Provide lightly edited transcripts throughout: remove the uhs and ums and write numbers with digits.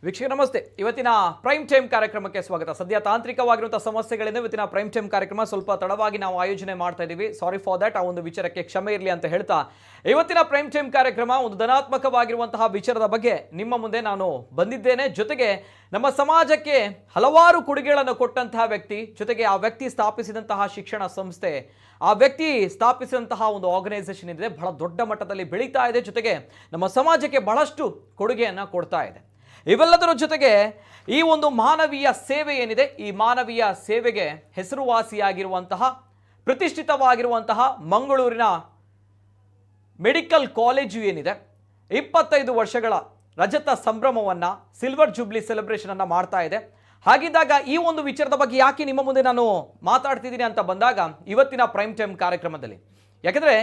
ವೀಕ್ಷಕ ನಮಸ್ತೆ. ಇವತ್ತಿನ ಪ್ರೈಮ್ ಟೈಮ್ ಕಾರ್ಯಕ್ರಮಕ್ಕೆ ಸ್ವಾಗತ. ಸದ್ಯ ತಾಂತ್ರಿಕವಾಗಿರುವಂತಹ ಸಮಸ್ಯೆಗಳಿಂದ ಇವತ್ತಿನ ಪ್ರೈಮ್ ಟೈಮ್ ಕಾರ್ಯಕ್ರಮ ಸ್ವಲ್ಪ ತಡವಾಗಿ ನಾವು ಆಯೋಜನೆ ಮಾಡ್ತಾ ಇದ್ದೀವಿ. Sorry for that. ಆ ಒಂದು ವಿಚಾರಕ್ಕೆ ಕ್ಷಮೆ ಇರಲಿ ಅಂತ ಹೇಳ್ತಾ ಇವತ್ತಿನ ಪ್ರೈಮ್ ಟೈಮ್ ಕಾರ್ಯಕ್ರಮ ಒಂದು ಧನಾತ್ಮಕವಾಗಿರುವಂತಹ ವಿಚಾರದ ಬಗ್ಗೆ ನಿಮ್ಮ ಮುಂದೆ ನಾನು ಬಂದಿದ್ದೇನೆ. ಜೊತೆಗೆ ನಮ್ಮ ಸಮಾಜಕ್ಕೆ ಹಲವಾರು ಕೊಡುಗೆಗಳನ್ನು ಕೊಟ್ಟಂತಹ ವ್ಯಕ್ತಿ, ಜೊತೆಗೆ ಆ ವ್ಯಕ್ತಿ ಸ್ಥಾಪಿಸಿದಂತಹ ಶಿಕ್ಷಣ ಸಂಸ್ಥೆ, ಆ ವ್ಯಕ್ತಿ ಸ್ಥಾಪಿಸಿದಂತಹ ಒಂದು ಆರ್ಗನೈಸೇಷನ್ ಇದೆ, ಬಹಳ ದೊಡ್ಡ ಮಟ್ಟದಲ್ಲಿ ಬೆಳೀತಾ ಇದೆ. ಜೊತೆಗೆ ನಮ್ಮ ಸಮಾಜಕ್ಕೆ ಬಹಳಷ್ಟು ಕೊಡುಗೆಯನ್ನು ಕೊಡ್ತಾ ಇದೆ. ಇವೆಲ್ಲದರ ಜೊತೆಗೆ ಈ ಒಂದು ಮಾನವೀಯ ಸೇವೆ ಏನಿದೆ, ಈ ಮಾನವೀಯ ಸೇವೆಗೆ ಹೆಸರುವಾಸಿಯಾಗಿರುವಂತಹ ಪ್ರತಿಷ್ಠಿತವಾಗಿರುವಂತಹ ಮಂಗಳೂರಿನ ಮೆಡಿಕಲ್ ಕಾಲೇಜು ಏನಿದೆ, 25 ವರ್ಷಗಳ ರಜತ ಸಂಭ್ರಮವನ್ನು, ಸಿಲ್ವರ್ ಜೂಬ್ಲಿ ಸೆಲೆಬ್ರೇಷನನ್ನು ಮಾಡ್ತಾ ಇದೆ. ಹಾಗಿದ್ದಾಗ ಈ ಒಂದು ವಿಚಾರದ ಬಗ್ಗೆ ಯಾಕೆ ನಿಮ್ಮ ಮುಂದೆ ನಾನು ಮಾತಾಡ್ತಿದ್ದೀನಿ ಅಂತ ಬಂದಾಗ ಇವತ್ತಿನ ಪ್ರೈಮ್ ಟೈಮ್ ಕಾರ್ಯಕ್ರಮದಲ್ಲಿ, ಯಾಕೆಂದರೆ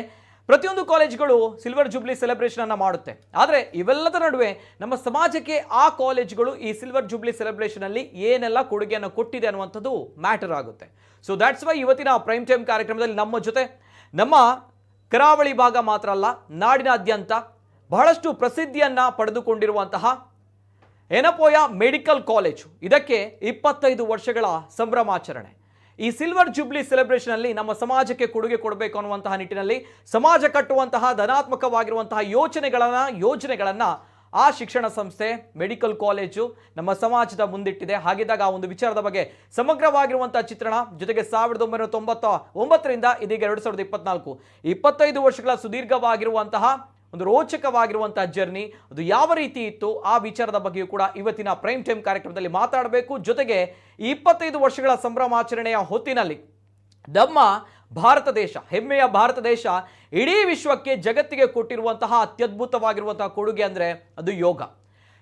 ಪ್ರತಿಯೊಂದು ಕಾಲೇಜ್ಗಳು ಸಿಲ್ವರ್ ಜೂಬ್ಲಿ ಸೆಲೆಬ್ರೇಷನನ್ನು ಮಾಡುತ್ತೆ. ಆದರೆ ಇವೆಲ್ಲದರ ನಡುವೆ ನಮ್ಮ ಸಮಾಜಕ್ಕೆ ಆ ಕಾಲೇಜ್ಗಳು ಈ ಸಿಲ್ವರ್ ಜೂಬ್ಲಿ ಸೆಲೆಬ್ರೇಷನಲ್ಲಿ ಏನೆಲ್ಲ ಕೊಡುಗೆಯನ್ನು ಕೊಟ್ಟಿದೆ ಅನ್ನುವಂಥದ್ದು ಮ್ಯಾಟರ್ ಆಗುತ್ತೆ. ಸೊ ದ್ಯಾಟ್ಸ್ ವೈ ಇವತ್ತಿನ ಪ್ರೈಮ್ ಟೈಮ್ ಕಾರ್ಯಕ್ರಮದಲ್ಲಿ ನಮ್ಮ ಜೊತೆ ನಮ್ಮ ಕರಾವಳಿ ಭಾಗ ಮಾತ್ರ ಅಲ್ಲ, ನಾಡಿನಾದ್ಯಂತ ಬಹಳಷ್ಟು ಪ್ರಸಿದ್ಧಿಯನ್ನು ಪಡೆದುಕೊಂಡಿರುವಂತಹ ಎನಪೋಯ ಮೆಡಿಕಲ್ ಕಾಲೇಜು, ಇದಕ್ಕೆ 25 ವರ್ಷಗಳ ಸಂಭ್ರಮಾಚರಣೆ. ಈ ಸಿಲ್ವರ್ ಜೂಬ್ಲಿ ಸೆಲೆಬ್ರೇಷನಲ್ಲಿ ನಮ್ಮ ಸಮಾಜಕ್ಕೆ ಕೊಡುಗೆ ಕೊಡಬೇಕು ಅನ್ನುವಂತಹ ನಿಟ್ಟಿನಲ್ಲಿ ಸಮಾಜ ಕಟ್ಟುವಂತಹ ಧನಾತ್ಮಕವಾಗಿರುವಂತಹ ಯೋಜನೆಗಳನ್ನು ಆ ಶಿಕ್ಷಣ ಸಂಸ್ಥೆ ಮೆಡಿಕಲ್ ಕಾಲೇಜು ನಮ್ಮ ಸಮಾಜದ ಮುಂದಿಟ್ಟಿದೆ. ಹಾಗಿದ್ದಾಗ ಆ ಒಂದು ವಿಚಾರದ ಬಗ್ಗೆ ಸಮಗ್ರವಾಗಿರುವಂತಹ ಚಿತ್ರಣ, ಜೊತೆಗೆ 1999ರಿಂದ ಇದೀಗ 2024 25 ವರ್ಷಗಳ ಸುದೀರ್ಘವಾಗಿರುವಂತಹ ಒಂದು ರೋಚಕವಾಗಿರುವಂತಹ ಜರ್ನಿ, ಅದು ಯಾವ ರೀತಿ ಇತ್ತು ಆ ವಿಚಾರದ ಬಗ್ಗೆಯೂ ಕೂಡ ಇವತ್ತಿನ ಪ್ರೈಮ್ ಟೈಮ್ ಕಾರ್ಯಕ್ರಮದಲ್ಲಿ ಮಾತಾಡಬೇಕು. ಜೊತೆಗೆ ಈ 25 ವರ್ಷಗಳ ಸಂಭ್ರಮಾಚರಣೆಯ ಹೊತ್ತಿನಲ್ಲಿ ನಮ್ಮ ಭಾರತ ದೇಶ, ಹೆಮ್ಮೆಯ ಭಾರತ ದೇಶ ಇಡೀ ವಿಶ್ವಕ್ಕೆ, ಜಗತ್ತಿಗೆ ಕೊಟ್ಟಿರುವಂತಹ ಅತ್ಯದ್ಭುತವಾಗಿರುವಂತಹ ಕೊಡುಗೆ ಅಂದರೆ ಅದು ಯೋಗ.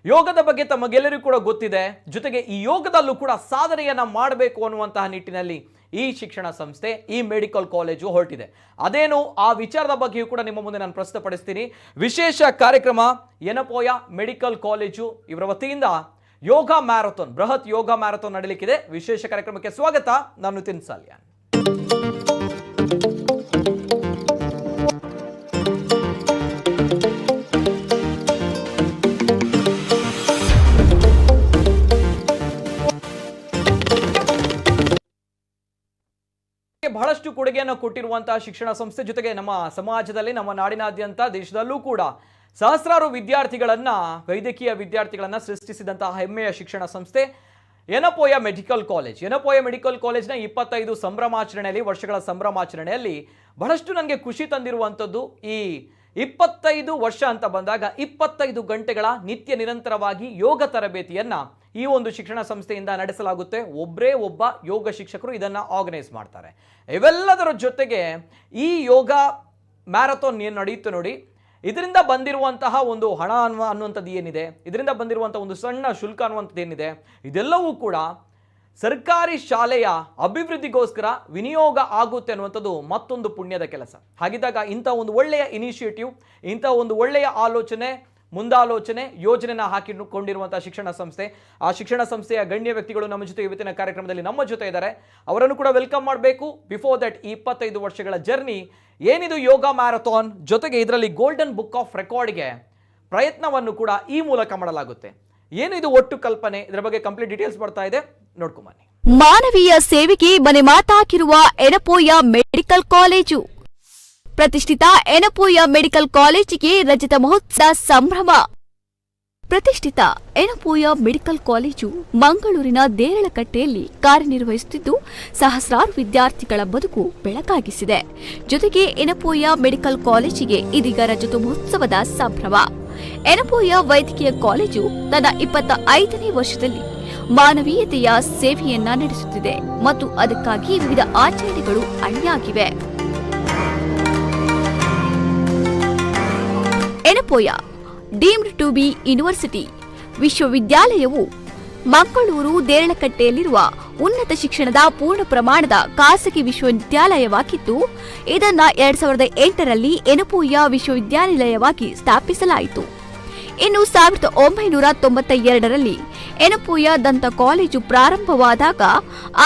ಯೋಗದ ಬಗ್ಗೆ ತಮಗೆಲ್ಲರಿಗೂ ಕೂಡ ಗೊತ್ತಿದೆ. ಜೊತೆಗೆ ಈ ಯೋಗದಲ್ಲೂ ಕೂಡ ಸಾಧನೆಯನ್ನು ಮಾಡಬೇಕು ಅನ್ನುವಂತಹ ನಿಟ್ಟಿನಲ್ಲಿ ಈ ಶಿಕ್ಷಣ ಸಂಸ್ಥೆ, ಈ ಮೆಡಿಕಲ್ ಕಾಲೇಜು ಹೊರಟಿದೆ. ಅದೇನು ಆ ವಿಚಾರದ ಬಗ್ಗೆಯೂ ಕೂಡ ನಿಮ್ಮ ಮುಂದೆ ನಾನು ಪ್ರಸ್ತುತಪಡಿಸ್ತೀನಿ. ವಿಶೇಷ ಕಾರ್ಯಕ್ರಮ ಎನಪೋಯ ಮೆಡಿಕಲ್ ಕಾಲೇಜು ಇವರ ವತಿಯಿಂದ ಯೋಗ ಮ್ಯಾರಥಾನ್, ಬೃಹತ್ ಯೋಗ ಮ್ಯಾರಥಾನ್ ನಡೆಯಲಿಕ್ಕಿದೆ. ವಿಶೇಷ ಕಾರ್ಯಕ್ರಮಕ್ಕೆ ಸ್ವಾಗತ. ನಾನು ನಿತಿನ್ ಸಾಲ್ಯಾನ್. ಬಹಳಷ್ಟು ಕೊಡುಗೆಯನ್ನು ಕೊಟ್ಟಿರುವಂತಹ ಶಿಕ್ಷಣ ಸಂಸ್ಥೆ, ಜೊತೆಗೆ ನಮ್ಮ ಸಮಾಜದಲ್ಲಿ, ನಮ್ಮ ನಾಡಿನಾದ್ಯಂತ, ದೇಶದಲ್ಲೂ ಕೂಡ ಸಹಸ್ರಾರು ವಿದ್ಯಾರ್ಥಿಗಳನ್ನು, ವೈದ್ಯಕೀಯ ವಿದ್ಯಾರ್ಥಿಗಳನ್ನು ಸೃಷ್ಟಿಸಿದಂತಹ ಹೆಮ್ಮೆಯ ಶಿಕ್ಷಣ ಸಂಸ್ಥೆ Yenepoya medical college. Yenepoya medical ಕಾಲೇಜ್ನ 25 ಸಂಭ್ರಮಾಚರಣೆಯಲ್ಲಿ, ವರ್ಷಗಳ ಸಂಭ್ರಮಾಚರಣೆಯಲ್ಲಿ ಬಹಳಷ್ಟು ನನಗೆ ಖುಷಿ ತಂದಿರುವಂಥದ್ದು, ಈ 25 ವರ್ಷ ಅಂತ ಬಂದಾಗ 25 ಗಂಟೆಗಳ ನಿತ್ಯ ನಿರಂತರವಾಗಿ ಯೋಗ ತರಬೇತಿಯನ್ನು ಈ ಒಂದು ಶಿಕ್ಷಣ ಸಂಸ್ಥೆಯಿಂದ ನಡೆಸಲಾಗುತ್ತೆ. ಒಬ್ಬ ಯೋಗ ಶಿಕ್ಷಕರು ಇದನ್ನು ಆರ್ಗನೈಸ್ ಮಾಡ್ತಾರೆ. ಇವೆಲ್ಲದರ ಜೊತೆಗೆ ಈ ಯೋಗ ಮ್ಯಾರಥಾನ್ ಏನು ನಡೆಯುತ್ತೆ ನೋಡಿ, ಇದರಿಂದ ಬಂದಿರುವಂತಹ ಒಂದು ಹಣ ಅನ್ನುವಂಥದ್ದು ಏನಿದೆ, ಇದರಿಂದ ಬಂದಿರುವಂಥ ಒಂದು ಸಣ್ಣ ಶುಲ್ಕ ಅನ್ನುವಂಥದ್ದು ಏನಿದೆ, ಇದೆಲ್ಲವೂ ಕೂಡ ಸರ್ಕಾರಿ ಶಾಲೆಯ ಅಭಿವೃದ್ಧಿಗೋಸ್ಕರ ವಿನಿಯೋಗ ಆಗುತ್ತೆ ಅನ್ನುವಂಥದ್ದು ಮತ್ತೊಂದು ಪುಣ್ಯದ ಕೆಲಸ. ಹಾಗಿದ್ದಾಗ ಇಂಥ ಒಂದು ಒಳ್ಳೆಯ ಇನಿಷಿಯೇಟಿವ್, ಇಂಥ ಒಂದು ಒಳ್ಳೆಯ ಆಲೋಚನೆ, ಮುಂದಾಲೋಚನೆ, ಯೋಜನೆನ ಹಾಕಿಕೊಂಡಿರುವಂತಹ ಶಿಕ್ಷಣ ಸಂಸ್ಥೆ, ಆ ಶಿಕ್ಷಣ ಸಂಸ್ಥೆಯ ಗಣ್ಯ ವ್ಯಕ್ತಿಗಳು ನಮ್ಮ ಜೊತೆ ಇವತ್ತಿನ ಕಾರ್ಯಕ್ರಮದಲ್ಲಿ ನಮ್ಮ ಜೊತೆ ಇದ್ದಾರೆ. ಅವರನ್ನು ಕೂಡ ವೆಲ್ಕಮ್ ಮಾಡಬೇಕು. ಬಿಫೋರ್ ದಟ್, ಈ 25 ವರ್ಷಗಳ ಜರ್ನಿ ಏನಿದು ಯೋಗ ಮ್ಯಾರಥಾನ್, ಜೊತೆಗೆ ಇದರಲ್ಲಿ ಗೋಲ್ಡನ್ ಬುಕ್ ಆಫ್ ರೆಕಾರ್ಡ್ಗೆ ಪ್ರಯತ್ನವನ್ನು ಕೂಡ ಈ ಮೂಲಕ ಮಾಡಲಾಗುತ್ತೆ. ಏನು ಇದು ಒಟ್ಟು ಕಲ್ಪನೆ, ಇದರ ಬಗ್ಗೆ ಕಂಪ್ಲೀಟ್ ಡೀಟೇಲ್ಸ್ ಬರ್ತಾ ಇದೆ, ನೋಡ್ಕೊಂಬನ್ನಿ. ಮಾನವೀಯ ಸೇವೆಗೆ ಮನೆ ಮಾತಾಕಿರುವ ಎನಪೋಯ ಮೆಡಿಕಲ್ ಕಾಲೇಜು. ಪ್ರತಿಷ್ಠಿತ ಎನಪೋಯ ಮೆಡಿಕಲ್ ಕಾಲೇಜಿಗೆ ರಜತ ಮಹೋತ್ಸವ ಸಂಭ್ರಮ. ಪ್ರತಿಷ್ಠಿತ ಎನಪೋಯ ಮೆಡಿಕಲ್ ಕಾಲೇಜು ಮಂಗಳೂರಿನ ದೇರಳಕಟ್ಟೆಯಲ್ಲಿ ಕಾರ್ಯನಿರ್ವಹಿಸುತ್ತಿದ್ದು ಸಹಸ್ರಾರು ವಿದ್ಯಾರ್ಥಿಗಳ ಬದುಕು ಬೆಳಕಾಗಿಸಿದೆ. ಜೊತೆಗೆ ಎನಪೋಯ ಮೆಡಿಕಲ್ ಕಾಲೇಜಿಗೆ ಇದೀಗ ರಜತ ಮಹೋತ್ಸವದ ಸಂಭ್ರಮ. ಎನಪೋಯ ವೈದ್ಯಕೀಯ ಕಾಲೇಜು ತನ್ನ 25ನೇ ವರ್ಷದಲ್ಲಿ ಮಾನವೀಯತೆಯ ಸೇವೆಯನ್ನ ನಡೆಸುತ್ತಿದೆ ಮತ್ತು ಅದಕ್ಕಾಗಿ ವಿವಿಧ ಆಚರಣೆಗಳು ಅಣಿಯಾಗಿವೆ. Yenepoya deemed to be university ವಿಶ್ವವಿದ್ಯಾಲಯವು ಮಂಗಳೂರು ದೇರಳಕಟ್ಟೆಯಲ್ಲಿರುವ ಉನ್ನತ ಶಿಕ್ಷಣದ ಪೂರ್ಣ ಪ್ರಮಾಣದ ಖಾಸಗಿ ವಿಶ್ವವಿದ್ಯಾಲಯವಾಗಿದ್ದು, ಇದನ್ನು 2008ರಲ್ಲಿ ಎನಪೋಯ ವಿಶ್ವವಿದ್ಯಾನಿಲಯವಾಗಿ ಸ್ಥಾಪಿಸಲಾಯಿತು. ಇನ್ನು 1992ರಲ್ಲಿ ಎನಪೋಯ ದಂತ ಕಾಲೇಜು ಪ್ರಾರಂಭವಾದಾಗ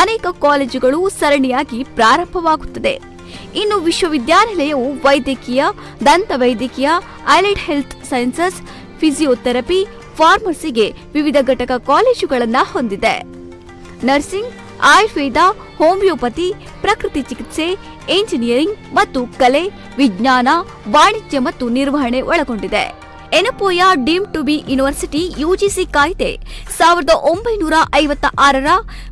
ಅನೇಕ ಕಾಲೇಜುಗಳು ಸರಣಿಯಾಗಿ ಪ್ರಾರಂಭವಾಗುತ್ತದೆ. ಇನ್ನು ವಿಶ್ವವಿದ್ಯಾನಿಲಯವು ವೈದ್ಯಕೀಯ, ದಂತ ವೈದ್ಯಕೀಯ, ಅಲೈಡ್ ಹೆಲ್ತ್ ಸೈನ್ಸಸ್, ಫಿಸಿಯೋಥೆರಪಿ, ಫಾರ್ಮಸಿಗೆ ವಿವಿಧ ಘಟಕ ಕಾಲೇಜುಗಳನ್ನು ಹೊಂದಿದೆ. ನರ್ಸಿಂಗ್, ಆಯುರ್ವೇದ, ಹೋಮಿಯೋಪತಿ, ಪ್ರಕೃತಿ ಚಿಕಿತ್ಸೆ, ಎಂಜಿನಿಯರಿಂಗ್ ಮತ್ತು ಕಲೆ, ವಿಜ್ಞಾನ, ವಾಣಿಜ್ಯ ಮತ್ತು ನಿರ್ವಹಣೆ ಒಳಗೊಂಡಿದೆ. Yenepoya deem to be university UGC ಕಾಯ್ದೆ 1956ರ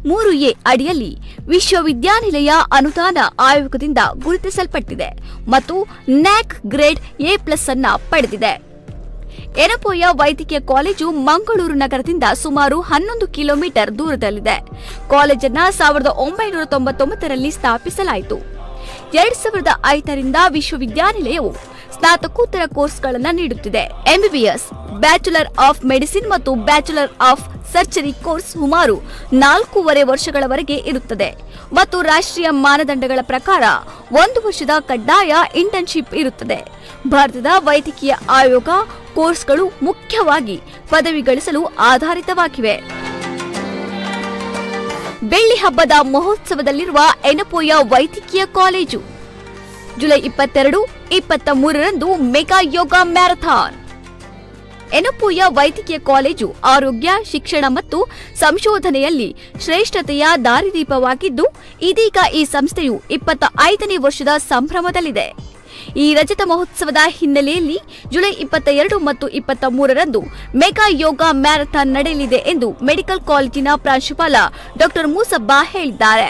3A ಅಡಿಯಲ್ಲಿ ವಿಶ್ವವಿದ್ಯಾನಿಲಯ ಅನುದಾನ ಆಯೋಗದಿಂದ ಗುರುತಿಸಲ್ಪಟ್ಟಿದೆ ಮತ್ತು ನ್ಯಾಕ್ ಗ್ರೇಡ್ A+ ಅನ್ನು ಪಡೆದಿದೆ. ಎನಪೋಯ ವೈದ್ಯಕೀಯ ಕಾಲೇಜು ಮಂಗಳೂರು ನಗರದಿಂದ ಸುಮಾರು 11 ಕಿಲೋಮೀಟರ್ ದೂರದಲ್ಲಿದೆ. ಕಾಲೇಜನ್ನು 1999ರಲ್ಲಿ ಸ್ಥಾಪಿಸಲಾಯಿತು. 2005ರಿಂದ ವಿಶ್ವವಿದ್ಯಾನಿಲಯವು ಸ್ನಾತಕೋತ್ತರ ಕೋರ್ಸ್ಗಳನ್ನು ನೀಡುತ್ತಿದೆ. MBBS, ಬ್ಯಾಚುಲರ್ ಆಫ್ ಮೆಡಿಸಿನ್ ಮತ್ತು ಬ್ಯಾಚುಲರ್ ಆಫ್ ಸರ್ಜರಿ ಕೋರ್ಸ್ ಸುಮಾರು 4.5 ವರ್ಷಗಳವರೆಗೆ ಇರುತ್ತದೆ ಮತ್ತು ರಾಷ್ಟ್ರೀಯ ಮಾನದಂಡಗಳ ಪ್ರಕಾರ 1 ವರ್ಷದ ಕಡ್ಡಾಯ ಇಂಟರ್ನ್ಶಿಪ್ ಇರುತ್ತದೆ. ಭಾರತದ ವೈದ್ಯಕೀಯ ಆಯೋಗ ಕೋರ್ಸ್ಗಳು ಮುಖ್ಯವಾಗಿ ಪದವಿ ಗಳಿಸಲು ಆಧಾರಿತವಾಗಿವೆ. ಬೆಳ್ಳಿ ಹಬ್ಬದ ಮಹೋತ್ಸವದಲ್ಲಿರುವ ಎನಪೋಯ ವೈದ್ಯಕೀಯ ಕಾಲೇಜು ಜುಲೈ 22, 23ರಂದು ಮೆಗಾ ಯೋಗ ಮ್ಯಾರಥಾನ್. ಎನಪೋಯ ವೈದ್ಯಕೀಯ ಕಾಲೇಜು ಆರೋಗ್ಯ, ಶಿಕ್ಷಣ ಮತ್ತು ಸಂಶೋಧನೆಯಲ್ಲಿ ಶ್ರೇಷ್ಠತೆಯ ದಾರಿದೀಪವಾಗಿದ್ದು, ಇದೀಗ ಈ ಸಂಸ್ಥೆಯು 25ನೇ ವರ್ಷದ ಸಂಭ್ರಮದಲ್ಲಿದೆ. ಈ ರಜತ ಮಹೋತ್ಸವದ ಹಿನ್ನೆಲೆಯಲ್ಲಿ ಜುಲೈ 22 ಮತ್ತು 23ರಂದು ಮೆಗಾ ಯೋಗ ಮ್ಯಾರಥಾನ್ ನಡೆಯಲಿದೆ ಎಂದು ಮೆಡಿಕಲ್ ಕಾಲೇಜಿನ ಪ್ರಾಂಶುಪಾಲ ಡಾ ಮೂಸಬ್ಬಾ ಹೇಳಿದ್ದಾರೆ.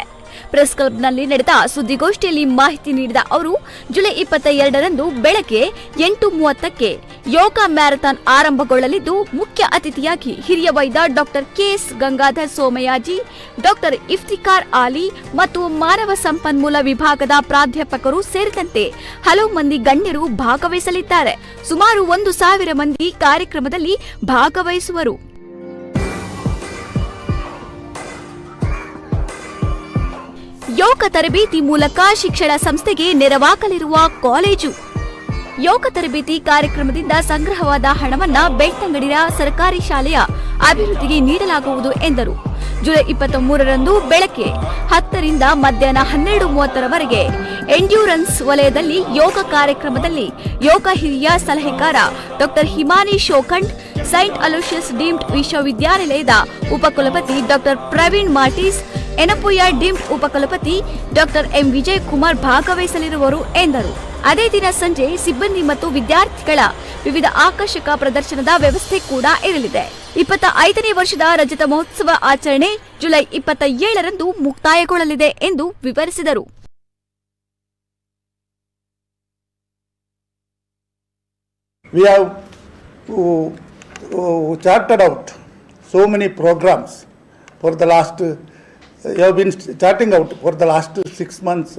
ಪ್ರೆಸ್ ಕ್ಲಬ್ನಲ್ಲಿ ನಡೆದ ಸುದ್ದಿಗೋಷ್ಠಿಯಲ್ಲಿ ಮಾಹಿತಿ ನೀಡಿದ ಅವರು, ಜುಲೈ 22ರಂದು ಬೆಳಗ್ಗೆ 8:30ಕ್ಕೆ ಯೋಗ ಮ್ಯಾರಥಾನ್ ಆರಂಭಗೊಳ್ಳಲಿದ್ದು, ಮುಖ್ಯ ಅತಿಥಿಯಾಗಿ ಹಿರಿಯ ವೈದ್ಯ ಡಾ KS ಗಂಗಾಧರ್ ಸೋಮಯಾಜಿ, ಡಾ ಇಫ್ತಿಕಾರ್ ಆಲಿ ಮತ್ತು ಮಾನವ ಸಂಪನ್ಮೂಲ ವಿಭಾಗದ ಪ್ರಾಧ್ಯಾಪಕರು ಸೇರಿದಂತೆ ಹಲವು ಮಂದಿ ಗಣ್ಯರು ಭಾಗವಹಿಸಲಿದ್ದಾರೆ. ಸುಮಾರು 1,000 ಮಂದಿ ಕಾರ್ಯಕ್ರಮದಲ್ಲಿ ಭಾಗವಹಿಸುವರು. ಯೋಗ ತರಬೇತಿ ಮೂಲಕ ಶಿಕ್ಷಣ ಸಂಸ್ಥೆಗೆ ನೆರವಾಗಲಿರುವ ಕಾಲೇಜು. ಯೋಗ ತರಬೇತಿ ಕಾರ್ಯಕ್ರಮದಿಂದ ಸಂಗ್ರಹವಾದ ಹಣವನ್ನು ಬೆಳ್ತಂಗಡಿಯ ಸರ್ಕಾರಿ ಶಾಲೆಯ ಅಭಿವೃದ್ಧಿಗೆ ನೀಡಲಾಗುವುದು ಎಂದರು. ಜುಲೈ 23ರಂದು ಬೆಳಗ್ಗೆ 10ರಿಂದ ಮಧ್ಯಾಹ್ನ 12:30ರವರೆಗೆ ಎಂಡ್ಯೂರೆನ್ಸ್ ವಲಯದಲ್ಲಿ ಯೋಗ ಕಾರ್ಯಕ್ರಮದಲ್ಲಿ ಯೋಗ ಹಿರಿಯ ಸಲಹೆಗಾರ ಡಾ ಹಿಮಾನಿ ಶೋಖಂಡ್, ಸೈಂಟ್ ಅಲೋಷಿಯಸ್ ಡೀಮ್ಡ್ ವಿಶ್ವವಿದ್ಯಾನಿಲಯದ ಉಪಕುಲಪತಿ ಡಾ ಪ್ರವೀಣ್ ಮಾರ್ಟಿಸ್, ಎನಪೋಯ ಡೀಮ್ಡ್ ಉಪಕುಲಪತಿ ಡಾ ಎಂ ವಿಜಯ್ ಕುಮಾರ್ ಭಾಗವಹಿಸಲಿರುವರು ಎಂದರು. ಅದೇ ದಿನ ಸಂಜೆ ಸಿಬ್ಬಂದಿ ಮತ್ತು ವಿದ್ಯಾರ್ಥಿಗಳ ವಿವಿಧ ಆಕರ್ಷಕ ಪ್ರದರ್ಶನದ ವ್ಯವಸ್ಥೆ ಕೂಡ ಇರಲಿದೆ. 25ನೇ ವರ್ಷದ ರಜತ ಮಹೋತ್ಸವ ಆಚರಣೆ ಜುಲೈ 27ರಂದು ಮುಕ್ತಾಯಗೊಳ್ಳಲಿದೆ ಎಂದು ವಿವರಿಸಿದರು. We have charted out so many programs for the last have been charting out for the last 6 months.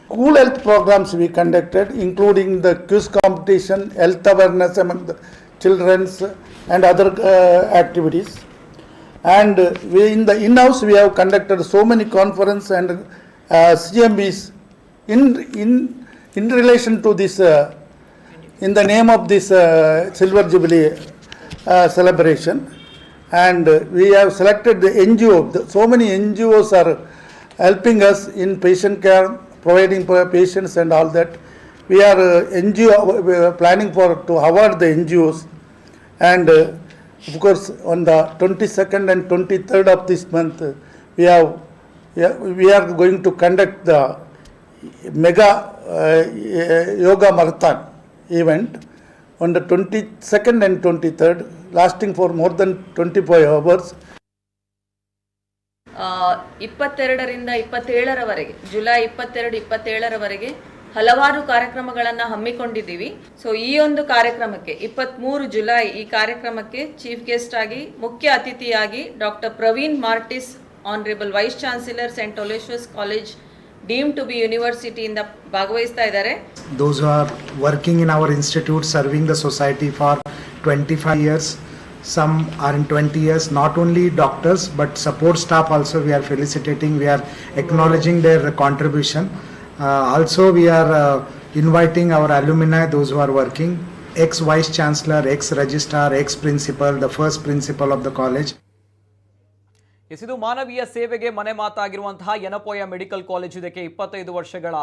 School health programs we conducted, including the quiz competition, health awareness among the children and other activities. And we in the in-house we have conducted so many conferences and CMBs in relation to this in the name of this Silver Jubilee celebration. And we have selected the NGO. So many NGOs are helping us in patient care, providing for patients and all that. We are we are planning to award the NGOs. And of course on the 22nd and 23rd of this month we are going to conduct the mega yoga marathon event on the 22nd and 23rd, lasting for more than 25 hours. 22ರಿಂದ 27ರವರೆಗೆ July 22-27ರವರೆಗೆ ಹಲವಾರು ಕಾರ್ಯಕ್ರಮಗಳನ್ನು ಹಮ್ಮಿಕೊಂಡಿದ್ದೀವಿ. So ಈ ಒಂದು ಕಾರ್ಯಕ್ರಮಕ್ಕೆ 23 July ಈ ಕಾರ್ಯಕ್ರಮಕ್ಕೆ chief guest ಆಗಿ ಮುಖ್ಯ ಅತಿಥಿಯಾಗಿ doctor Praveen Martis, honourable vice chancellor saint Aloysius college deem to be ಯೂನಿವರ್ಸಿಟಿಯಿಂದ ಭಾಗವಹಿಸ್ತಾ ಇದ್ದಾರೆ. Those who are working in our institute, serving the society for 25 years, some are in 20 years, not only doctors but support staff also we are felicitating, we are acknowledging their contribution. Also we are inviting our alumni, those who are working, ex-vice chancellor, ex-registrar, ex-principal, the first principal of the college. ಇದು ಮಾನವೀಯ ಸೇವೆಗೆ ಮನೆ ಮಾತಾಗಿರುವಂತಹ Yenepoya medical college ಇದಕ್ಕೆ 25 ವರ್ಷಗಳ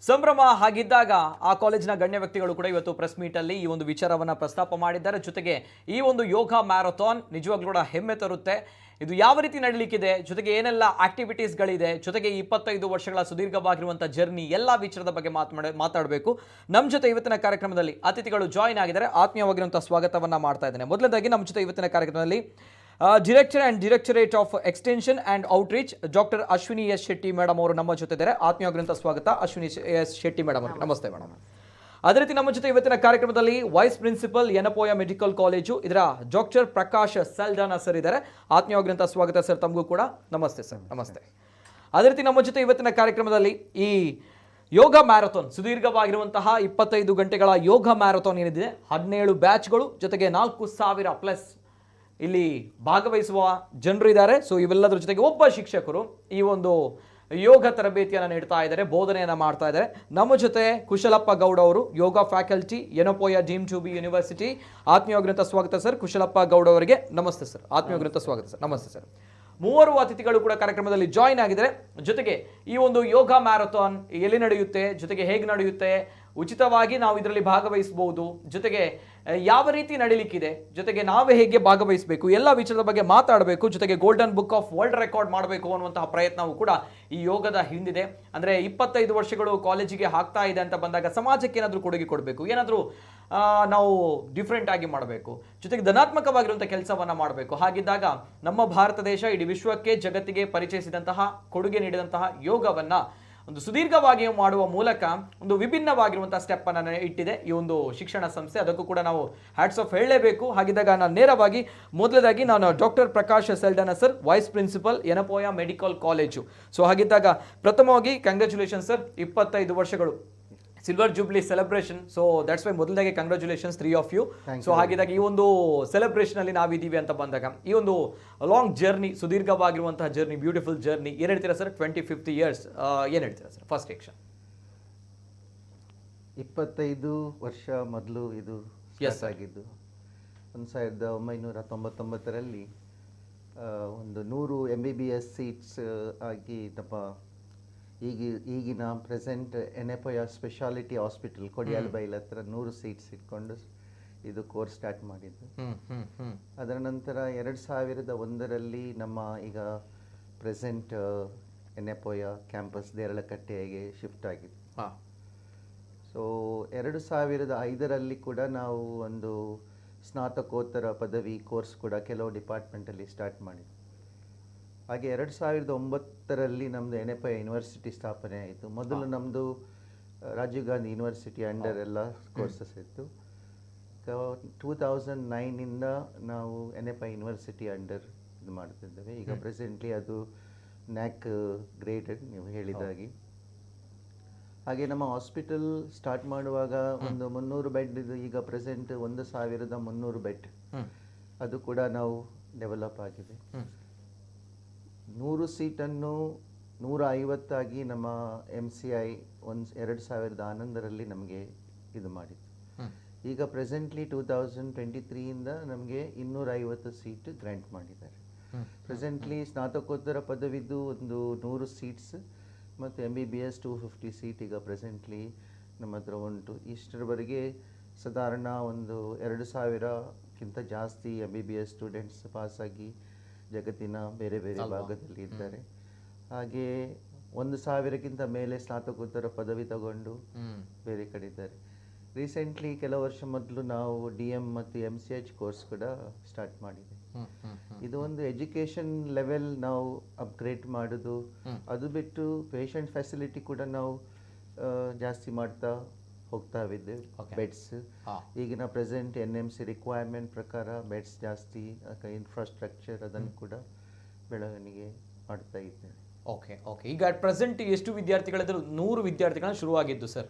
ಸಂಭ್ರಮ ಆಗಿದ್ದಾಗ ಆ ಕಾಲೇಜಿನ ಗಣ್ಯ ವ್ಯಕ್ತಿಗಳು ಕೂಡ ಇವತ್ತು ಪ್ರೆಸ್ ಮೀಟಲ್ಲಿ ಈ ಒಂದು ವಿಚಾರವನ್ನು ಪ್ರಸ್ತಾಪ ಮಾಡಿದ್ದಾರೆ. ಜೊತೆಗೆ ಈ ಒಂದು ಯೋಗ ಮ್ಯಾರಥಾನ್ ನಿಜವಾಗ್ಲೂ ಕೂಡ ಹೆಮ್ಮೆ ತರುತ್ತೆ. ಇದು ಯಾವ ರೀತಿ ನಡೀಲಿಕ್ಕಿದೆ, ಜೊತೆಗೆ ಏನೆಲ್ಲ ಆಕ್ಟಿವಿಟೀಸ್ಗಳಿದೆ, ಜೊತೆಗೆ 25 ವರ್ಷಗಳ ಸುದೀರ್ಘವಾಗಿರುವಂಥ ಜರ್ನಿ ಎಲ್ಲ ವಿಚಾರದ ಬಗ್ಗೆ ಮಾತಾಡಬೇಕು. ನಮ್ಮ ಜೊತೆ ಇವತ್ತಿನ ಕಾರ್ಯಕ್ರಮದಲ್ಲಿ ಅತಿಥಿಗಳು ಜಾಯಿನ್ ಆಗಿದ್ದಾರೆ. ಆತ್ಮೀಯವಾಗಿರುವಂಥ ಸ್ವಾಗತವನ್ನು ಮಾಡ್ತಾ ಇದ್ದೇನೆ. ಮೊದಲನೇದಾಗಿ ನಮ್ಮ ಜೊತೆ ಇವತ್ತಿನ ಕಾರ್ಯಕ್ರಮದಲ್ಲಿ director and directorate of extension and outreach doctor Ashwini S Shetty madam ಅವರು ನಮ್ಮ ಜೊತೆ ಇದ್ದಾರೆ. ಆತ್ಮೀಯವಾಗಿರುವಂಥ ಸ್ವಾಗತ ಅಶ್ವಿನಿ ಎಸ್ ಶೆಟ್ಟಿ ಮೇಡಮ್ ಅವರು. ನಮಸ್ತೆ ಮೇಡಮ್. ಅದೇ ರೀತಿ ನಮ್ಮ ಜೊತೆ ಇವತ್ತಿನ ಕಾರ್ಯಕ್ರಮದಲ್ಲಿ vice principal Yenepoya medical college ಇದರ ಡಾಕ್ಟರ್ ಪ್ರಕಾಶ್ ಸಲ್ಡಾನಾ ಸರ್ ಇದ್ದಾರೆ. ಆತ್ಮೀಯವಾಗಿರುವಂಥ ಸ್ವಾಗತ ಸರ್ ತಮಗೂ ಕೂಡ. ನಮಸ್ತೆ ಸರ್. ನಮಸ್ತೆ. ಅದೇ ರೀತಿ ನಮ್ಮ ಜೊತೆ ಇವತ್ತಿನ ಕಾರ್ಯಕ್ರಮದಲ್ಲಿ ಈ ಯೋಗ ಮ್ಯಾರಥಾನ್ ಸುದೀರ್ಘವಾಗಿರುವಂತಹ 25 ಗಂಟೆಗಳ ಯೋಗ ಮ್ಯಾರಥಾನ್ ಏನಿದೆ, 17 ಬ್ಯಾಚ್ಗಳು, ಜೊತೆಗೆ 4,000 ಪ್ಲಸ್ ಇಲ್ಲಿ ಭಾಗವಹಿಸುವ ಜನರು ಇದ್ದಾರೆ. ಸೊ ಇವೆಲ್ಲದರ ಜೊತೆಗೆ ಒಬ್ಬ ಶಿಕ್ಷಕರು ಈ ಒಂದು ಯೋಗ ತರಬೇತಿಯನ್ನು ನೀಡ್ತಾ ಇದ್ದಾರೆ, ಬೋಧನೆಯನ್ನು ಮಾಡ್ತಾ ಇದ್ದಾರೆ. ನಮ್ಮ ಜೊತೆ ಕುಶಲಪ್ಪ ಗೌಡ ಅವರು, yoga faculty, Yenepoya deem to be university. ಆತ್ಮೀಯವಾಗಿರುವಂಥ ಸ್ವಾಗತ ಸರ್ ಕುಶಲಪ್ಪ ಗೌಡ ಅವರಿಗೆ. ನಮಸ್ತೆ ಸರ್. ಆತ್ಮೀಯವಾಗಿರುವಂಥ ಸ್ವಾಗತ ಸರ್. ನಮಸ್ತೆ ಸರ್. ಮೂವರು ಅತಿಥಿಗಳು ಕೂಡ ಕಾರ್ಯಕ್ರಮದಲ್ಲಿ ಜಾಯಿನ್ ಆಗಿದ್ದಾರೆ. ಜೊತೆಗೆ ಈ ಒಂದು ಯೋಗ ಮ್ಯಾರಥಾನ್ ಎಲ್ಲಿ ನಡೆಯುತ್ತೆ, ಜೊತೆಗೆ ಹೇಗೆ ನಡೆಯುತ್ತೆ, ಉಚಿತವಾಗಿ ನಾವು ಇದರಲ್ಲಿ ಭಾಗವಹಿಸಬಹುದು, ಜೊತೆಗೆ ಯಾವ ರೀತಿ ನಡೀಲಿಕ್ಕಿದೆ, ಜೊತೆಗೆ ನಾವೇ ಹೇಗೆ ಭಾಗವಹಿಸಬೇಕು, ಎಲ್ಲ ವಿಚಾರದ ಬಗ್ಗೆ ಮಾತಾಡಬೇಕು. ಜೊತೆಗೆ golden book of world record ಮಾಡಬೇಕು ಅನ್ನುವಂತಹ ಪ್ರಯತ್ನವೂ ಕೂಡ ಈ ಯೋಗದ ಹಿಂದಿದೆ. ಅಂದರೆ 25 ವರ್ಷಗಳು ಕಾಲೇಜಿಗೆ ಆಗ್ತಾ ಇದೆ ಅಂತ ಬಂದಾಗ ಸಮಾಜಕ್ಕೆ ಏನಾದರೂ ಕೊಡುಗೆ ಕೊಡಬೇಕು, ಏನಾದರೂ ನಾವು ಡಿಫ್ರೆಂಟ್ ಆಗಿ ಮಾಡಬೇಕು, ಜೊತೆಗೆ ಧನಾತ್ಮಕವಾಗಿರುವಂಥ ಕೆಲಸವನ್ನು ಮಾಡಬೇಕು. ಹಾಗಿದ್ದಾಗ ನಮ್ಮ ಭಾರತ ದೇಶ ಇಡೀ ವಿಶ್ವಕ್ಕೆ, ಜಗತ್ತಿಗೆ ಪರಿಚಯಿಸಿದಂತಹ, ಕೊಡುಗೆ ನೀಡಿದಂತಹ ಯೋಗವನ್ನು ಒಂದು ಸುದೀರ್ಘವಾಗಿ ಮಾಡುವ ಮೂಲಕ ಒಂದು ವಿಭಿನ್ನವಾಗಿರುವಂತಹ ಸ್ಟೆಪ್ ಅನ್ನು ಇಟ್ಟಿದೆ ಈ ಒಂದು ಶಿಕ್ಷಣ ಸಂಸ್ಥೆ. ಅದಕ್ಕೂ ಕೂಡ ನಾವು ಹ್ಯಾಟ್ಸ್ ಆಫ್ ಹೇಳಲೇಬೇಕು. ಹಾಗಿದ್ದಾಗ ನಾನು ನೇರವಾಗಿ ಮೊದಲದಾಗಿ ನಾನು doctor Prakash Saldanha sir, vice principal Yenepoya medical college. So ಹಾಗಿದ್ದಾಗ ಪ್ರಥಮವಾಗಿ ಕಂಗ್ರ್ಯಾಚುಲೇಷನ್ ಸರ್, 25 ವರ್ಷಗಳು silver jubilee celebration. So that's why ಮೊದಲದಾಗಿ ಕಂಗ್ರ್ಯಾಚುಲೇಷನ್ಸ್ 3 ಆಫ್ ಯು. ಸೊ ಹಾಗಿದ್ದಾಗ ಈ ಒಂದು ಸೆಲೆಬ್ರೇಷನ್ ಅಲ್ಲಿ ನಾವಿದ್ದೀವಿ ಅಂತ ಬಂದಾಗ ಈ ಒಂದು ಲಾಂಗ್ ಜರ್ನಿ, ಸುದೀರ್ಘವಾಗಿರುವಂತಹ ಜರ್ನಿ, ಬ್ಯೂಟಿಫುಲ್ ಜರ್ನಿ, ಏನು ಹೇಳ್ತೀರಾ ಸರ್? 25 ಇಯರ್ಸ್ ಏನು ಹೇಳ್ತೀರಾ ಸರ್? First reaction. 25 ವರ್ಷ ಮೊದಲು ಇದು ಆಗಿದ್ದು 1999ರಲ್ಲಿ ಒಂದು 100 MBBS ಸೀಟ್ಸ್ ಆಗಿ ನಮ್ಮ ಈಗಿನ ಪ್ರೆಸೆಂಟ್ ಯನಪೋಯ ಸ್ಪೆಷಾಲಿಟಿ ಹಾಸ್ಪಿಟಲ್ ಕೊಡಿಯಾಲಬೈಲ್ ಹತ್ರ 100 ಸೀಟ್ಸ್ ಇಟ್ಕೊಂಡು ಇದು ಕೋರ್ಸ್ ಸ್ಟಾರ್ಟ್ ಮಾಡಿದ್ದು. ಅದರ ನಂತರ 2001ರಲ್ಲಿ ನಮ್ಮ ಈಗ ಪ್ರೆಸೆಂಟ್ ಯನಪೋಯ ಕ್ಯಾಂಪಸ್ ದೇರಳಕಟ್ಟೆಗೆ ಶಿಫ್ಟ್ ಆಗಿದೆ. ಸೊ 2005ರಲ್ಲಿ ಕೂಡ ನಾವು ಒಂದು ಸ್ನಾತಕೋತ್ತರ ಪದವಿ ಕೋರ್ಸ್ ಕೂಡ ಕೆಲವು ಡಿಪಾರ್ಟ್ಮೆಂಟಲ್ಲಿ ಸ್ಟಾರ್ಟ್ ಮಾಡಿದ್ವಿ. ಹಾಗೆ 2009ರಲ್ಲಿ ನಮ್ಮದು ಯನಪೋಯ ಯೂನಿವರ್ಸಿಟಿ ಸ್ಥಾಪನೆ ಆಯಿತು. ಮೊದಲು ನಮ್ಮದು ರಾಜೀವ್ ಗಾಂಧಿ ಯೂನಿವರ್ಸಿಟಿ ಅಂಡರ್ ಎಲ್ಲ ಕೋರ್ಸಸ್ ಇತ್ತು. 2009ಇಂದ ನಾವು ಯನಪೋಯ ಯೂನಿವರ್ಸಿಟಿ ಅಂಡರ್ ಇದು ಮಾಡ್ತಿದ್ದೇವೆ. ಈಗ ಪ್ರೆಸೆಂಟ್ಲಿ ಅದು ನ್ಯಾಕ್ ಗ್ರೇಡೆಡ್ ನೀವು ಹೇಳಿದಾಗಿ. ಹಾಗೆ ನಮ್ಮ ಹಾಸ್ಪಿಟಲ್ ಸ್ಟಾರ್ಟ್ ಮಾಡುವಾಗ ಒಂದು 300 ಬೆಡ್, ಈಗ ಪ್ರೆಸೆಂಟ್ 1,300 ಬೆಡ್ ಅದು ಕೂಡ ನಾವು ಡೆವಲಪ್ ಆಗಿದೆ. 100 ಸೀಟನ್ನು 150 ಆಗಿ ನಮ್ಮ MCI 2011ರಲ್ಲಿ ನಮಗೆ ಇದು ಮಾಡಿತ್ತು. ಈಗ ಪ್ರೆಸೆಂಟ್ಲಿ 2023ಇಂದ ನಮಗೆ 250 ಸೀಟ್ ಗ್ರ್ಯಾಂಟ್ ಮಾಡಿದ್ದಾರೆ. ಪ್ರೆಸೆಂಟ್ಲಿ ಸ್ನಾತಕೋತ್ತರ ಪದವಿದ್ದು ಒಂದು 100 ಸೀಟ್ಸ್ ಮತ್ತು MBBS 250 ಸೀಟ್ ಈಗ ಪ್ರೆಸೆಂಟ್ಲಿ ನಮ್ಮ ಹತ್ರ ಉಂಟು. ಇಷ್ಟರವರೆಗೆ ಸಾಧಾರಣ ಒಂದು 2,000ಕ್ಕಿಂತ ಜಾಸ್ತಿ MBBS ಸ್ಟೂಡೆಂಟ್ಸ್ ಪಾಸಾಗಿ ಜಗತ್ತಿನ ಬೇರೆ ಬೇರೆ ಭಾಗದಲ್ಲಿ ಇದ್ದಾರೆ. ಹಾಗೆ 1,000ಕ್ಕಿಂತ ಮೇಲೆ ಸ್ನಾತಕೋತ್ತರ ಪದವಿ ತಗೊಂಡು ಬೇರೆ ಕಡೆ ಇದ್ದಾರೆ. ರೀಸೆಂಟ್ಲಿ ಕೆಲವು ವರ್ಷ ಮೊದಲು ನಾವು DM ಮತ್ತು MCH ಕೋರ್ಸ್ ಕೂಡ ಸ್ಟಾರ್ಟ್ ಮಾಡಿದೆ. ಇದು ಒಂದು ಎಜುಕೇಷನ್ ಲೆವೆಲ್ ನಾವು ಅಪ್ಗ್ರೇಡ್ ಮಾಡೋದು. ಅದು ಬಿಟ್ಟು ಪೇಷಂಟ್ ಫೆಸಿಲಿಟಿ ಕೂಡ ನಾವು ಜಾಸ್ತಿ ಮಾಡ್ತಾ ಹೋಗ್ತಾ ಇದ್ದೇವೆ. ಬೆಡ್ಸ್ ಈಗಿನ ಪ್ರೆಸೆಂಟ್ NMC ರಿಕ್ವೈರ್ಮೆಂಟ್ ಪ್ರಕಾರ ಬೆಡ್ಸ್ ಜಾಸ್ತಿ, ಇನ್ಫ್ರಾಸ್ಟ್ರಕ್ಚರ್ ಅದನ್ನು ಕೂಡ ಬೆಳವಣಿಗೆ ಮಾಡ್ತಾ ಇದ್ದೇವೆ. ಓಕೆ. ಈಗ ಅಟ್ ಪ್ರೆಸೆಂಟ್ ಎಷ್ಟು ವಿದ್ಯಾರ್ಥಿಗಳಿದ್ರು? 100 ವಿದ್ಯಾರ್ಥಿಗಳನ್ನ ಶುರುವಾಗಿದ್ದು ಸರ್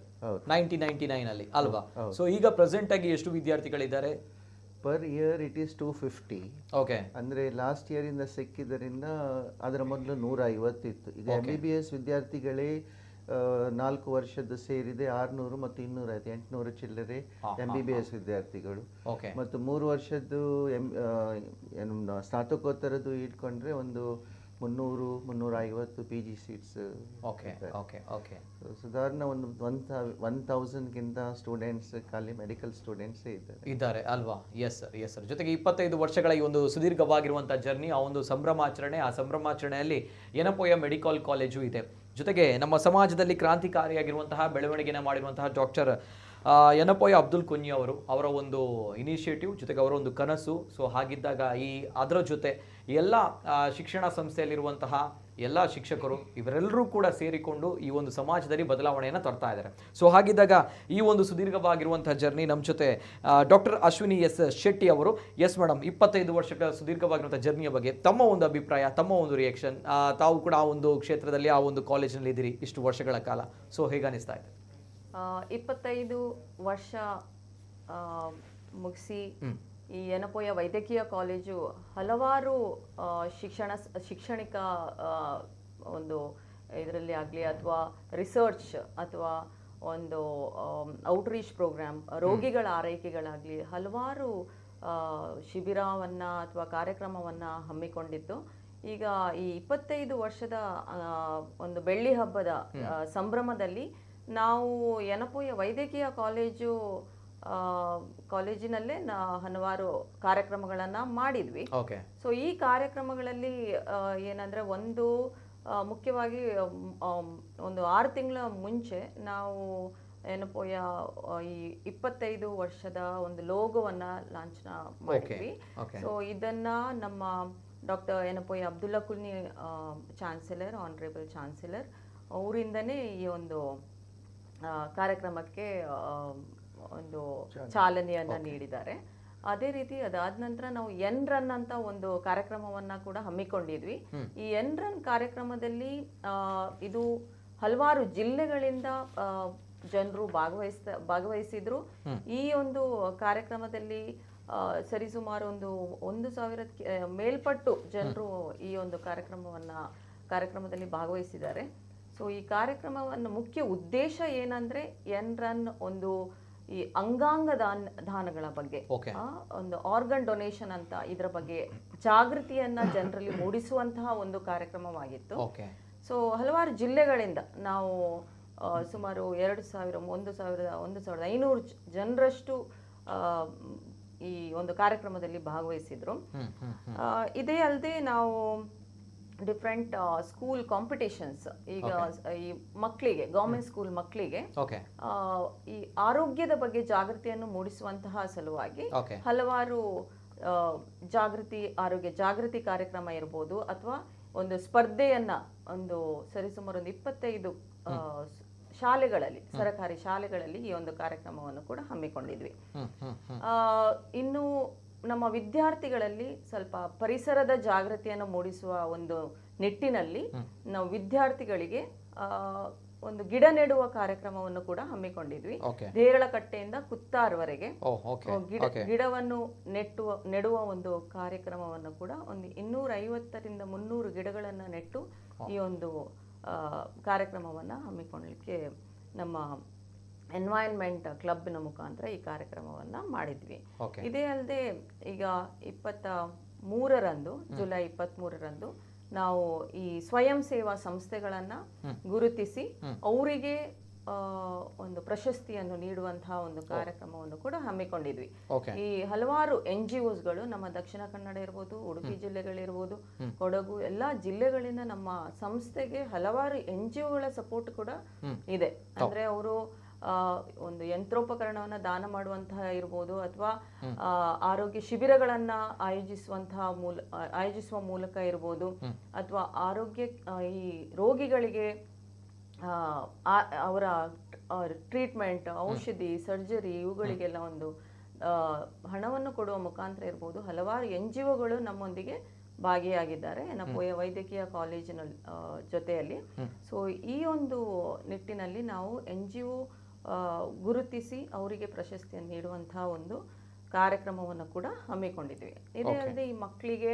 1999 ಅಲ್ವಾ? ಸೊ ಈಗ ಪ್ರೆಸೆಂಟ್ ಆಗಿ ಎಷ್ಟು ವಿದ್ಯಾರ್ಥಿಗಳಿದ್ದಾರೆ? Per year it is 250. Okay. ಅಂದರೆ ಲಾಸ್ಟ್ ಇಯರಿಂದ ಸಿಕ್ಕಿದ್ದರಿಂದ ಅದರ ಮೊದಲು 150 ಇತ್ತು. ಈಗ MBBS ವಿದ್ಯಾರ್ಥಿಗಳೇ 4 ವರ್ಷದ್ದು ಸೇರಿದೆ 600 ಮತ್ತು 250 800 ಚಿಲ್ಲರೆ MBBS ವಿದ್ಯಾರ್ಥಿಗಳು. ಓಕೆ. ಮತ್ತು 3 ವರ್ಷದ್ದು ಸ್ನಾತಕೋತ್ತರದ್ದು ಇಟ್ಕೊಂಡ್ರೆ ಒಂದು 300-350 PG seats. Okay okay okay. ಸಾಧಾರಣ ಒಂದು 1000ಗಿಂತ ಸ್ಟೂಡೆಂಟ್ಸ್ ಖಾಲಿ ಮೆಡಿಕಲ್ ಸ್ಟೂಡೆಂಟ್ಸೇ ಇದ್ದಾರೆ ಅಲ್ವಾ? S sir, yes sir. ಜೊತೆಗೆ 25 ವರ್ಷಗಳ ಈ ಒಂದು ಸುದೀರ್ಘವಾಗಿರುವಂಥ ಜರ್ನಿ, ಆ ಒಂದು ಸಂಭ್ರಮಾಚರಣೆ, ಆ ಸಂಭ್ರಮಾಚರಣೆಯಲ್ಲಿ ಯೆನಪೋಯ ಮೆಡಿಕಲ್ ಕಾಲೇಜು ಇದೆ. ಜೊತೆಗೆ ನಮ್ಮ ಸಮಾಜದಲ್ಲಿ ಕ್ರಾಂತಿಕಾರಿಯಾಗಿರುವಂತಹ ಬೆಳವಣಿಗೆನ ಮಾಡಿರುವಂತಹ ಡಾಕ್ಟರ್ ಯೆನಪೋಯ ಅಬ್ದುಲ್ ಕುಂಞಿ ಅವರ ಒಂದು ಇನಿಷಿಯೇಟಿವ್, ಜೊತೆಗೆ ಅವರ ಒಂದು ಕನಸು. ಸೊ ಹಾಗಿದ್ದಾಗ ಅದರ ಜೊತೆ ಎಲ್ಲ ಶಿಕ್ಷಣ ಸಂಸ್ಥೆಯಲ್ಲಿರುವಂತಹ ಎಲ್ಲ ಶಿಕ್ಷಕರು ಇವರೆಲ್ಲರೂ ಕೂಡ ಸೇರಿಕೊಂಡು ಈ ಒಂದು ಸಮಾಜದಲ್ಲಿ ಬದಲಾವಣೆಯನ್ನು ತರ್ತಾ ಇದ್ದಾರೆ. ಸೊ ಹಾಗಿದ್ದಾಗ ಈ ಒಂದು ಸುದೀರ್ಘವಾಗಿರುವಂತಹ ಜರ್ನಿ ನಮ್ಮ ಜೊತೆ ಡಾಕ್ಟರ್ ಅಶ್ವಿನಿ ಎಸ್ ಶೆಟ್ಟಿ ಅವರು. ಎಸ್ ಮೇಡಮ್, 25 ವರ್ಷಗಳ ಸುದೀರ್ಘವಾಗಿರುವಂಥ ಜರ್ನಿಯ ಬಗ್ಗೆ ತಮ್ಮ ಒಂದು ಅಭಿಪ್ರಾಯ, ತಮ್ಮ ಒಂದು ರಿಯಾಕ್ಷನ್. ತಾವು ಕೂಡ ಆ ಒಂದು ಕ್ಷೇತ್ರದಲ್ಲಿ, ಆ ಒಂದು ಕಾಲೇಜಿನಲ್ಲಿ ಇದ್ದೀರಿ ಇಷ್ಟು ವರ್ಷಗಳ ಕಾಲ. ಸೊ ಹೇಗನ್ನಿಸ್ತಾ ಇದೆ? 25 ವರ್ಷ ಮುಗಿಸಿ ಈ ಯೆನಪೋಯ ವೈದ್ಯಕೀಯ ಕಾಲೇಜು ಹಲವಾರು ಶೈಕ್ಷಣಿಕ ಒಂದು ಇದರಲ್ಲಿ ಆಗಲಿ ಅಥವಾ ರಿಸರ್ಚ್ ಅಥವಾ ಒಂದು ಔಟ್ರೀಚ್ ಪ್ರೋಗ್ರಾಮ್, ರೋಗಿಗಳ ಆರೈಕೆಗಳಾಗಲಿ ಹಲವಾರು ಶಿಬಿರವನ್ನು ಅಥವಾ ಕಾರ್ಯಕ್ರಮವನ್ನು ಹಮ್ಮಿಕೊಂಡಿದ್ದು. ಈಗ ಈ 25 ವರ್ಷದ ಒಂದು ಬೆಳ್ಳಿ ಹಬ್ಬದ ಸಂಭ್ರಮದಲ್ಲಿ ನಾವು ಯೆನಪೋಯ ವೈದ್ಯಕೀಯ ಕಾಲೇಜಿನಲ್ಲೇ ಹಲವಾರು ಕಾರ್ಯಕ್ರಮಗಳನ್ನು ಮಾಡಿದ್ವಿ. ಸೊ ಈ ಕಾರ್ಯಕ್ರಮಗಳಲ್ಲಿ ಏನಂದರೆ ಒಂದು ಮುಖ್ಯವಾಗಿ ಒಂದು 6 ತಿಂಗಳ ಮುಂಚೆ ನಾವು ಯೆನಪೋಯ ಈ 25 ವರ್ಷದ ಒಂದು ಲೋಗೋವನ್ನು ಲಾಂಛನ ಮಾಡಿದ್ವಿ. ಸೊ ಇದನ್ನು ನಮ್ಮ doctor Yenepoya Abdulla Kunhi chancellor, honourable chancellor ಅವರಿಂದನೇ ಈ ಒಂದು ಕಾರ್ಯಕ್ರಮಕ್ಕೆ ಒಂದು ಚಾಲನೆಯನ್ನ ನೀಡಿದ್ದಾರೆ. ಅದೇ ರೀತಿ ಅದಾದ ನಂತರ ನಾವು ಎನ್ ರನ್ ಅಂತ ಒಂದು ಕಾರ್ಯಕ್ರಮವನ್ನ ಕೂಡ ಹಮ್ಮಿಕೊಂಡಿದ್ವಿ. ಈ ಎನ್ ರನ್ ಕಾರ್ಯಕ್ರಮದಲ್ಲಿ ಇದು ಹಲವಾರು ಜಿಲ್ಲೆಗಳಿಂದ ಜನರು ಭಾಗವಹಿಸಿದ್ರು. ಈ ಒಂದು ಕಾರ್ಯಕ್ರಮದಲ್ಲಿ ಸರಿಸುಮಾರು ಒಂದು 1000 ಮೇಲ್ಪಟ್ಟು ಜನರು ಈ ಒಂದು ಕಾರ್ಯಕ್ರಮದಲ್ಲಿ ಭಾಗವಹಿಸಿದ್ದಾರೆ. ಸೊ ಈ ಕಾರ್ಯಕ್ರಮವನ್ನು ಮುಖ್ಯ ಉದ್ದೇಶ ಏನಂದ್ರೆ ಎನ್ ರನ್ ಒಂದು ಈ ಅಂಗಾಂಗ ದಾನಗಳ ಬಗ್ಗೆ, ಒಂದು ಆರ್ಗನ್ ಡೊನೇಷನ್ ಅಂತ ಇದರ ಬಗ್ಗೆ ಜಾಗೃತಿಯನ್ನ ಜನರಲ್ಲಿ ಮೂಡಿಸುವಂತಹ ಒಂದು ಕಾರ್ಯಕ್ರಮವಾಗಿತ್ತು. ಸೊ ಹಲವಾರು ಜಿಲ್ಲೆಗಳಿಂದ ನಾವು ಸುಮಾರು 1500 ಜನರಷ್ಟು ಈ ಒಂದು ಕಾರ್ಯಕ್ರಮದಲ್ಲಿ ಭಾಗವಹಿಸಿದ್ರು. ಇದೇ ಅಲ್ಲದೆ ನಾವು ಡಿಫ್ರೆಂಟ್ ಸ್ಕೂಲ್ ಕಾಂಪಿಟೇಷನ್ಸ್, ಈಗ ಈ ಮಕ್ಕಳಿಗೆ, ಗವರ್ಮೆಂಟ್ ಸ್ಕೂಲ್ ಮಕ್ಕಳಿಗೆ ಈ ಆರೋಗ್ಯದ ಬಗ್ಗೆ ಜಾಗೃತಿಯನ್ನು ಮೂಡಿಸುವಂತಹ ಸಲುವಾಗಿ ಹಲವಾರು ಆರೋಗ್ಯ ಜಾಗೃತಿ ಕಾರ್ಯಕ್ರಮ ಇರ್ಬೋದು ಅಥವಾ ಒಂದು ಸ್ಪರ್ಧೆಯನ್ನ ಒಂದು ಸರಿಸುಮಾರು 25 ಶಾಲೆಗಳಲ್ಲಿ, ಸರಕಾರಿ ಶಾಲೆಗಳಲ್ಲಿ ಈ ಒಂದು ಕಾರ್ಯಕ್ರಮವನ್ನು ಕೂಡ ಹಮ್ಮಿಕೊಂಡಿದ್ವಿ. ಇನ್ನು ನಮ್ಮ ವಿದ್ಯಾರ್ಥಿಗಳಲ್ಲಿ ಸ್ವಲ್ಪ ಪರಿಸರದ ಜಾಗೃತಿಯನ್ನು ಮೂಡಿಸುವ ಒಂದು ನಿಟ್ಟಿನಲ್ಲಿ ನಾವು ವಿದ್ಯಾರ್ಥಿಗಳಿಗೆ ಒಂದು ಗಿಡ ನೆಡುವ ಕಾರ್ಯಕ್ರಮವನ್ನು ಕೂಡ ಹಮ್ಮಿಕೊಂಡಿದ್ವಿ. ದೇರಳಕಟ್ಟೆಯಿಂದ ಕುತ್ತಾರ್ವರೆಗೆ ಗಿಡವನ್ನು ನೆಡುವ ಒಂದು ಕಾರ್ಯಕ್ರಮವನ್ನು ಕೂಡ ಒಂದು 250ರಿಂದ 300 ಗಿಡಗಳನ್ನ ನೆಟ್ಟು ಈ ಒಂದು ಕಾರ್ಯಕ್ರಮವನ್ನ ಹಮ್ಮಿಕೊಳ್ಳಲಿಕ್ಕೆ ನಮ್ಮ ಎನ್ವೈರನ್ಮೆಂಟ್ ಕ್ಲಬ್ನ ಮುಖಾಂತರ ಈ ಕಾರ್ಯಕ್ರಮವನ್ನ ಮಾಡಿದ್ವಿ. ಇದೇ ಅಲ್ಲದೆ ಈಗ 23ರಂದು ಜುಲೈ 23ರಂದು ನಾವು ಈ ಸ್ವಯಂ ಸೇವಾ ಸಂಸ್ಥೆಗಳನ್ನ ಗುರುತಿಸಿ ಅವರಿಗೆ ಒಂದು ಪ್ರಶಸ್ತಿಯನ್ನು ನೀಡುವಂತಹ ಒಂದು ಕಾರ್ಯಕ್ರಮವನ್ನು ಕೂಡ ಹಮ್ಮಿಕೊಂಡಿದ್ವಿ. ಈ ಹಲವಾರು NGOsಗಳು ನಮ್ಮ ದಕ್ಷಿಣ ಕನ್ನಡ ಇರ್ಬೋದು, ಉಡುಪಿ ಜಿಲ್ಲೆಗಳಿರ್ಬೋದು, ಕೊಡಗು ಎಲ್ಲಾ ಜಿಲ್ಲೆಗಳಿಂದ ನಮ್ಮ ಸಂಸ್ಥೆಗೆ ಹಲವಾರು NGOಗಳ ಸಪೋರ್ಟ್ ಕೂಡ ಇದೆ. ಅಂದ್ರೆ ಅವರು ಒಂದು ಯಂತ್ರೋಪಕರಣವನ್ನ ದಾನ ಮಾಡುವಂತಹ ಇರ್ಬೋದು ಅಥವಾ ಆರೋಗ್ಯ ಶಿಬಿರಗಳನ್ನ ಆಯೋಜಿಸುವ ಮೂಲಕ ಇರ್ಬೋದು ಅಥವಾ ಆರೋಗ್ಯ ಈ ರೋಗಿಗಳಿಗೆ ಅವರ ಟ್ರೀಟ್ಮೆಂಟ್, ಔಷಧಿ, ಸರ್ಜರಿ ಇವುಗಳಿಗೆಲ್ಲ ಒಂದು ಹಣವನ್ನು ಕೊಡುವ ಮುಖಾಂತರ ಇರ್ಬೋದು. ಹಲವಾರು NGOಗಳು ನಮ್ಮೊಂದಿಗೆ ಭಾಗಿಯಾಗಿದ್ದಾರೆ ಯೆನಪೋಯ ವೈದ್ಯಕೀಯ ಕಾಲೇಜಿನ ಜೊತೆಯಲ್ಲಿ. ಸೊ ಈ ಒಂದು ನಿಟ್ಟಿನಲ್ಲಿ ನಾವು NGO ಗುರುತಿಸಿ ಅವರಿಗೆ ಪ್ರಶಸ್ತಿಯನ್ನು ನೀಡುವಂತಹ ಒಂದು ಕಾರ್ಯಕ್ರಮವನ್ನು ಕೂಡ ಹಮ್ಮಿಕೊಂಡಿದ್ವಿ. ಇದೇ ಅಲ್ಲದೆ ಈ ಮಕ್ಕಳಿಗೆ,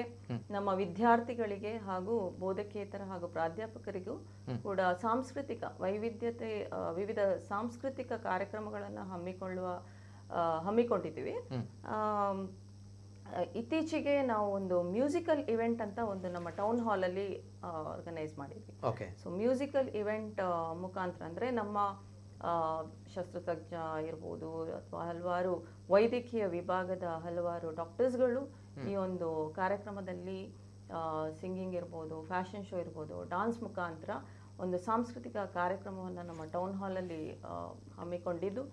ನಮ್ಮ ವಿದ್ಯಾರ್ಥಿಗಳಿಗೆ ಹಾಗೂ ಬೋಧಕೇತರ ಹಾಗೂ ಪ್ರಾಧ್ಯಾಪಕರಿಗೂ ಕೂಡ ಸಾಂಸ್ಕೃತಿಕ ವೈವಿಧ್ಯತೆ, ವಿವಿಧ ಸಾಂಸ್ಕೃತಿಕ ಕಾರ್ಯಕ್ರಮಗಳನ್ನು ಹಮ್ಮಿಕೊಂಡಿದ್ದೀವಿ. ಇತ್ತೀಚೆಗೆ ನಾವು ಒಂದು ಮ್ಯೂಸಿಕಲ್ ಇವೆಂಟ್ ಅಂತ ಒಂದು ನಮ್ಮ ಟೌನ್ ಹಾಲಲ್ಲಿ ಆರ್ಗನೈಸ್ ಮಾಡಿದ್ವಿ. ಸೊ ಮ್ಯೂಸಿಕಲ್ ಇವೆಂಟ್ ಮುಖಾಂತರ ಅಂದರೆ ನಮ್ಮ ಶಸ್ತ್ರತಜ್ಞ ಇರ್ಬೋದು ಅಥವಾ ಹಲವಾರು ವೈದ್ಯಕೀಯ ವಿಭಾಗದ ಹಲವಾರು ಡಾಕ್ಟರ್ಸ್ಗಳು ಈ ಒಂದು ಕಾರ್ಯಕ್ರಮದಲ್ಲಿ ಸಿಂಗಿಂಗ್ ಇರ್ಬೋದು, ಫ್ಯಾಷನ್ ಶೋ ಇರ್ಬೋದು, ಡಾನ್ಸ್ ಮುಖಾಂತರ ಒಂದು ಸಾಂಸ್ಕೃತಿಕ ಕಾರ್ಯಕ್ರಮವನ್ನು ನಮ್ಮ ಟೌನ್ ಹಾಲಲ್ಲಿ ಹಮ್ಮಿಕೊಂಡಿದ್ದು,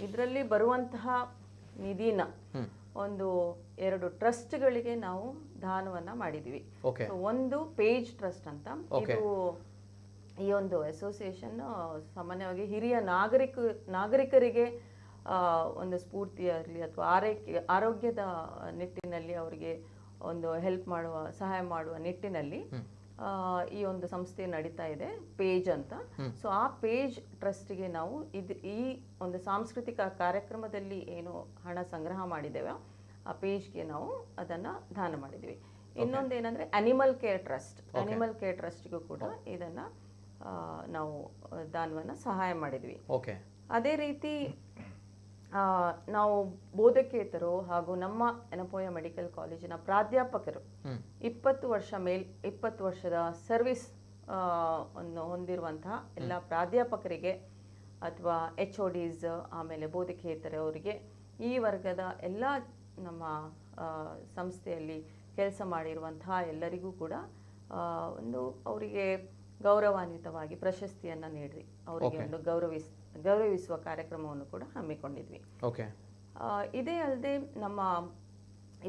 ಇದರಲ್ಲಿ ಬರುವಂತಹ ನಿಧಿನ ಒಂದು 2 ಟ್ರಸ್ಟ್ಗಳಿಗೆ ನಾವು ದಾನವನ್ನ ಮಾಡಿದ್ವಿ. ಒಂದು ಪೇಜ್ ಟ್ರಸ್ಟ್ ಅಂತ, ಇದು ಈ ಒಂದು ಅಸೋಸಿಯೇಷನ್ ಸಾಮಾನ್ಯವಾಗಿ ಹಿರಿಯ ನಾಗರಿಕರಿಗೆ ಒಂದು ಸ್ಫೂರ್ತಿಯಾಗಲಿ ಅಥವಾ ಆರೋಗ್ಯದ ನಿಟ್ಟಿನಲ್ಲಿ ಅವರಿಗೆ ಒಂದು ಸಹಾಯ ಮಾಡುವ ನಿಟ್ಟಿನಲ್ಲಿ ಈ ಒಂದು ಸಂಸ್ಥೆ ನಡೀತಾ ಇದೆ, ಪೇಜ್ ಅಂತ. ಸೊ ಆ ಪೇಜ್ ಟ್ರಸ್ಟ್ಗೆ ನಾವು ಈ ಒಂದು ಸಾಂಸ್ಕೃತಿಕ ಕಾರ್ಯಕ್ರಮದಲ್ಲಿ ಏನು ಹಣ ಸಂಗ್ರಹ ಮಾಡಿದ್ದೇವೆ ಆ ಪೇಜ್ಗೆ ನಾವು ಅದನ್ನ ದಾನ ಮಾಡಿದ್ವಿ. ಇನ್ನೊಂದೇನಂದ್ರೆ ಅನಿಮಲ್ ಕೇರ್ ಟ್ರಸ್ಟ್ಗೂ ಕೂಡ ಇದನ್ನ ನಾವು ದಾನವನ್ನ ಸಹಾಯ ಮಾಡಿದ್ವಿ. ಅದೇ ರೀತಿ ನಾವು ಬೋಧಕೇತರು ಹಾಗೂ ನಮ್ಮ ಯೆನಪೋಯ ಮೆಡಿಕಲ್ ಕಾಲೇಜಿನ ಪ್ರಾಧ್ಯಾಪಕರು 20 ವರ್ಷದ ಸರ್ವಿಸ್ ಅನ್ನು ಹೊಂದಿರುವಂತಹ ಎಲ್ಲ ಪ್ರಾಧ್ಯಾಪಕರಿಗೆ ಅಥವಾ HODs, ಆಮೇಲೆ ಬೋಧಕೇತರವರಿಗೆ, ಈ ವರ್ಗದ ಎಲ್ಲ ನಮ್ಮ ಸಂಸ್ಥೆಯಲ್ಲಿ ಕೆಲಸ ಮಾಡಿರುವಂತಹ ಎಲ್ಲರಿಗೂ ಕೂಡ ಒಂದು ಅವರಿಗೆ ಗೌರವಾನ್ವಿತವಾಗಿ ಪ್ರಶಸ್ತಿಯನ್ನು ನೀಡಿ ಅವರಿಗೆ ಒಂದು ಗೌರವಿಸುವ ಕಾರ್ಯಕ್ರಮವನ್ನು ಕೂಡ ಹಮ್ಮಿಕೊಂಡಿದ್ವಿ. ಇದೇ ಅಲ್ಲದೆ ನಮ್ಮ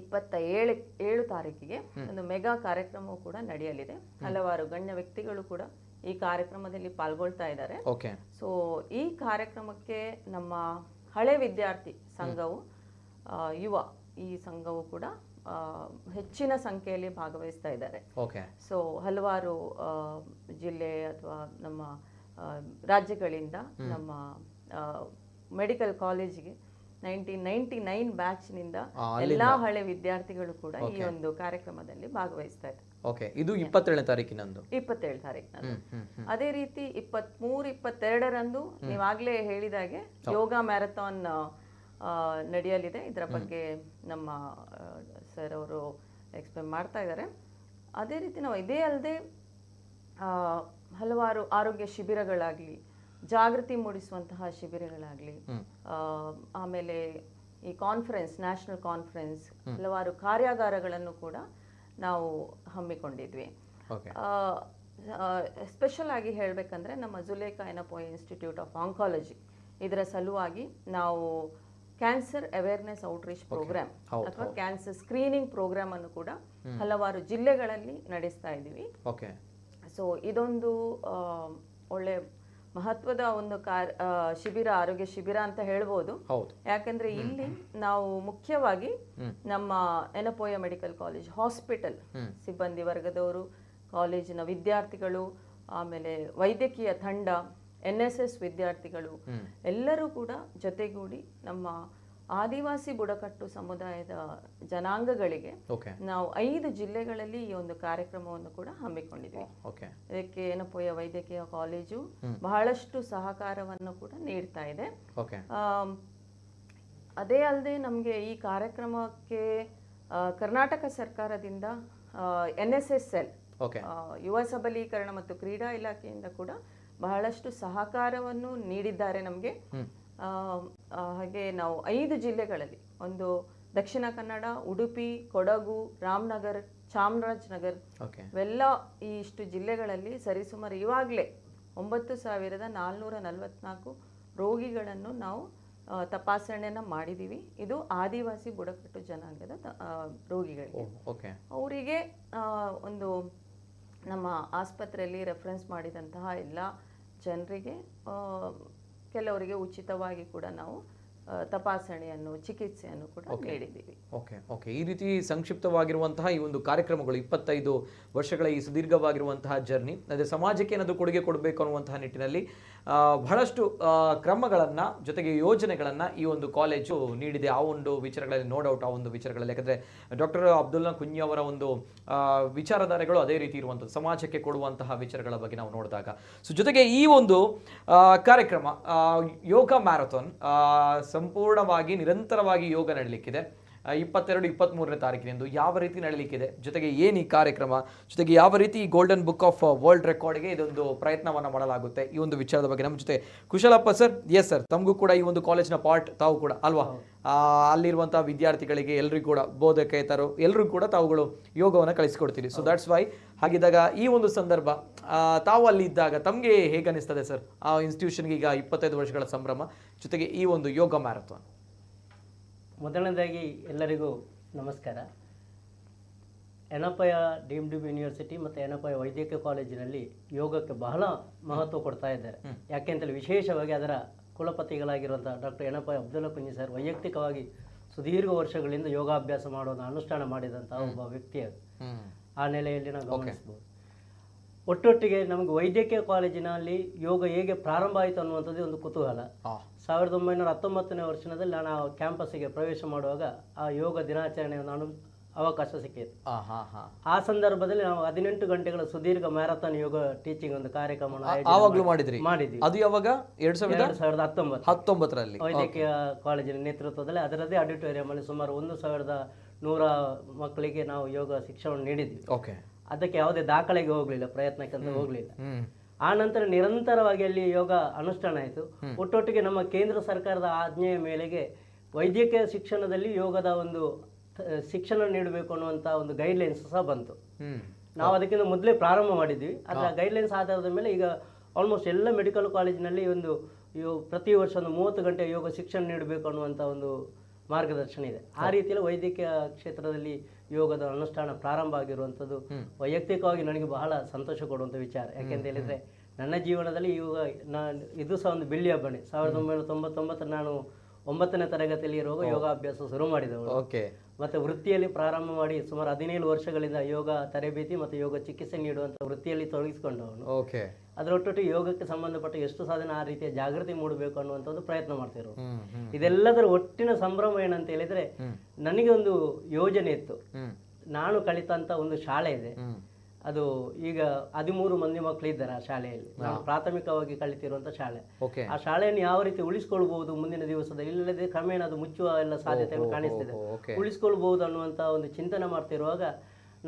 27 ತಾರೀಕಿಗೆ ಒಂದು ಮೆಗಾ ಕಾರ್ಯಕ್ರಮವೂ ಕೂಡ ನಡೆಯಲಿದೆ. ಹಲವಾರು ಗಣ್ಯ ವ್ಯಕ್ತಿಗಳು ಕೂಡ ಈ ಕಾರ್ಯಕ್ರಮದಲ್ಲಿ ಪಾಲ್ಗೊಳ್ತಾ ಇದ್ದಾರೆ. ಸೊ ಈ ಕಾರ್ಯಕ್ರಮಕ್ಕೆ ನಮ್ಮ ಹಳೆ ವಿದ್ಯಾರ್ಥಿ ಸಂಘವು, ಈ ಸಂಘವು ಕೂಡ ಹೆಚ್ಚಿನ ಸಂಖ್ಯೆಯಲ್ಲಿ ಭಾಗವಹಿಸ್ತಾ ಇದ್ದಾರೆ. ಸೊ ಹಲವಾರು ಜಿಲ್ಲೆ ಅಥವಾ ನಮ್ಮ ರಾಜ್ಯಗಳಿಂದ ನಮ್ಮ ಮೆಡಿಕಲ್ ಕಾಲೇಜಿಗೆ 1999 ಬ್ಯಾಚ್ನಿಂದ ಎಲ್ಲಾ ಹಳೆ ವಿದ್ಯಾರ್ಥಿಗಳು ಕೂಡ ಈ ಒಂದು ಕಾರ್ಯಕ್ರಮದಲ್ಲಿ ಭಾಗವಹಿಸ್ತಾ ಇದ್ದಾರೆ. ಇದು 27ನೇ ತಾರೀಕಿನಂದು. ಅದೇ ರೀತಿ 23, 22ರಂದು ನೀವಾಗ್ಲೇ ಹೇಳಿದಾಗೆ ಯೋಗ ಮ್ಯಾರಥಾನ್ ನಡೆಯಲಿದೆ. ಇದರ ಬಗ್ಗೆ ನಮ್ಮ ಸರ್ ಅವರು ಎಕ್ಸ್ಪ್ಲೇನ್ ಮಾಡ್ತಾ ಇದ್ದಾರೆ. ಅದೇ ರೀತಿ ನಾವು ಇದೇ ಅಲ್ಲದೆ ಹಲವಾರು ಆರೋಗ್ಯ ಶಿಬಿರಗಳಾಗಲಿ, ಜಾಗೃತಿ ಮೂಡಿಸುವಂತಹ ಶಿಬಿರಗಳಾಗಲಿ, ಆಮೇಲೆ ಈ ನ್ಯಾಷನಲ್ ಕಾನ್ಫರೆನ್ಸ್, ಹಲವಾರು ಕಾರ್ಯಾಗಾರಗಳನ್ನು ಕೂಡ ನಾವು ಹಮ್ಮಿಕೊಂಡಿದ್ವಿ. ಸ್ಪೆಷಲ್ ಆಗಿ ಹೇಳಬೇಕಂದ್ರೆ ನಮ್ಮ Zulekha Yenepoya institute of oncology, ಇದರ ಸಲುವಾಗಿ ನಾವು ಕ್ಯಾನ್ಸರ್ ಅವೇರ್ನೆಸ್ ಔಟ್ರೀಚ್ ಪ್ರೋಗ್ರಾಮ್ ಅಥವಾ ಕ್ಯಾನ್ಸರ್ ಸ್ಕ್ರೀನಿಂಗ್ ಪ್ರೋಗ್ರಾಮ್ ಅನ್ನು ಕೂಡ ಹಲವಾರು ಜಿಲ್ಲೆಗಳಲ್ಲಿ ನಡೆಸ್ತಾ ಇದ್ದೀವಿ. ಸೊ ಇದೊಂದು ಒಳ್ಳೆ ಮಹತ್ವದ ಒಂದು ಆರೋಗ್ಯ ಶಿಬಿರ ಅಂತ ಹೇಳ್ಬೋದು. ಯಾಕಂದ್ರೆ ಇಲ್ಲಿ ನಾವು ಮುಖ್ಯವಾಗಿ ನಮ್ಮ ಯೆನಪೋಯ ಮೆಡಿಕಲ್ ಕಾಲೇಜ್ ಹಾಸ್ಪಿಟಲ್ ಸಿಬ್ಬಂದಿ ವರ್ಗದವರು, ಕಾಲೇಜಿನ ವಿದ್ಯಾರ್ಥಿಗಳು, ಆಮೇಲೆ ವೈದ್ಯಕೀಯ ತಂಡ, NSS ವಿದ್ಯಾರ್ಥಿಗಳು ಎಲ್ಲರೂ ಕೂಡ ಜೊತೆಗೂಡಿ ನಮ್ಮ ಆದಿವಾಸಿ ಬುಡಕಟ್ಟು ಸಮುದಾಯದ ಜನಾಂಗಗಳಿಗೆ ನಾವು 5 ಜಿಲ್ಲೆಗಳಲ್ಲಿ ಈ ಒಂದು ಕಾರ್ಯಕ್ರಮವನ್ನು ಕೂಡ ಹಮ್ಮಿಕೊಂಡಿದ್ವಿ. ಇದಕ್ಕೆ ಯೆನಪೋಯ ವೈದ್ಯಕೀಯ ಕಾಲೇಜು ಬಹಳಷ್ಟು ಸಹಕಾರವನ್ನು ಕೂಡ ನೀಡ್ತಾ ಇದೆ. ಅದೇ ಅಲ್ಲದೆ ನಮಗೆ ಈ ಕಾರ್ಯಕ್ರಮಕ್ಕೆ ಕರ್ನಾಟಕ ಸರ್ಕಾರದಿಂದ NSS ಸೆಲ್, ಯುವ ಸಬಲೀಕರಣ ಮತ್ತು ಕ್ರೀಡಾ ಇಲಾಖೆಯಿಂದ ಕೂಡ ಬಹಳಷ್ಟು ಸಹಕಾರವನ್ನು ನೀಡಿದ್ದಾರೆ ನಮಗೆ. ಹಾಗೆ ನಾವು 5 ಜಿಲ್ಲೆಗಳಲ್ಲಿ, ಒಂದು ದಕ್ಷಿಣ ಕನ್ನಡ, ಉಡುಪಿ, ಕೊಡಗು, ರಾಮನಗರ್, ಚಾಮರಾಜನಗರ್, ಇವೆಲ್ಲ ಇಷ್ಟು ಜಿಲ್ಲೆಗಳಲ್ಲಿ ಸರಿಸುಮಾರು ಇವಾಗಲೇ 9,444 ರೋಗಿಗಳನ್ನು ನಾವು ತಪಾಸಣೆಯನ್ನ ಮಾಡಿದೀವಿ. ಇದು ಆದಿವಾಸಿ ಬುಡಕಟ್ಟು ಜನಾಂಗದ ರೋಗಿಗಳಿಗೆ. ಅವರಿಗೆ ಒಂದು ನಮ್ಮ ಆಸ್ಪತ್ರೆಯಲ್ಲಿ ರೆಫರೆನ್ಸ್ ಮಾಡಿದಂತಹ ಎಲ್ಲ ಜನರಿಗೆ ಕೆಲವರಿಗೆ ಉಚಿತವಾಗಿ ಕೂಡ ನಾವು ತಪಾಸಣೆಯನ್ನು, ಚಿಕಿತ್ಸೆಯನ್ನು ಕೂಡ ನೀಡಿದ್ದೀವಿ. ಈ ರೀತಿ ಸಂಕ್ಷಿಪ್ತವಾಗಿರುವಂತಹ ಈ ಒಂದು ಕಾರ್ಯಕ್ರಮಗಳು 25 ವರ್ಷಗಳ ಈ ಸುದೀರ್ಘವಾಗಿರುವಂತಹ ಜರ್ನಿ, ಅದೇ ಸಮಾಜಕ್ಕೆ ಏನಾದರೂ ಕೊಡುಗೆ ಕೊಡಬೇಕು ಅನ್ನುವಂತಹ ನಿಟ್ಟಿನಲ್ಲಿ ಬಹಳಷ್ಟು ಕ್ರಮಗಳನ್ನು ಜೊತೆಗೆ ಯೋಜನೆಗಳನ್ನು ಈ ಒಂದು ಕಾಲೇಜು ನೀಡಿದೆ. ಆ ಒಂದು ವಿಚಾರಗಳಲ್ಲಿ ನೋ ಡೌಟ್, ಆ ಒಂದು ವಿಚಾರಗಳಲ್ಲಿ ಯಾಕಂದರೆ ಡಾಕ್ಟರ್ ಅಬ್ದುಲ್ಲಾ ಕುಂಞಿ ಅವರ ಒಂದು ವಿಚಾರಧಾರೆಗಳು ಅದೇ ರೀತಿ ಇರುವಂಥದ್ದು, ಸಮಾಜಕ್ಕೆ ಕೊಡುವಂತಹ ವಿಚಾರಗಳ ಬಗ್ಗೆ ನಾವು ನೋಡಿದಾಗ. ಸೊ ಜೊತೆಗೆ ಈ ಒಂದು ಕಾರ್ಯಕ್ರಮ ಯೋಗ ಮ್ಯಾರಥಾನ್ ಸಂಪೂರ್ಣವಾಗಿ ನಿರಂತರವಾಗಿ ಯೋಗ ನಡೀಲಿಕ್ಕಿದೆ. 22-23ನೇ ತಾರೀಕಿನಿಂದ ಯಾವ ರೀತಿ ನಡೀಲಿಕ್ಕಿದೆ, ಜೊತೆಗೆ ಏನು ಈ ಕಾರ್ಯಕ್ರಮ, ಜೊತೆಗೆ ಯಾವ ರೀತಿ ಈ ಗೋಲ್ಡನ್ ಬುಕ್ ಆಫ್ ವರ್ಲ್ಡ್ ರೆಕಾರ್ಡ್ಗೆ ಇದೊಂದು ಪ್ರಯತ್ನವನ್ನು ಮಾಡಲಾಗುತ್ತೆ, ಈ ಒಂದು ವಿಚಾರದ ಬಗ್ಗೆ ನಮ್ಮ ಜೊತೆ ಕುಶಲಪ್ಪ ಸರ್. ಎಸ್ ಸರ್, ತಮಗೂ ಕೂಡ ಈ ಒಂದು ಕಾಲೇಜಿನ ಪಾರ್ಟ್ ತಾವು ಕೂಡ ಅಲ್ವಾ? ಅಲ್ಲಿರುವಂಥ ವಿದ್ಯಾರ್ಥಿಗಳಿಗೆ ಎಲ್ಲರಿಗೂ ಕೂಡ ಬೋಧಕೇತರು ಎಲ್ಲರಿಗೂ ಕೂಡ ತಾವುಗಳು ಯೋಗವನ್ನು ಕಲಿಸಿಕೊಡ್ತೀರಿ. ಸೊ ದಟ್ಸ್ ವೈ ಹಾಗಿದ್ದಾಗ ಈ ಒಂದು ಸಂದರ್ಭ ತಾವು ಅಲ್ಲಿ ಇದ್ದಾಗ ತಮಗೆ ಹೇಗೆ ಅನಿಸ್ತದೆ ಸರ್? ಆ ಇನ್ಸ್ಟಿಟ್ಯೂಷನ್ಗೆ ಈಗ 25 ವರ್ಷಗಳ ಸಂಭ್ರಮ, ಜೊತೆಗೆ ಈ ಒಂದು ಯೋಗ ಮ್ಯಾರಥಾನ್. ಮೊದಲನೇದಾಗಿ ಎಲ್ಲರಿಗೂ ನಮಸ್ಕಾರ. ಯೆನಪೋಯ ಡೀಮ್ಡ್ ಯೂನಿವರ್ಸಿಟಿ ಮತ್ತು ಯೆನಪೋಯ ವೈದ್ಯಕೀಯ ಕಾಲೇಜಿನಲ್ಲಿ ಯೋಗಕ್ಕೆ ಬಹಳ ಮಹತ್ವ ಕೊಡ್ತಾ ಇದ್ದಾರೆ. ಯಾಕೆಂತೇಳಿ ವಿಶೇಷವಾಗಿ ಅದರ ಕುಲಪತಿಗಳಾಗಿರುವಂಥ ಡಾಕ್ಟರ್ ಯೆನಪೋಯ ಅಬ್ದುಲ್ಲಾ ಕುಂಞಿ ಸರ್ ವೈಯಕ್ತಿಕವಾಗಿ ಸುದೀರ್ಘ ವರ್ಷಗಳಿಂದ ಯೋಗಾಭ್ಯಾಸ ಮಾಡೋದು ಅನುಷ್ಠಾನ ಮಾಡಿದಂಥ ಒಬ್ಬ ವ್ಯಕ್ತಿ ಅದು. ಆ ನೆಲೆಯಲ್ಲಿ ನಾವು ಗಮನಿಸ್ಬೋದು. ಒಟ್ಟೊಟ್ಟಿಗೆ ನಮಗೆ ವೈದ್ಯಕೀಯ ಕಾಲೇಜಿನಲ್ಲಿ ಯೋಗ ಹೇಗೆ ಪ್ರಾರಂಭ ಆಯಿತು ಅನ್ನುವಂಥದ್ದು ಒಂದು ಕುತೂಹಲ. 1919ನೇ ವರ್ಷದಲ್ಲಿ ನಾನು ಆ ಕ್ಯಾಂಪಸ್ಸಿಗೆ ಪ್ರವೇಶ ಮಾಡುವಾಗ ಆ ಯೋಗ ದಿನಾಚರಣೆಯ ಅವಕಾಶ ಸಿಕ್ಕಿತ್ತು. ಆ ಸಂದರ್ಭದಲ್ಲಿ ನಾವು 18 ಗಂಟೆಗಳ ಸುದೀರ್ಘ ಮ್ಯಾರಥಾನ್ ಯೋಗ ಟೀಚಿಂಗ್ ಒಂದು ಕಾರ್ಯಕ್ರಮ ಮಾಡಿದ್ವಿ. ಅದು ಯಾವಾಗ? 2019ರಲ್ಲಿ ವೈದ್ಯಕೀಯ ಕಾಲೇಜಿನ ನೇತೃತ್ವದಲ್ಲಿ ಅದರದ್ದೇ ಆಡಿಟೋರಿಯಂ ಅಲ್ಲಿ ಸುಮಾರು 1100 ಮಕ್ಕಳಿಗೆ ನಾವು ಯೋಗ ಶಿಕ್ಷಣ ನೀಡಿದ್ವಿ. ಅದಕ್ಕೆ ಯಾವುದೇ ದಾಖಲೆಗೆ ಹೋಗ್ಲಿಲ್ಲ, ಪ್ರಯತ್ನಕ್ಕಂತ ಹೋಗ್ಲಿಲ್ಲ. ಆ ನಂತರ ನಿರಂತರವಾಗಿ ಅಲ್ಲಿ ಯೋಗ ಅನುಷ್ಠಾನ ಆಯಿತು. ಒಟ್ಟೊಟ್ಟಿಗೆ ನಮ್ಮ ಕೇಂದ್ರ ಸರ್ಕಾರದ ಆಜ್ಞೆಯ ಮೇಲೆಗೆ ವೈದ್ಯಕೀಯ ಶಿಕ್ಷಣದಲ್ಲಿ ಯೋಗದ ಒಂದು ಶಿಕ್ಷಣ ನೀಡಬೇಕು ಅನ್ನುವಂಥ ಒಂದು ಗೈಡ್ಲೈನ್ಸ್ ಸಹ ಬಂತು. ನಾವು ಅದಕ್ಕಿಂತ ಮೊದಲೇ ಪ್ರಾರಂಭ ಮಾಡಿದ್ವಿ. ಅದರ ಗೈಡ್ಲೈನ್ಸ್ ಆಧಾರದ ಮೇಲೆ ಈಗ ಆಲ್ಮೋಸ್ಟ್ ಎಲ್ಲ ಮೆಡಿಕಲ್ ಕಾಲೇಜಿನಲ್ಲಿ ಒಂದು ಪ್ರತಿ ವರ್ಷ ಒಂದು 30 ಗಂಟೆ ಯೋಗ ಶಿಕ್ಷಣ ನೀಡಬೇಕು ಅನ್ನುವಂಥ ಒಂದು ಮಾರ್ಗದರ್ಶನ ಇದೆ. ಆ ರೀತಿಯಲ್ಲಿ ವೈದ್ಯಕೀಯ ಕ್ಷೇತ್ರದಲ್ಲಿ ಯೋಗದ ಅನುಷ್ಠಾನ ಪ್ರಾರಂಭ ಆಗಿರುವಂಥದ್ದು ವೈಯಕ್ತಿಕವಾಗಿ ನನಗೆ ಬಹಳ ಸಂತೋಷ ಕೊಡುವಂಥ ವಿಚಾರ. ಯಾಕೆಂತ ಹೇಳಿದರೆ ನನ್ನ ಜೀವನದಲ್ಲಿ ಯೋಗ ಇದು ಸಹ ಒಂದು ಬೆಳ್ಳಿಯ ಹಬ್ಬನೇ. 1999 ನಾನು 9ನೇ ತರಗತಿಯಲ್ಲಿ ಇರುವಾಗ ಯೋಗಾಭ್ಯಾಸ ಶುರು ಮಾಡಿದವಳು. ಮತ್ತು ವೃತ್ತಿಯಲ್ಲಿ ಪ್ರಾರಂಭ ಮಾಡಿ ಸುಮಾರು 17 ವರ್ಷಗಳಿಂದ ಯೋಗ ತರಬೇತಿ ಮತ್ತು ಯೋಗ ಚಿಕಿತ್ಸೆ ನೀಡುವಂಥ ವೃತ್ತಿಯಲ್ಲಿ ತೊಡಗಿಸಿಕೊಂಡವನು. ಅದರೊಟ್ಟೊಟ್ಟಿಗೆ ಯೋಗಕ್ಕೆ ಸಂಬಂಧಪಟ್ಟ ಎಷ್ಟು ಸಾಧನೆ ಆ ರೀತಿಯ ಜಾಗೃತಿ ಮೂಡಬೇಕು ಅನ್ನುವಂಥ ಒಂದು ಪ್ರಯತ್ನ ಮಾಡ್ತಿರೋ. ಇದೆಲ್ಲದರ ಒಟ್ಟಿನ ಸಂಭ್ರಮ ಏನಂತ ಹೇಳಿದ್ರೆ, ನನಗೆ ಒಂದು ಯೋಜನೆ ಇತ್ತು. ನಾನು ಕಲಿತಂತ ಒಂದು ಶಾಲೆ ಇದೆ, ಅದು ಈಗ 13 ಮಂದಿ ಮಕ್ಕಳು ಇದ್ದಾರೆ ಆ ಶಾಲೆಯಲ್ಲಿ. ನಾನು ಪ್ರಾಥಮಿಕವಾಗಿ ಕಲಿತಿರುವಂತ ಶಾಲೆ. ಆ ಶಾಲೆಯನ್ನು ಯಾವ ರೀತಿ ಉಳಿಸ್ಕೊಳ್ಬಹುದು ಮುಂದಿನ ದಿವಸದಲ್ಲಿ, ಇಲ್ಲದೆ ಕ್ರಮೇಣ ಅದು ಮುಚ್ಚುವ ಎಲ್ಲ ಸಾಧ್ಯತೆಗಳು ಕಾಣಿಸ್ತಿದೆ. ಉಳಿಸ್ಕೊಳ್ಬಹುದು ಅನ್ನುವಂತ ಒಂದು ಚಿಂತನೆ ಮಾಡ್ತಿರುವಾಗ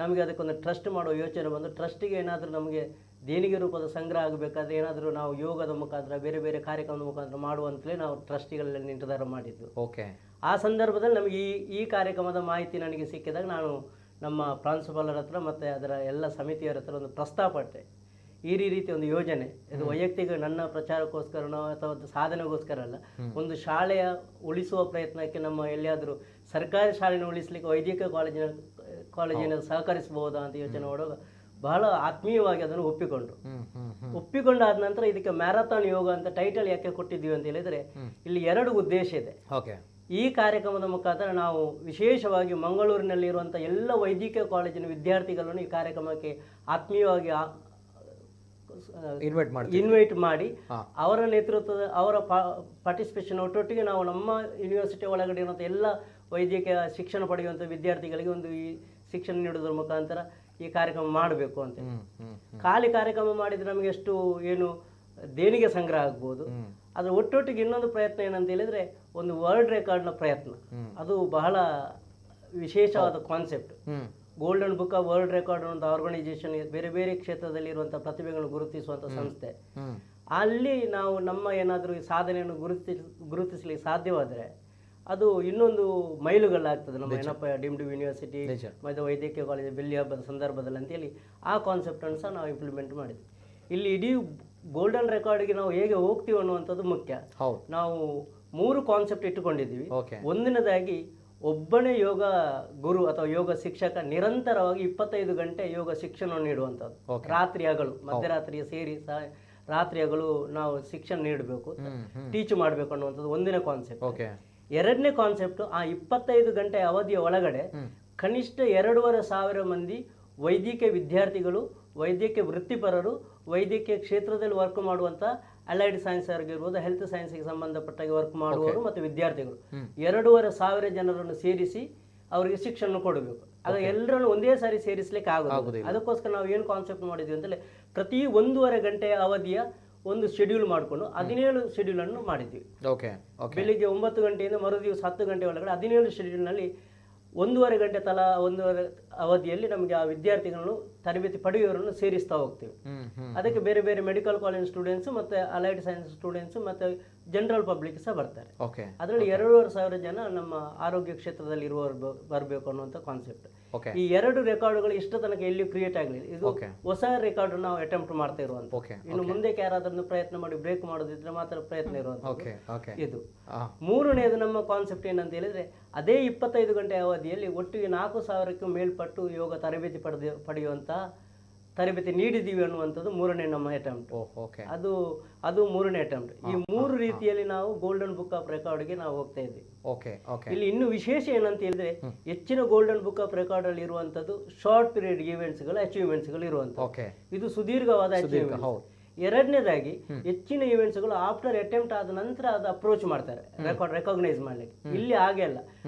ನಮಗೆ ಅದಕ್ಕೊಂದು ಟ್ರಸ್ಟ್ ಮಾಡುವ ಯೋಚನೆ ಬಂದು, ಟ್ರಸ್ಟಿಗೆ ಏನಾದರೂ ನಮಗೆ ದೇಣಿಗೆ ರೂಪದ ಸಂಗ್ರಹ ಆಗಬೇಕಾದ್ರೆ ಏನಾದರೂ ನಾವು ಯೋಗದ ಮುಖಾಂತರ ಬೇರೆ ಬೇರೆ ಕಾರ್ಯಕ್ರಮದ ಮುಖಾಂತರ ಮಾಡುವಂತಲೇ ನಾವು ಟ್ರಸ್ಟಿಗಳಲ್ಲಿ ನಿರ್ಧಾರ ಮಾಡಿದ್ದು. ಆ ಸಂದರ್ಭದಲ್ಲಿ ನಮಗೆ ಈ ಕಾರ್ಯಕ್ರಮದ ಮಾಹಿತಿ ನನಗೆ ಸಿಕ್ಕಿದಾಗ ನಾನು ನಮ್ಮ ಪ್ರಾಂಶುಪಾಲರ ಹತ್ರ ಮತ್ತು ಅದರ ಎಲ್ಲ ಸಮಿತಿಯವರ ಹತ್ರ ಒಂದು ಪ್ರಸ್ತಾಪ ಪಟ್ಟೆ. ಈ ರೀತಿ ಒಂದು ಯೋಜನೆ, ಇದು ವೈಯಕ್ತಿಕ ನನ್ನ ಪ್ರಚಾರಕ್ಕೋಸ್ಕರನೋ ಅಥವಾ ಸಾಧನೆಗೋಸ್ಕರ ಅಲ್ಲ, ಒಂದು ಶಾಲೆಯ ಉಳಿಸುವ ಪ್ರಯತ್ನಕ್ಕೆ ನಮ್ಮ ಎಲ್ಲಿಯಾದರೂ ಸರ್ಕಾರಿ ಶಾಲೆಯನ್ನು ಉಳಿಸಲಿಕ್ಕೆ ವೈದ್ಯಕೀಯ ಕಾಲೇಜಿನ ಸಹಕರಿಸಬಹುದಾ ಅಂತ ಯೋಚನೆ ಮಾಡುವಾಗ ಬಹಳ ಆತ್ಮೀಯವಾಗಿ ಅದನ್ನು ಒಪ್ಪಿಕೊಂಡಾದ ನಂತರ ಇದಕ್ಕೆ ಮ್ಯಾರಥಾನ್ ಯೋಗ ಅಂತ ಟೈಟಲ್ ಯಾಕೆ ಕೊಟ್ಟಿದ್ದೀವಿ ಅಂತ ಹೇಳಿದರೆ, ಇಲ್ಲಿ 2 ಉದ್ದೇಶ ಇದೆ. ಈ ಕಾರ್ಯಕ್ರಮದ ಮುಖಾಂತರ ನಾವು ವಿಶೇಷವಾಗಿ ಮಂಗಳೂರಿನಲ್ಲಿರುವಂಥ ಎಲ್ಲ ವೈದ್ಯಕೀಯ ಕಾಲೇಜಿನ ವಿದ್ಯಾರ್ಥಿಗಳನ್ನು ಈ ಕಾರ್ಯಕ್ರಮಕ್ಕೆ ಆತ್ಮೀಯವಾಗಿ ಇನ್ವೈಟ್ ಮಾಡಿ ಅವರ ನೇತೃತ್ವದ ಅವರ ಪಾರ್ಟಿಸಿಪೇಷನ್ ಒಟ್ಟೊಟ್ಟಿಗೆ ನಾವು ನಮ್ಮ ಯೂನಿವರ್ಸಿಟಿ ಒಳಗಡೆ ಇರುವಂಥ ಎಲ್ಲ ವೈದ್ಯಕೀಯ ಶಿಕ್ಷಣ ಪಡೆಯುವಂಥ ವಿದ್ಯಾರ್ಥಿಗಳಿಗೆ ಒಂದು ಈ ಶಿಕ್ಷಣ ನೀಡುವುದರ ಮುಖಾಂತರ ಈ ಕಾರ್ಯಕ್ರಮ ಮಾಡಬೇಕು ಅಂತ. ಖಾಲಿ ಕಾರ್ಯಕ್ರಮ ಮಾಡಿದರೆ ನಮಗೆ ಎಷ್ಟು ಏನು ದೇಣಿಗೆ ಸಂಗ್ರಹ ಆಗ್ಬೋದು. ಅದ್ರ ಒಟ್ಟೊಟ್ಟಿಗೆ ಇನ್ನೊಂದು ಪ್ರಯತ್ನ ಏನಂತ ಹೇಳಿದ್ರೆ, ಒಂದು ವರ್ಲ್ಡ್ ರೆಕಾರ್ಡ್ನ ಪ್ರಯತ್ನ. ಅದು ಬಹಳ ವಿಶೇಷವಾದ concept. Golden book of world record ಅನ್ನೋ ಆರ್ಗನೈಸೇಷನ್ ಬೇರೆ ಬೇರೆ ಕ್ಷೇತ್ರದಲ್ಲಿ ಇರುವಂಥ ಪ್ರತಿಭೆಗಳನ್ನು ಗುರುತಿಸುವಂಥ ಸಂಸ್ಥೆ. ಅಲ್ಲಿ ನಾವು ನಮ್ಮ ಏನಾದರೂ ಸಾಧನೆಯನ್ನು ಗುರುತಿಸಲಿಕ್ಕೆ ಸಾಧ್ಯವಾದರೆ ಅದು ಇನ್ನೊಂದು ಮೈಲುಗಲ್ಲಾಗ್ತದೆ ನಮ್ಮ ಯೆನಪೋಯ ಡೀಮ್ಡ್ ಯೂನಿವರ್ಸಿಟಿ ಮತ್ತು ವೈದ್ಯಕೀಯ ಕಾಲೇಜು ಬೆಳ್ಳಿ ಹಬ್ಬದ ಸಂದರ್ಭದಲ್ಲಿ ಅಂತೇಳಿ ಆ ಕಾನ್ಸೆಪ್ಟನ್ನು ಸಹ ನಾವು ಇಂಪ್ಲಿಮೆಂಟ್ ಮಾಡಿದ್ವಿ. ಇಲ್ಲಿ ಇಡೀ ಗೋಲ್ಡನ್ ರೆಕಾರ್ಡ್ಗೆ ನಾವು ಹೇಗೆ ಹೋಗ್ತೀವಿ ಅನ್ನುವಂಥದ್ದು ಮುಖ್ಯ. ನಾವು 3 ಕಾನ್ಸೆಪ್ಟ್ ಇಟ್ಟುಕೊಂಡಿದ್ದೀವಿ. ಒಂದನೇದಾಗಿ ಒಬ್ಬನೇ ಯೋಗ ಗುರು ಅಥವಾ ಯೋಗ ಶಿಕ್ಷಕ ನಿರಂತರವಾಗಿ 25 ಗಂಟೆ ಯೋಗ ಶಿಕ್ಷಣ ನೀಡುವಂಥದ್ದು. ರಾತ್ರಿ ಹಗಲು ಮಧ್ಯರಾತ್ರಿಯ ಸೇರಿ ರಾತ್ರಿ ಹಗಲು ನಾವು ಶಿಕ್ಷಣ ನೀಡಬೇಕು, ಟೀಚ್ ಮಾಡಬೇಕು ಅನ್ನುವಂಥದ್ದು ಒಂದನೇ ಕಾನ್ಸೆಪ್ಟ್. ಎರಡನೇ ಕಾನ್ಸೆಪ್ಟ್, ಆ 25 ಗಂಟೆ ಅವಧಿಯ ಒಳಗಡೆ ಕನಿಷ್ಠ 2,500 ಮಂದಿ ವೈದ್ಯಕೀಯ ವಿದ್ಯಾರ್ಥಿಗಳು, ವೈದ್ಯಕೀಯ ವೃತ್ತಿಪರರು, ವೈದ್ಯಕೀಯ ಕ್ಷೇತ್ರದಲ್ಲಿ ವರ್ಕ್ ಮಾಡುವಂಥ ಅಲೈಡ್ ಸೈನ್ಸ್ ಆಗಿರ್ಬೋದು, ಹೆಲ್ತ್ ಸೈನ್ಸ್ಗೆ ಸಂಬಂಧಪಟ್ಟಾಗಿ ವರ್ಕ್ ಮಾಡುವವರು ಮತ್ತು ವಿದ್ಯಾರ್ಥಿಗಳು 2,500 ಜನರನ್ನು ಸೇರಿಸಿ ಅವರಿಗೆ ಶಿಕ್ಷಣ ಕೊಡಬೇಕು. ಆಗ ಎಲ್ಲರನ್ನು ಒಂದೇ ಸಾರಿ ಸೇರಿಸಲಿಕ್ಕೆ ಆಗೋದಿಲ್ಲ. ಅದಕ್ಕೋಸ್ಕರ ನಾವು ಏನು ಕಾನ್ಸೆಪ್ಟ್ ಮಾಡಿದ್ವಿ ಅಂತಂದ್ರೆ ಪ್ರತಿ 1.5 ಗಂಟೆಯ ಅವಧಿಯ ಒಂದು ಶೆಡ್ಯೂಲ್ ಮಾಡಿಕೊಂಡು 17 ಶೆಡ್ಯೂಲ್ ಅನ್ನು ಮಾಡಿದ್ವಿ. ಬೆಳಿಗ್ಗೆ 9 ಗಂಟೆಯಿಂದ ಮರುದಿವಸ 10 ಗಂಟೆ ಒಳಗಡೆ 17 ಶೆಡ್ಯೂಲ್ನಲ್ಲಿ 1.5 ಗಂಟೆ ತಲಾ 1.5 ಅವಧಿಯಲ್ಲಿ ನಮಗೆ ಆ ವಿದ್ಯಾರ್ಥಿಗಳನ್ನು ತರಬೇತಿ ಪಡೆಯುವವರನ್ನು ಸೇರಿಸ್ತಾ ಹೋಗ್ತೀವಿ. ಅದಕ್ಕೆ ಬೇರೆ ಬೇರೆ ಮೆಡಿಕಲ್ ಕಾಲೇಜ್ ಸ್ಟೂಡೆಂಟ್ಸ್ ಮತ್ತೆ ಅಲೈಡ್ ಸೈನ್ಸ್ ಸ್ಟೂಡೆಂಟ್ಸ್ ಮತ್ತೆ ಜನರಲ್ ಪಬ್ಲಿಕ್ ಸಹ ಬರ್ತಾರೆ. ಅದರಲ್ಲಿ 2,500 ಜನ ನಮ್ಮ ಆರೋಗ್ಯ ಕ್ಷೇತ್ರದಲ್ಲಿ ಇರುವವರು ಬರಬೇಕು ಅನ್ನುವಂಥ ಕಾನ್ಸೆಪ್ಟ್. ಈ 2 ರೆಕಾರ್ಡ್ಗಳು ಇಷ್ಟ ತನಕ ಎಲ್ಲಿಯೂ ಕ್ರಿಯೇಟ್ ಆಗಲಿಲ್ಲ. ಇದು ಹೊಸ ರೆಕಾರ್ಡ್ ನಾವು ಅಟೆಂಪ್ಟ್ ಮಾಡ್ತಾ ಇರುವಂತ. ಇನ್ನು ಮುಂದೆ ಯಾರಾದ್ರೂ ಪ್ರಯತ್ನ ಮಾಡಿ ಬ್ರೇಕ್ ಮಾಡೋದಿದ್ರೆ ಮಾತ್ರ ಪ್ರಯತ್ನ ಇರುವಂತ. ಇದು 3ನೇದು ನಮ್ಮ ಕಾನ್ಸೆಪ್ಟ್ ಏನಂತ ಹೇಳಿದ್ರೆ ಅದೇ 25 ಗಂಟೆ ಅವಧಿಯಲ್ಲಿ ಒಟ್ಟಿಗೆ 4,000ಕ್ಕೂ ಮೇಲ್ಪಟ್ಟು ಯೋಗ ತರಬೇತಿ ಪಡೆಯುವಂತ ತರಬೇತಿ ನೀಡಿದ್ದೀವಿ ಅನ್ನುವಂಥದ್ದು 3ನೇ ನಮ್ಮ ಅಟೆಂಪ್ಟ್. ಅದು 3ನೇ ಅಟೆಂಪ್ಟ್. ಈ 3 ರೀತಿಯಲ್ಲಿ ನಾವು ಗೋಲ್ಡನ್ ಬುಕ್ ಆಫ್ ರೆಕಾರ್ಡ್ಗೆ ನಾವು ಹೋಗ್ತಾ ಇದ್ವಿ. ಇಲ್ಲಿ ಇನ್ನು ವಿಶೇಷ ಏನಂತ ಹೇಳಿದ್ರೆ ಹೆಚ್ಚಿನ ಗೋಲ್ಡನ್ ಬುಕ್ ಆಫ್ ರೆಕಾರ್ಡ್ ಅಲ್ಲಿ ಇರುವಂತದ್ದು ಶಾರ್ಟ್ ಪೀರಿಯಡ್ ಇವೆಂಟ್ಸ್ಗಳು, ಅಚೀವ್ಮೆಂಟ್ಸ್ಗಳು ಇರುವಂತದ್ದು. ಇದು ಸುದೀರ್ಘವಾದ ಅಚೀವ್ಮೆಂಟ್. 2ನೇದಾಗಿ ಹೆಚ್ಚಿನ ಇವೆಂಟ್ಸ್ಗಳು ಆಫ್ಟರ್ ಅಟೆಂಪ್ಟ್ ಆದ ನಂತರ ಅದು ಅಪ್ರೋಚ್ ಮಾಡ್ತಾರೆ ರೆಕಾಗ್ನೈಸ್ ಮಾಡ್ಲಿಕ್ಕೆ. ಇಲ್ಲಿ ಹಾಗೆ ಅಲ್ಲ,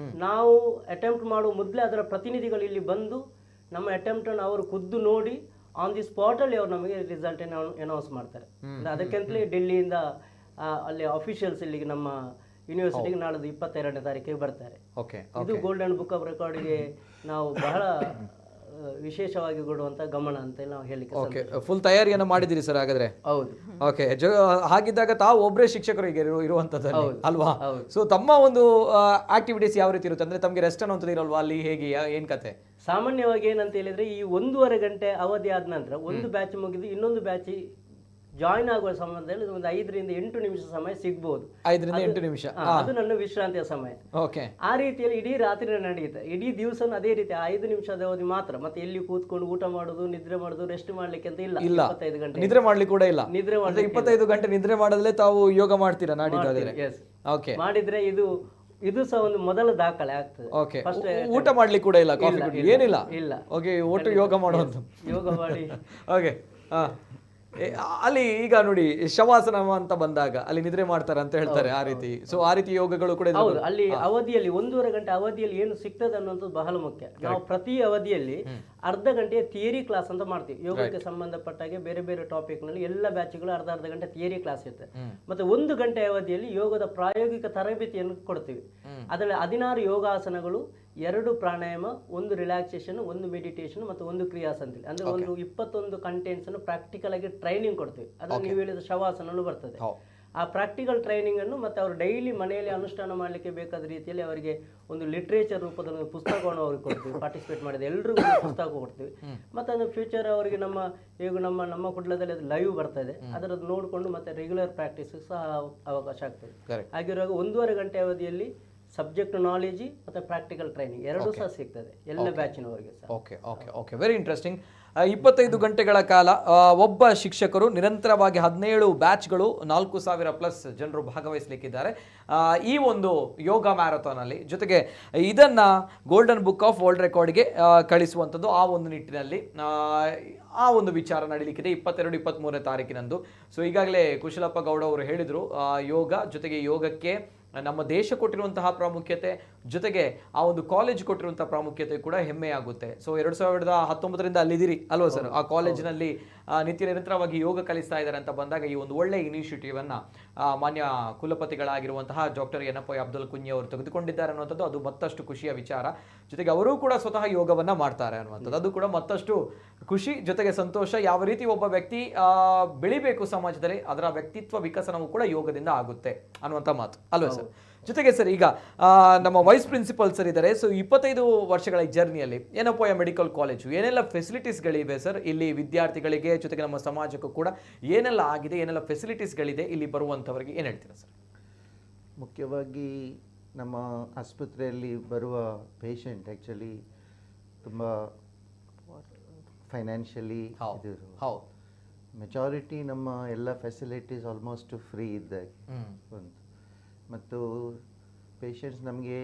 ನಾವು ಅಟೆಂಪ್ಟ್ ಮಾಡುವ ಮೊದಲೇ ಅದರ ಪ್ರತಿನಿಧಿಗಳು ಇಲ್ಲಿ ಬಂದು ನಮ್ಮ ಅಟೆಂಪ್ಟ್ ಅನ್ನು ಅವರು ಖುದ್ದು ನೋಡಿ ಆನ್ ದಿ ಸ್ಪಾಟ್ ಅಲ್ಲಿ ಅವ್ರು ನಮಗೆ ರಿಸಲ್ಟ್ ಅನೌನ್ಸ್ ಮಾಡ್ತಾರೆ. ಅದಕ್ಕೆಂತಲೇ ಡೆಲ್ಲಿಯಿಂದ ಅಲ್ಲಿ ಅಫಿಷಿಯಲ್ಸ್ ಇಲ್ಲಿಗೆ ನಮ್ಮ ಯೂನಿವರ್ಸಿಟಿಗೆ ನಾಳೆ 22ನೇ ತಾರೀಕಿಗೆ ಬರ್ತಾರೆ. ಇದು ಗೋಲ್ಡನ್ ಬುಕ್ ಆಫ್ ರೆಕಾರ್ಡ್ಗೆ ನಾವು ಬಹಳ ವಿಶೇಷವಾಗಿ ಕೊಡುವಂತ ಗಮನ ಅಂತ ನಾವು ಹೇಳಿಕ್ಕೆ. ಫುಲ್ ತಯಾರಿಯನ್ನು ಮಾಡಿದಿರಿ ಸರ್ ಹಾಗಾದ್ರೆ? ಹೌದು. ಹಾಗಿದ್ದಾಗ ತಾವು ಒಬ್ಬರೇ ಶಿಕ್ಷಕರು ಈಗ ಇರುವಂತದ್ದು ಅಲ್ವಾ? ಸೊ ತಮ್ಮ ಒಂದು ಆಕ್ಟಿವಿಟೀಸ್ ಯಾವ ರೀತಿ ಇರುತ್ತೆ ಅಂದ್ರೆ ತಮಗೆ ರೆಸ್ಟ್ ಅನ್ನೋಂಥದ್ದು ಇರಲ್ವಾ ಅಲ್ಲಿ? ಹೇಗೆ ಏನ್ ಕತೆ? ಸಾಮಾನ್ಯವಾಗಿ ಏನಂತ ಹೇಳಿದ್ರೆ ಈ 1.5 ಗಂಟೆ ಅವಧಿ ಆದ ನಂತರ ಒಂದು ಬ್ಯಾಚ್ ಮುಗಿದು ಇನ್ನೊಂದು ಬ್ಯಾಚ್ ಜಾಯಿನ್ ಆಗುವ ಸಂಬಂಧದಲ್ಲಿ ಒಂದು 5 ರಿಂದ 8 ನಿಮಿಷ ಸಮಯ ಸಿಗ್ಬಹುದು. 5 ರಿಂದ 8 ನಿಮಿಷ ಅದು ನನ್ನ ವಿಶ್ರಾಂತಿಯ ಸಮಯ. ಆ ರೀತಿಯಲ್ಲಿ ಇಡೀ ರಾತ್ರಿ ನಡೆಯುತ್ತೆ. ಇಡೀ ದಿವಸ ಅದೇ ರೀತಿ 5 ನಿಮಿಷದ ಅವಧಿ ಮಾತ್ರ. ಮತ್ತೆ ಎಲ್ಲಿ ಕೂತ್ಕೊಂಡು ಊಟ ಮಾಡೋದು, ನಿದ್ರೆ ಮಾಡೋದು, ರೆಸ್ಟ್ ಮಾಡ್ಲಿಕ್ಕೆ ಅಂತ ಇಲ್ಲ. 25 ಗಂಟೆ ನಿದ್ರೆ ಮಾಡ್ಲಿಕ್ಕೆ ಕೂಡ ಇಲ್ಲ. ನಿದ್ರೆ 25 ಗಂಟೆ ನಿದ್ರೆ ಮಾಡದಲ್ಲೇ ತಾವು ಯೋಗ ಮಾಡ್ತೀರಾ ನಾಡಿದ್ದಾದ್ರೆ? ಮಾಡಿದ್ರೆ ಇದು ಸಹ ಒಂದು ಮೊದಲ ದಾಖಲೆ ಆಗ್ತದೆ. ಊಟ ಮಾಡ್ಲಿಕ್ಕೆ ಕೂಡ ಇಲ್ಲ, ಕಾಫಿ ಏನಿಲ್ಲ? ಇಲ್ಲ. ಒಟ್ಟು ಯೋಗ ಮಾಡುವಂತ ಯೋಗ ಮಾಡಿ. ಅಲ್ಲಿ ಈಗ ನೋಡಿ ಶವಾಸನ ಅಂತ ಬಂದಾಗ ಅಲ್ಲಿ ನಿದ್ರೆ ಮಾಡ್ತಾರೆ ಅಂತ ಹೇಳ್ತಾರೆ, ಆ ರೀತಿ. ಸೊ ಆ ರೀತಿ ಯೋಗಗಳು ಕೂಡ ಹೌದು. ಅಲ್ಲಿ ಅವಧಿಯಲ್ಲಿ 1.5 ಗಂಟೆ ಅವಧಿಯಲ್ಲಿ ಏನು ಸಿಗ್ತದೆ ಅನ್ನೋದು ಬಹಳ ಮುಖ್ಯ. ನಾವು ಪ್ರತಿ ಅವಧಿಯಲ್ಲಿ ಅರ್ಧ ಗಂಟೆಯ ಥಿಯರಿ ಕ್ಲಾಸ್ ಅಂತ ಮಾಡ್ತೀವಿ. ಯೋಗಕ್ಕೆ ಸಂಬಂಧಪಟ್ಟಾಗೆ ಬೇರೆ ಬೇರೆ ಟಾಪಿಕ್ ನಲ್ಲಿ ಎಲ್ಲ ಬ್ಯಾಚ್ಗಳು ಅರ್ಧ ಗಂಟೆ ಥಿಯರಿ ಕ್ಲಾಸ್ ಇರುತ್ತೆ. ಮತ್ತೆ 1 ಗಂಟೆ ಅವಧಿಯಲ್ಲಿ ಯೋಗದ ಪ್ರಾಯೋಗಿಕ ತರಬೇತಿಯನ್ನು ಕೊಡ್ತೀವಿ. ಅದರಲ್ಲಿ 16 ಯೋಗಾಸನಗಳು, 2 ಪ್ರಾಣಾಯಾಮ, 1 ರಿಲ್ಯಾಕ್ಸೇಷನ್, 1 ಮೆಡಿಟೇಷನ್ ಮತ್ತು 1 ಕ್ರಿಯಾಸಂತಿ, ಅಂದ್ರೆ ಒಂದು 21 ಕಂಟೆಂಟ್ಸ್ ಅನ್ನು ಪ್ರಾಕ್ಟಿಕಲ್ ಆಗಿ ಟ್ರೈನಿಂಗ್ ಕೊಡ್ತೀವಿ. ಅದನ್ನು ನೀವು ಹೇಳಿದ ಶವಾಸನ ಬರ್ತದೆ. ಆ ಪ್ರಾಕ್ಟಿಕಲ್ ಟ್ರೈನಿಂಗ್ ಅನ್ನು ಮತ್ತೆ ಅವರು ಡೈಲಿ ಮನೆಯಲ್ಲಿ ಅನುಷ್ಠಾನ ಮಾಡಲಿಕ್ಕೆ ಬೇಕಾದ ರೀತಿಯಲ್ಲಿ ಅವರಿಗೆ ಒಂದು ಲಿಟ್ರೇಚರ್ ರೂಪದ ಒಂದು ಪುಸ್ತಕವನ್ನು ಅವ್ರಿಗೆ ಕೊಡ್ತೀವಿ. ಪಾರ್ಟಿಸಿಪೇಟ್ ಮಾಡಿದ ಎಲ್ರಿಗೂ ಪುಸ್ತಕ ಕೊಡ್ತೀವಿ. ಮತ್ತೆ ಅದು ಫ್ಯೂಚರ್ ಅವರಿಗೆ ಈಗ ನಮ್ಮ ಕುಡ್ಲದಲ್ಲಿ ಅದು ಲೈವ್ ಬರ್ತದೆ, ಅದರದ್ದು ನೋಡಿಕೊಂಡು ಮತ್ತೆ ರೆಗ್ಯುಲರ್ ಪ್ರಾಕ್ಟೀಸ್ ಸಹ ಅವಕಾಶ ಆಗ್ತದೆ. ಹಾಗಿರುವಾಗ 1.5 ಗಂಟೆ ಅವಧಿಯಲ್ಲಿ ಸಬ್ಜೆಕ್ಟ್ ನಾಲೆಜ್ ಮತ್ತೆ ಪ್ರಾಕ್ಟಿಕಲ್ ಟ್ರೈನಿಂಗ್ 2 ಸಹ ಸಿಗ್ತದೆ ಎಲ್ಲ ಬ್ಯಾಚಿನವರಿಗೆ ಸಹ. Very interesting. 25 ಗಂಟೆಗಳ ಕಾಲ ಒಬ್ಬ ಶಿಕ್ಷಕರು ನಿರಂತರವಾಗಿ 17 ಬ್ಯಾಚ್ಗಳು 4,000+ ಜನರು ಭಾಗವಹಿಸಲಿಕ್ಕಿದ್ದಾರೆ ಈ ಒಂದು ಯೋಗ ಮ್ಯಾರಥಾನ್ ಅಲ್ಲಿ. ಜೊತೆಗೆ ಇದನ್ನ ಗೋಲ್ಡನ್ ಬುಕ್ ಆಫ್ ವರ್ಲ್ಡ್ ರೆಕಾರ್ಡ್ಗೆ ಕಳಿಸುವಂಥದ್ದು ಆ ಒಂದು ನಿಟ್ಟಿನಲ್ಲಿ ಆ ಒಂದು ವಿಚಾರ ನಡೀಲಿಕ್ಕಿದೆ 22-23ನೇ ತಾರೀಕಿನಂದು. ಸೊ ಈಗಾಗಲೇ ಕುಶಲಪ್ಪ ಗೌಡ ಅವರು ಹೇಳಿದರು, ಯೋಗ ಜೊತೆಗೆ ಯೋಗಕ್ಕೆ ನಮ್ಮ ದೇಶ ಕೊಟ್ಟಿರುವಂತಹ ಪ್ರಾಮುಖ್ಯತೆ ಜೊತೆಗೆ ಆ ಒಂದು ಕಾಲೇಜ್ ಕೊಟ್ಟಿರುವಂತಹ ಪ್ರಾಮುಖ್ಯತೆ ಕೂಡ ಹೆಮ್ಮೆಯಾಗುತ್ತೆ. ಸೊ 2019ರಿಂದ ಅಲ್ಲಿದ್ದೀರಿ ಅಲ್ವಾ ಸರ್? ಆ ಕಾಲೇಜಿನಲ್ಲಿ ನಿತ್ಯ ನಿರಂತರವಾಗಿ ಯೋಗ ಕಲಿಸ್ತಾ ಇದ್ದಾರೆ ಅಂತ ಬಂದಾಗ ಈ ಒಂದು ಒಳ್ಳೆ ಇನಿಷಿಯೇಟಿವ್ ಅನ್ನ ಮಾನ್ಯ ಕುಲಪತಿಗಳಾಗಿರುವಂತಹ ಡಾಕ್ಟರ್ ಯನಪೋಯ ಅಬ್ದುಲ್ ಕುಂಞಿ ಅವರು ತೆಗೆದುಕೊಂಡಿದ್ದಾರೆ ಅನ್ನುವಂಥದ್ದು ಅದು ಮತ್ತಷ್ಟು ಖುಷಿಯ ವಿಚಾರ. ಜೊತೆಗೆ ಅವರು ಕೂಡ ಸ್ವತಃ ಯೋಗವನ್ನ ಮಾಡ್ತಾರೆ ಅನ್ನುವಂಥದ್ದು ಅದು ಕೂಡ ಮತ್ತಷ್ಟು ಖುಷಿ ಜೊತೆಗೆ ಸಂತೋಷ. ಯಾವ ರೀತಿ ಒಬ್ಬ ವ್ಯಕ್ತಿ ಬೆಳಿಬೇಕು ಸಮಾಜದಲ್ಲಿ ಅದರ ವ್ಯಕ್ತಿತ್ವ ವಿಕಸನವೂ ಕೂಡ ಯೋಗದಿಂದ ಆಗುತ್ತೆ ಅನ್ನುವಂಥ ಮಾತು ಅಲ್ವಾ ಸರ್? ಜೊತೆಗೆ ಸರ್ ಈಗ ನಮ್ಮ ವೈಸ್ ಪ್ರಿನ್ಸಿಪಲ್ ಸರ್ ಇದ್ದಾರೆ. ಸೊ 25 ವರ್ಷಗಳ ಜರ್ನಿಯಲ್ಲಿ ಯನಪೋಯ ಮೆಡಿಕಲ್ ಕಾಲೇಜು ಏನೆಲ್ಲ ಫೆಸಿಲಿಟೀಸ್ಗಳಿವೆ ಸರ್ ಇಲ್ಲಿ ವಿದ್ಯಾರ್ಥಿಗಳಿಗೆ ಜೊತೆಗೆ ನಮ್ಮ ಸಮಾಜಕ್ಕೂ ಕೂಡ ಏನೆಲ್ಲ ಆಗಿದೆ, ಏನೆಲ್ಲ ಫೆಸಿಲಿಟೀಸ್ಗಳಿದೆ ಇಲ್ಲಿ ಬರುವಂಥವರಿಗೆ ಏನು ಹೇಳ್ತೀರಾ ಸರ್? ಮುಖ್ಯವಾಗಿ ನಮ್ಮ ಆಸ್ಪತ್ರೆಯಲ್ಲಿ ಬರುವ ಪೇಷಂಟ್ ಆ್ಯಕ್ಚುಲಿ ತುಂಬ ಫೈನಾನ್ಷಿಯಲಿ ಮೆಜಾರಿಟಿ ನಮ್ಮ ಎಲ್ಲ ಫೆಸಿಲಿಟೀಸ್ ಆಲ್ಮೋಸ್ಟ್ ಫ್ರೀ ಇದ್ದಾಗೆ ಒಂದು. ಮತ್ತು ಪೇಷಂಟ್ಸ್ ನಮಗೆ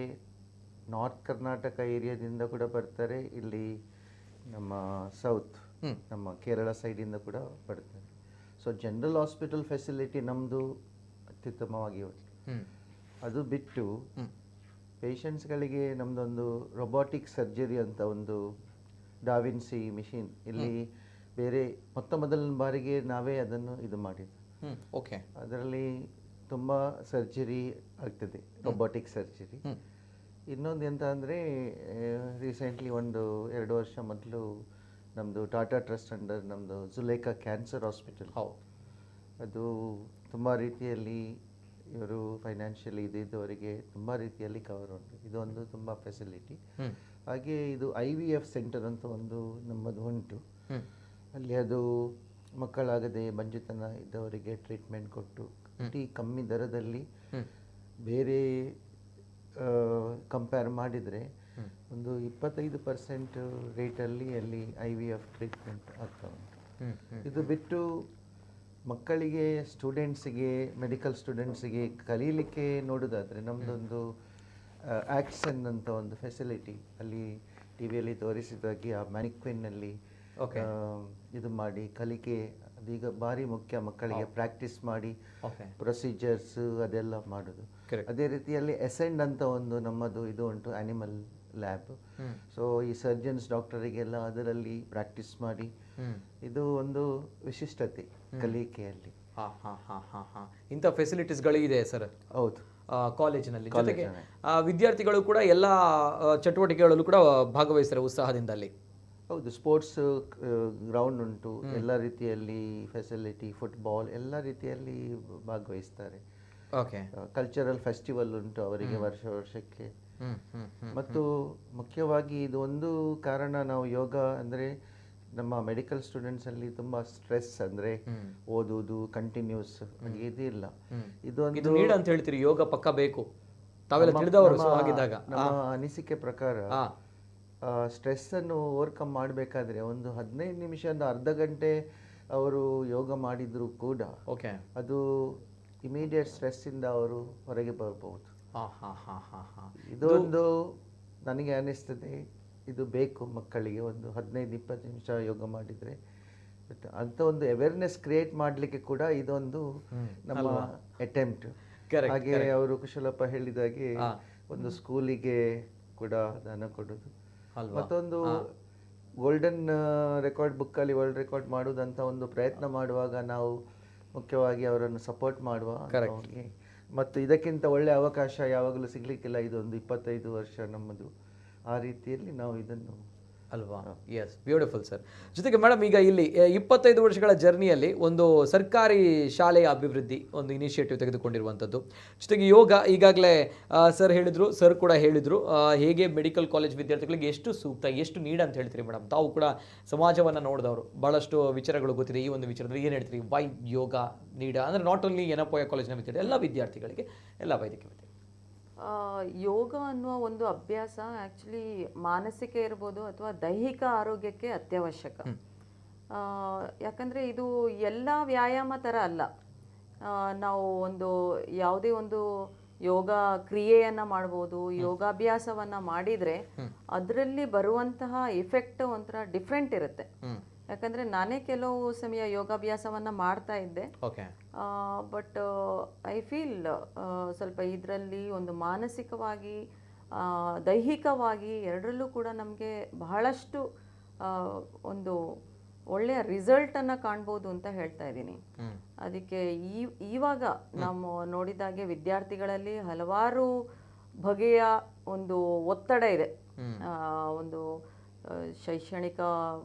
ನಾರ್ತ್ ಕರ್ನಾಟಕ ಏರಿಯಾದಿಂದ ಕೂಡ ಬರ್ತಾರೆ, ಇಲ್ಲಿ ನಮ್ಮ ಸೌತ್ ನಮ್ಮ ಕೇರಳ ಸೈಡಿಂದ ಕೂಡ ಬರ್ತಾರೆ. ಸೊ ಜನರಲ್ ಹಾಸ್ಪಿಟಲ್ ಫೆಸಿಲಿಟಿ ನಮ್ಮದು ಅತ್ಯುತ್ತಮವಾಗಿ ಉಂಟು. ಅದು ಬಿಟ್ಟು ಪೇಷಂಟ್ಸ್ಗಳಿಗೆ ನಮ್ಮದೊಂದು ರೊಬಾಟಿಕ್ ಸರ್ಜರಿ ಅಂತ ಒಂದು ಡಾವಿನ್ಸಿ ಮಿಷಿನ್ ಇಲ್ಲಿ ಬೇರೆ ಮೊದಲನೇ ಬಾರಿಗೆ ನಾವೇ ಅದನ್ನು ಇದು ಮಾಡಿದ್ದು. ಓಕೆ. ಅದರಲ್ಲಿ ತುಂಬ ಸರ್ಜರಿ ಆಗ್ತದೆ, ರೊಬಾಟಿಕ್ ಸರ್ಜರಿ. ಇನ್ನೊಂದು ಎಂತ ಅಂದರೆ ರೀಸೆಂಟ್ಲಿ 1-2 ವರ್ಷ ಮೊದಲು ನಮ್ಮದು ಟಾಟಾ ಟ್ರಸ್ಟ್ ಅಂಡರ್ ನಮ್ಮದು ಜುಲೇಖಾ ಕ್ಯಾನ್ಸರ್ ಹಾಸ್ಪಿಟಲ್, ಅದು ತುಂಬ ರೀತಿಯಲ್ಲಿ ಇವರು ಫೈನಾನ್ಷಿಯಲಿ ಇದ್ದವರಿಗೆ ತುಂಬ ರೀತಿಯಲ್ಲಿ ಕವರ್ ಉಂಟು. ಇದೊಂದು ತುಂಬ ಫೆಸಿಲಿಟಿ. ಹಾಗೆ ಇದು IVF ಸೆಂಟರ್ ಅಂತ ಒಂದು ನಮ್ಮದು ಉಂಟು. ಅಲ್ಲಿ ಅದು ಮಕ್ಕಳಾಗದೆ ಬಂಜುತನ ಇದ್ದವರಿಗೆ ಟ್ರೀಟ್ಮೆಂಟ್ ಕೊಟ್ಟು ಅತಿ ಕಮ್ಮಿ ದರದಲ್ಲಿ ಬೇರೆ ಕಂಪೇರ್ ಮಾಡಿದರೆ ಒಂದು 25% ರೇಟಲ್ಲಿ ಅಲ್ಲಿ IVF ಟ್ರೀಟ್ಮೆಂಟ್ ಆಗ್ತಾ ಉಂಟು. ಇದು ಬಿಟ್ಟು ಮಕ್ಕಳಿಗೆ, ಸ್ಟೂಡೆಂಟ್ಸಿಗೆ, ಮೆಡಿಕಲ್ ಸ್ಟೂಡೆಂಟ್ಸಿಗೆ ಕಲೀಲಿಕ್ಕೆ ನೋಡೋದಾದರೆ ನಮ್ಮದೊಂದು ಆಕ್ಸನ್ ಅಂತ ಒಂದು ಫೆಸಿಲಿಟಿ ಅಲ್ಲಿ ಟಿವಿಯಲ್ಲಿ ತೋರಿಸಿದಾಗೆ ಆ ಮ್ಯಾನಿಕ್ವಿನ್ನಲ್ಲಿ ಇದು ಮಾಡಿ ಕಲಿಕೆ ಅದೀಗ ಭಾರಿ ಮುಖ್ಯ. ಮಕ್ಕಳಿಗೆ ಪ್ರಾಕ್ಟೀಸ್ ಮಾಡಿ ಪ್ರೊಸೀಜರ್ಸ್ ಅದೆಲ್ಲ ಮಾಡೋದು. ಅದೇ ರೀತಿಯಲ್ಲಿ ಎಸೆಂಡ್ ಅಂತ ಒಂದು ನಮ್ಮದು ಇದು ಉಂಟು, ಆನಿಮಲ್ ಲ್ಯಾಬ್. ಸೊ ಈ ಸರ್ಜನ್ಸ್ ಡಾಕ್ಟರಿಗೆಲ್ಲ ಅದರಲ್ಲಿ ಪ್ರಾಕ್ಟೀಸ್ ಮಾಡಿ ಇದು ಒಂದು ವಿಶಿಷ್ಟತೆ ಕಲಿಕೆಯಲ್ಲಿ. ಇಂಥ ಫೆಸಿಲಿಟೀಸ್ಗಳಿದೆ ಸರ್. ಹೌದು, ಕಾಲೇಜಿನಲ್ಲಿ. ಜೊತೆಗೆ ವಿದ್ಯಾರ್ಥಿಗಳು ಕೂಡ ಎಲ್ಲ ಚಟುವಟಿಕೆಗಳಲ್ಲೂ ಕೂಡ ಭಾಗವಹಿಸ್ತಾರೆ ಉತ್ಸಾಹದಿಂದ ಅಲ್ಲಿ. ಹೌದು, ಸ್ಪೋರ್ಟ್ಸ್ ಗ್ರೌಂಡ್ ಉಂಟು, ಎಲ್ಲ ರೀತಿಯಲ್ಲಿ ಫೆಸಿಲಿಟಿ, ಫುಟ್ಬಾಲ್ ಎಲ್ಲ ರೀತಿಯಲ್ಲಿ ಭಾಗವಹಿಸ್ತಾರೆ. ಓಕೆ. ಕಲ್ಚರಲ್ ಫೆಸ್ಟಿವಲ್ ಉಂಟು ಅವರಿಗೆ ವರ್ಷಕ್ಕೆ. ಮತ್ತು ಮುಖ್ಯವಾಗಿ ಇದು ಒಂದು ಕಾರಣ, ನಾವು ಯೋಗ ಅಂದರೆ ನಮ್ಮ ಮೆಡಿಕಲ್ ಸ್ಟೂಡೆಂಟ್ಸ್ ಅಲ್ಲಿ ತುಂಬಾ ಸ್ಟ್ರೆಸ್, ಅಂದ್ರೆ ಓದುವುದು ಕಂಟಿನ್ಯೂಸ್ ಇದಿಲ್ಲ. ಇದು ನೀಡ್ ಅಂತ ಹೇಳ್ತೀರಿ, ಯೋಗ ಪಕ್ಕ ಬೇಕು, ತಾವೆಲ್ಲ ತಿಳಿದವರು. ನಮ್ಮ ಅನಿಸಿಕೆ ಪ್ರಕಾರ ಸ್ಟ್ರೆಸ್ ಅನ್ನು ಓವರ್ಕಮ್ ಮಾಡಬೇಕಾದ್ರೆ ಒಂದು 15 ನಿಮಿಷ, ಅರ್ಧ ಗಂಟೆ ಅವರು ಯೋಗ ಮಾಡಿದ್ರು ಕೂಡ ಅದು ಇಮಿಡಿಯೇಟ್ ಸ್ಟ್ರೆಸ್ ಇಂದ ಅವರು ಹೊರಗೆ ಬರಬಹುದು. ಇದೊಂದು ನನಗೆ ಅನಿಸ್ತದೆ, ಇದು ಬೇಕು ಮಕ್ಕಳಿಗೆ. ಒಂದು 15-20 ನಿಮಿಷ ಯೋಗ ಮಾಡಿದರೆ ಅಂತ ಒಂದು ಅವೇರ್ನೆಸ್ ಕ್ರಿಯೇಟ್ ಮಾಡಲಿಕ್ಕೆ ಕೂಡ ಇದೊಂದು ನಮ್ಮ ಅಟೆಂಪ್ಟ್. ಹಾಗೆ ಅವರು ಕುಶಲಪ್ಪ ಹೇಳಿದಾಗೆ ಒಂದು ಸ್ಕೂಲಿಗೆ ಕೂಡ ದಾನ ಕೊಡೋದು, ಮತ್ತೊಂದು ಗೋಲ್ಡನ್ ರೆಕಾರ್ಡ್ ಬುಕ್ಕಲ್ಲಿ ವರ್ಲ್ಡ್ ರೆಕಾರ್ಡ್ ಮಾಡುವುದಂತ ಒಂದು ಪ್ರಯತ್ನ ಮಾಡುವಾಗ ನಾವು ಮುಖ್ಯವಾಗಿ ಅವರನ್ನು ಸಪೋರ್ಟ್ ಮಾಡುವ. ಮತ್ತು ಇದಕ್ಕಿಂತ ಒಳ್ಳೆಯ ಅವಕಾಶ ಯಾವಾಗಲೂ ಸಿಗ್ಲಿಕ್ಕಿಲ್ಲ. ಇದೊಂದು 25 ವರ್ಷ ನಮ್ಮದು, ಆ ರೀತಿಯಲ್ಲಿ ನಾವು ಇದನ್ನು ಅಲ್ವಾ. Yes, beautiful sir. ಜೊತೆಗೆ ಮೇಡಮ್, ಈಗ ಇಲ್ಲಿ 25 ವರ್ಷಗಳ ಜರ್ನಿಯಲ್ಲಿ ಒಂದು ಸರ್ಕಾರಿ ಶಾಲೆಯ ಅಭಿವೃದ್ಧಿ ಒಂದು ಇನಿಷಿಯೇಟಿವ್ ತೆಗೆದುಕೊಂಡಿರುವಂಥದ್ದು. ಜೊತೆಗೆ ಯೋಗ ಈಗಾಗಲೇ ಸರ್ ಹೇಳಿದ್ರು, ಸರ್ ಕೂಡ ಹೇಳಿದ್ರು, ಹೇಗೆ ಮೆಡಿಕಲ್ ಕಾಲೇಜ್ ವಿದ್ಯಾರ್ಥಿಗಳಿಗೆ ಎಷ್ಟು ಸೂಕ್ತ, ಎಷ್ಟು ನೀಡ್ ಅಂತ ಹೇಳ್ತೀರಿ ಮೇಡಮ್? ತಾವು ಕೂಡ ಸಮಾಜವನ್ನು ನೋಡಿದವರು, ಭಾಳಷ್ಟು ವಿಚಾರಗಳು ಗೊತ್ತಿದೆ. ಈ ಒಂದು ವಿಚಾರದಲ್ಲಿ ಏನು ಹೇಳ್ತೀರಿ? ವೈ ಯೋಗ ನೀಡ ಅಂದರೆ ನಾಟ್ ಓನ್ಲಿ ಎನಪೋಯ ಕಾಲೇಜಿನ ವಿದ್ಯಾರ್ಥಿ, ಎಲ್ಲ ವಿದ್ಯಾರ್ಥಿಗಳಿಗೆ, ಎಲ್ಲ ವೈದ್ಯಕೀಯ ವಿದ್ಯಾರ್ಥಿ. ಯೋಗ ಅನ್ನುವ ಒಂದು ಅಭ್ಯಾಸ ಆ್ಯಕ್ಚುಲಿ ಮಾನಸಿಕ ಇರ್ಬೋದು ಅಥವಾ ದೈಹಿಕ ಆರೋಗ್ಯಕ್ಕೆ ಅತ್ಯವಶ್ಯಕ. ಯಾಕಂದರೆ ಇದು ಎಲ್ಲ ವ್ಯಾಯಾಮ ಥರ ಅಲ್ಲ. ನಾವು ಒಂದು ಯಾವುದೇ ಒಂದು ಯೋಗ ಕ್ರಿಯೆಯನ್ನು ಮಾಡ್ಬೋದು, ಯೋಗಾಭ್ಯಾಸವನ್ನು ಮಾಡಿದರೆ ಅದರಲ್ಲಿ ಬರುವಂತಹ ಎಫೆಕ್ಟ್ ಒಂಥರ ಡಿಫ್ರೆಂಟ್ ಇರುತ್ತೆ. ಯಾಕಂದರೆ ನಾನೇ ಕೆಲವು ಸಮಯ ಯೋಗಾಭ್ಯಾಸವನ್ನು ಮಾಡ್ತಾ ಇದ್ದೆ. ಬಟ್ ಐ ಫೀಲ್ ಸ್ವಲ್ಪ ಇದರಲ್ಲಿ ಒಂದು ಮಾನಸಿಕವಾಗಿ ದೈಹಿಕವಾಗಿ ಎರಡರಲ್ಲೂ ಕೂಡ ನಮಗೆ ಬಹಳಷ್ಟು ಒಂದು ಒಳ್ಳೆಯ ರಿಸಲ್ಟನ್ನು ಕಾಣ್ಬೋದು ಅಂತ ಹೇಳ್ತಾ ಇದ್ದೀನಿ. ಅದಕ್ಕೆ ಇವಾಗ ನಾವು ನೋಡಿದಾಗೆ ವಿದ್ಯಾರ್ಥಿಗಳಲ್ಲಿ ಹಲವಾರು ಬಗೆಯ ಒಂದು ಒತ್ತಡ ಇದೆ. ಒಂದು ಶೈಕ್ಷಣಿಕ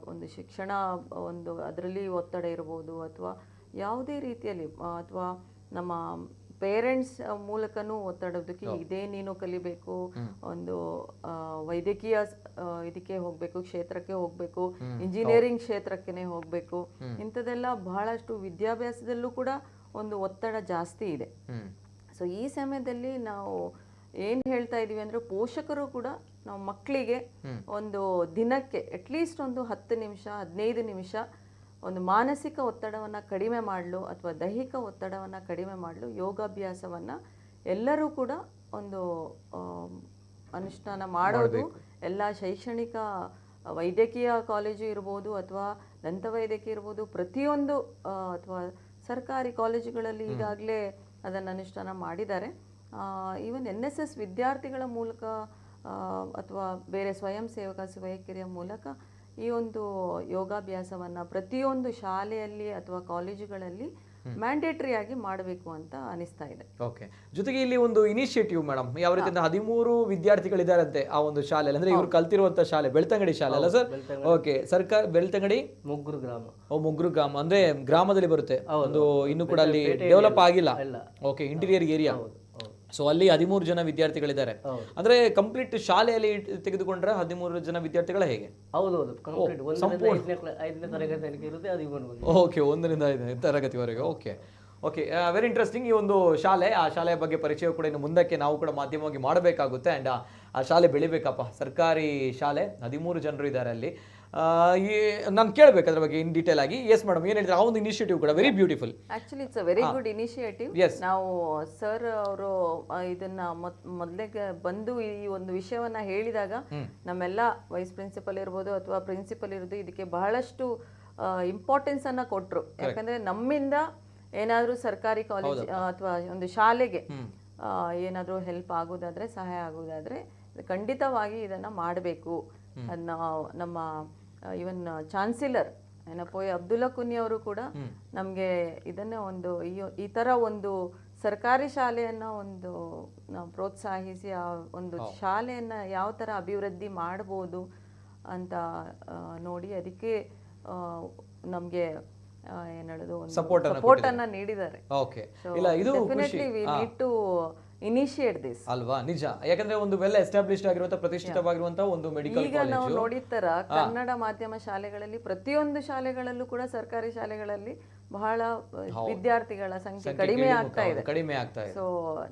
ಒಂದು ಶಿಕ್ಷಣ ಒಂದು ಅದರಲ್ಲಿ ಒತ್ತಡ ಇರ್ಬೋದು, ಅಥವಾ ಯಾವುದೇ ರೀತಿಯಲ್ಲಿ, ಅಥವಾ ನಮ್ಮ ಪೇರೆಂಟ್ಸ್ ಮೂಲಕನೂ ಒತ್ತಡೋದಕ್ಕೆ ಇದೇ ನೀನು ಕಲಿಬೇಕು, ಒಂದು ವೈದ್ಯಕೀಯ ಇದಕ್ಕೆ ಹೋಗಬೇಕು, ಕ್ಷೇತ್ರಕ್ಕೆ ಹೋಗಬೇಕು, ಇಂಜಿನಿಯರಿಂಗ್ ಕ್ಷೇತ್ರಕ್ಕೆ ಹೋಗಬೇಕು, ಇಂಥದ್ದೆಲ್ಲ ಬಹಳಷ್ಟು ವಿದ್ಯಾಭ್ಯಾಸದಲ್ಲೂ ಕೂಡ ಒಂದು ಒತ್ತಡ ಜಾಸ್ತಿ ಇದೆ. ಸೊ ಈ ಸಮಯದಲ್ಲಿ ನಾವು ಏನು ಹೇಳ್ತಾ ಇದೀವಿ ಅಂದರೆ, ಪೋಷಕರು ಕೂಡ ನಾವು ಮಕ್ಕಳಿಗೆ ಒಂದು ದಿನಕ್ಕೆ ಅಟ್ಲೀಸ್ಟ್ ಒಂದು 10 ನಿಮಿಷ 15 ನಿಮಿಷ ಒಂದು ಮಾನಸಿಕ ಒತ್ತಡವನ್ನು ಕಡಿಮೆ ಮಾಡಲು ಅಥವಾ ದೈಹಿಕ ಒತ್ತಡವನ್ನು ಕಡಿಮೆ ಮಾಡಲು ಯೋಗಾಭ್ಯಾಸವನ್ನು ಎಲ್ಲರೂ ಕೂಡ ಒಂದು ಅನುಷ್ಠಾನ ಮಾಡೋದು. ಎಲ್ಲ ಶೈಕ್ಷಣಿಕ ವೈದ್ಯಕೀಯ ಕಾಲೇಜು ಇರ್ಬೋದು ಅಥವಾ ದಂತವೈದ್ಯಕೀಯ ಇರ್ಬೋದು, ಪ್ರತಿಯೊಂದು ಅಥವಾ ಸರ್ಕಾರಿ ಕಾಲೇಜುಗಳಲ್ಲಿ ಈಗಾಗಲೇ ಅದನ್ನು ಅನುಷ್ಠಾನ ಮಾಡಿದ್ದಾರೆ. ಈವನ್ NSS ವಿದ್ಯಾರ್ಥಿಗಳ ಮೂಲಕ ಅಥವಾ ಬೇರೆ ಸ್ವಯಂ ಸೇವಕ ಸೇವಕಿಯರ ಮೂಲಕ ಈ ಒಂದು ಯೋಗಾಭ್ಯಾಸವನ್ನು ಪ್ರತಿಯೊಂದು ಶಾಲೆಯಲ್ಲಿ ಅಥವಾ ಕಾಲೇಜುಗಳಲ್ಲಿ ಮ್ಯಾಂಡೇಟರಿ ಆಗಿ ಮಾಡಬೇಕು ಅಂತ ಅನಿಸ್ತಾ ಇದೆ. ಓಕೆ, ಜೊತೆಗೆ ಇಲ್ಲಿ ಒಂದು ಇನಿಷಿಯೇಟಿವ್ ಮೇಡಮ್, ಯಾವ ರೀತಿ 13 ವಿದ್ಯಾರ್ಥಿಗಳಿದ್ದಾರಂತೆ ಆ ಒಂದು ಶಾಲೆ, ಅಂದ್ರೆ ಇವರು ಕಲ್ತಿರುವಂತ ಶಾಲೆ ಬೆಳ್ತಂಗಡಿ ಶಾಲೆ ಅಲ್ಲ ಸರ್? ಓಕೆ, ಸರ್ಕಾರ ಬೆಳ್ತಂಗಡಿ ಮುಗ್ಗುರು ಗ್ರಾಮ. ಮುಗ್ರು ಗ್ರಾಮ ಅಂದ್ರೆ ಗ್ರಾಮದಲ್ಲಿ ಬರುತ್ತೆ, ಒಂದು ಇನ್ನು ಕೂಡ ಅಲ್ಲಿ ಡೆವಲಪ್ ಆಗಿಲ್ಲ. Okay, interior area. ಸೊ ಅಲ್ಲಿ 13 ಜನ ವಿದ್ಯಾರ್ಥಿಗಳಿದ್ದಾರೆ. ಅಂದ್ರೆ ಕಂಪ್ಲೀಟ್ ಶಾಲೆಯಲ್ಲಿ ತೆಗೆದುಕೊಂಡ್ರೆ 13 ಜನ ವಿದ್ಯಾರ್ಥಿಗಳ ಹೇಗೆ? ಹೌದೌದು, ಕಂಪ್ಲೀಟ್ 1ನೇ ತರಗತಿ ಇರುತ್ತೆ, 13. ಓಕೆ, 1ರಿಂದ 5ನೇ ತರಗತಿವರೆಗೆ. Okay okay, very interesting. ಈ ಒಂದು ಶಾಲೆ, ಆ ಶಾಲೆಯ ಬಗ್ಗೆ ಪರಿಚಯ ಕೂಡ ಇನ್ನು ಮುಂದಕ್ಕೆ ನಾವು ಕೂಡ ಮಾಧ್ಯಮವಾಗಿ ಮಾಡಬೇಕಾಗುತ್ತೆ. ಆ್ಯಂಡ್ ಆ ಶಾಲೆ ಬೆಳಿಬೇಕಪ್ಪ. ಸರ್ಕಾರಿ ಶಾಲೆ, 13 ಜನರು ಇದ್ದಾರೆ ಅಲ್ಲಿ. ನಾನು ಕೇಳಬೇಕು ಅದ್ರ ಬಗ್ಗೆ ಇನ್ ಡೀಟೇಲ್ ಆಗಿ. ಎಸ್ ಮೇಡಮ್, ಏನು ಹೇಳಿದ್ರೆ ಆ ಒಂದು ಇನಿಷಿಯೇಟಿವ್ ಕೂಡ very beautiful. Actually it's a very good initiative. ನಾವು ಸರ್ ಅವರು ಇದನ್ನ ಮೊದಲಿಗೆ ಬಂದು ಈ ಒಂದು ವಿಷಯವನ್ನ ಹೇಳಿದಾಗ ನಮ್ಮೆಲ್ಲ ವೈಸ್ ಪ್ರಿನ್ಸಿಪಲ್ ಇರ್ಬೋದು ಅಥವಾ ಪ್ರಿನ್ಸಿಪಲ್ ಇರ್ಬೋದು ಇದಕ್ಕೆ ಬಹಳಷ್ಟು ಇಂಪಾರ್ಟೆನ್ಸ್ ಅನ್ನ ಕೊಟ್ರು. ಯಾಕಂದ್ರೆ ನಮ್ಮಿಂದ ಏನಾದ್ರೂ ಸರ್ಕಾರಿ ಕಾಲೇಜ್ ಅಥವಾ ಒಂದು ಶಾಲೆಗೆ ಏನಾದ್ರೂ ಹೆಲ್ಪ್ ಆಗೋದಾದ್ರೆ, ಸಹಾಯ ಆಗೋದಾದ್ರೆ ಖಂಡಿತವಾಗಿ ಇದನ್ನ ಮಾಡಬೇಕು. ಅದನ್ನ ನಮ್ಮ ಇವನ್ ಚಾನ್ಸಲರ್ ಎನಪೋಯ ಅಬ್ದುಲ್ಲಾ ಕುನಿ ಅವರು ಕೂಡ ನಮಗೆ ಇದನ್ನ ಒಂದು ಈ ತರ ಒಂದು ಸರ್ಕಾರಿ ಶಾಲೆಯನ್ನ ಒಂದು ನಾವು ಪ್ರೋತ್ಸಾಹಿಸಿ ಆ ಒಂದು ಶಾಲೆಯನ್ನ ಯಾವ ತರ ಅಭಿವೃದ್ಧಿ ಮಾಡಬಹುದು ಅಂತ ನೋಡಿ ಅದಕ್ಕೆ ನಮಗೆ ಏನ್ ಹೇಳೋದು ಸಪೋರ್ಟ್ ಅನ್ನ ನೀಡಿದ್ದಾರೆ. ಓಕೆ, ಇಲ್ಲ ಇದು definitely we need to initiate this ಅಲ್ವಾ? ನಿಜ, ಯಾಕಂದ್ರೆ ಒಂದು ವೆಲ್ ಎಸ್ಟಾಬ್ಲಿಷ್ಡ್ ಆಗಿರುವಂತ ಪ್ರತಿಷ್ಠಿತವಾಗಿರುವಂತಹ ಒಂದು ಮೆಡಿಕಲ್ ಕಾಲೇಜು. ಈಗ ನಾವು ನೋಡಿತರ ಕನ್ನಡ ಮಾಧ್ಯಮ ಶಾಲೆಗಳಲ್ಲಿ ಪ್ರತಿಯೊಂದು ಶಾಲೆಗಳಲ್ಲೂ ಕೂಡ ಸರ್ಕಾರಿ ಶಾಲೆಗಳಲ್ಲಿ ಬಹಳ ವಿದ್ಯಾರ್ಥಿಗಳ ಸಂಖ್ಯೆ ಕಡಿಮೆ ಆಗ್ತಾ ಇದೆ. ಸೊ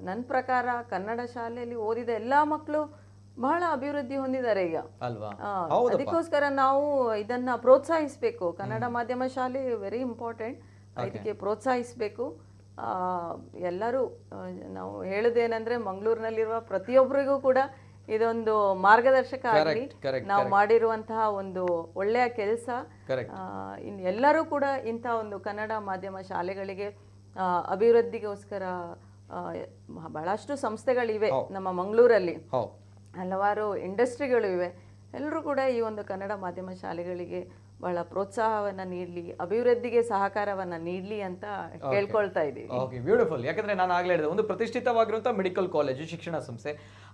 ನನ್ನ ಪ್ರಕಾರ ಕನ್ನಡ ಶಾಲೆಯಲ್ಲಿ ಓದಿದ ಎಲ್ಲಾ ಮಕ್ಕಳು ಬಹಳ ಅಭಿವೃದ್ಧಿ ಹೊಂದಿದ್ದಾರೆ ಈಗ ಅಲ್ವಾ? ಅದಕ್ಕೋಸ್ಕರ ನಾವು ಇದನ್ನ ಪ್ರೋತ್ಸಾಹಿಸಬೇಕು. ಕನ್ನಡ ಮಾಧ್ಯಮ ಶಾಲೆ ವೆರಿ ಇಂಪಾರ್ಟೆಂಟ್, ಇದಕ್ಕೆ ಪ್ರೋತ್ಸಾಹಿಸಬೇಕು. ಎಲ್ಲರೂ ನಾವು ಹೇಳುದೇನಂದ್ರೆ ಮಂಗಳೂರಿನಲ್ಲಿರುವ ಪ್ರತಿಯೊಬ್ಬರಿಗೂ ಕೂಡ ಇದೊಂದು ಮಾರ್ಗದರ್ಶಕ ಆಗಲಿ. ನಾವು ಮಾಡಿರುವಂತಹ ಒಂದು ಒಳ್ಳೆಯ ಕೆಲಸ ಎಲ್ಲರೂ ಕೂಡ ಇಂಥ ಒಂದು ಕನ್ನಡ ಮಾಧ್ಯಮ ಶಾಲೆಗಳಿಗೆ ಅಭಿವೃದ್ಧಿಗೋಸ್ಕರ ಬಹಳಷ್ಟು ಸಂಸ್ಥೆಗಳಿವೆ ನಮ್ಮ ಮಂಗಳೂರಲ್ಲಿ, ಹಲವಾರು ಇಂಡಸ್ಟ್ರಿಗಳು ಇವೆ. ಎಲ್ಲರೂ ಕೂಡ ಈ ಒಂದು ಕನ್ನಡ ಮಾಧ್ಯಮ ಶಾಲೆಗಳಿಗೆ ಬಹಳ ಪ್ರೋತ್ಸಾಹವನ್ನ ನೀಡಲಿ, ಅಭಿವೃದ್ಧಿಗೆ ಸಹಕಾರವನ್ನ ನೀಡಲಿ ಅಂತ ಕೇಳ್ಕೊಳ್ತಾ ಇದ್ದೀವಿ. Okay, beautiful. ಯಾಕಂದ್ರೆ ನಾನು ಆಗ್ಲೇ ಹೇಳಿದೆ, ಒಂದು ಪ್ರತಿಷ್ಠಿತವಾಗಿರುವಂತಹ ಮೆಡಿಕಲ್ ಕಾಲೇಜು, ಶಿಕ್ಷಣ ಸಂಸ್ಥೆ,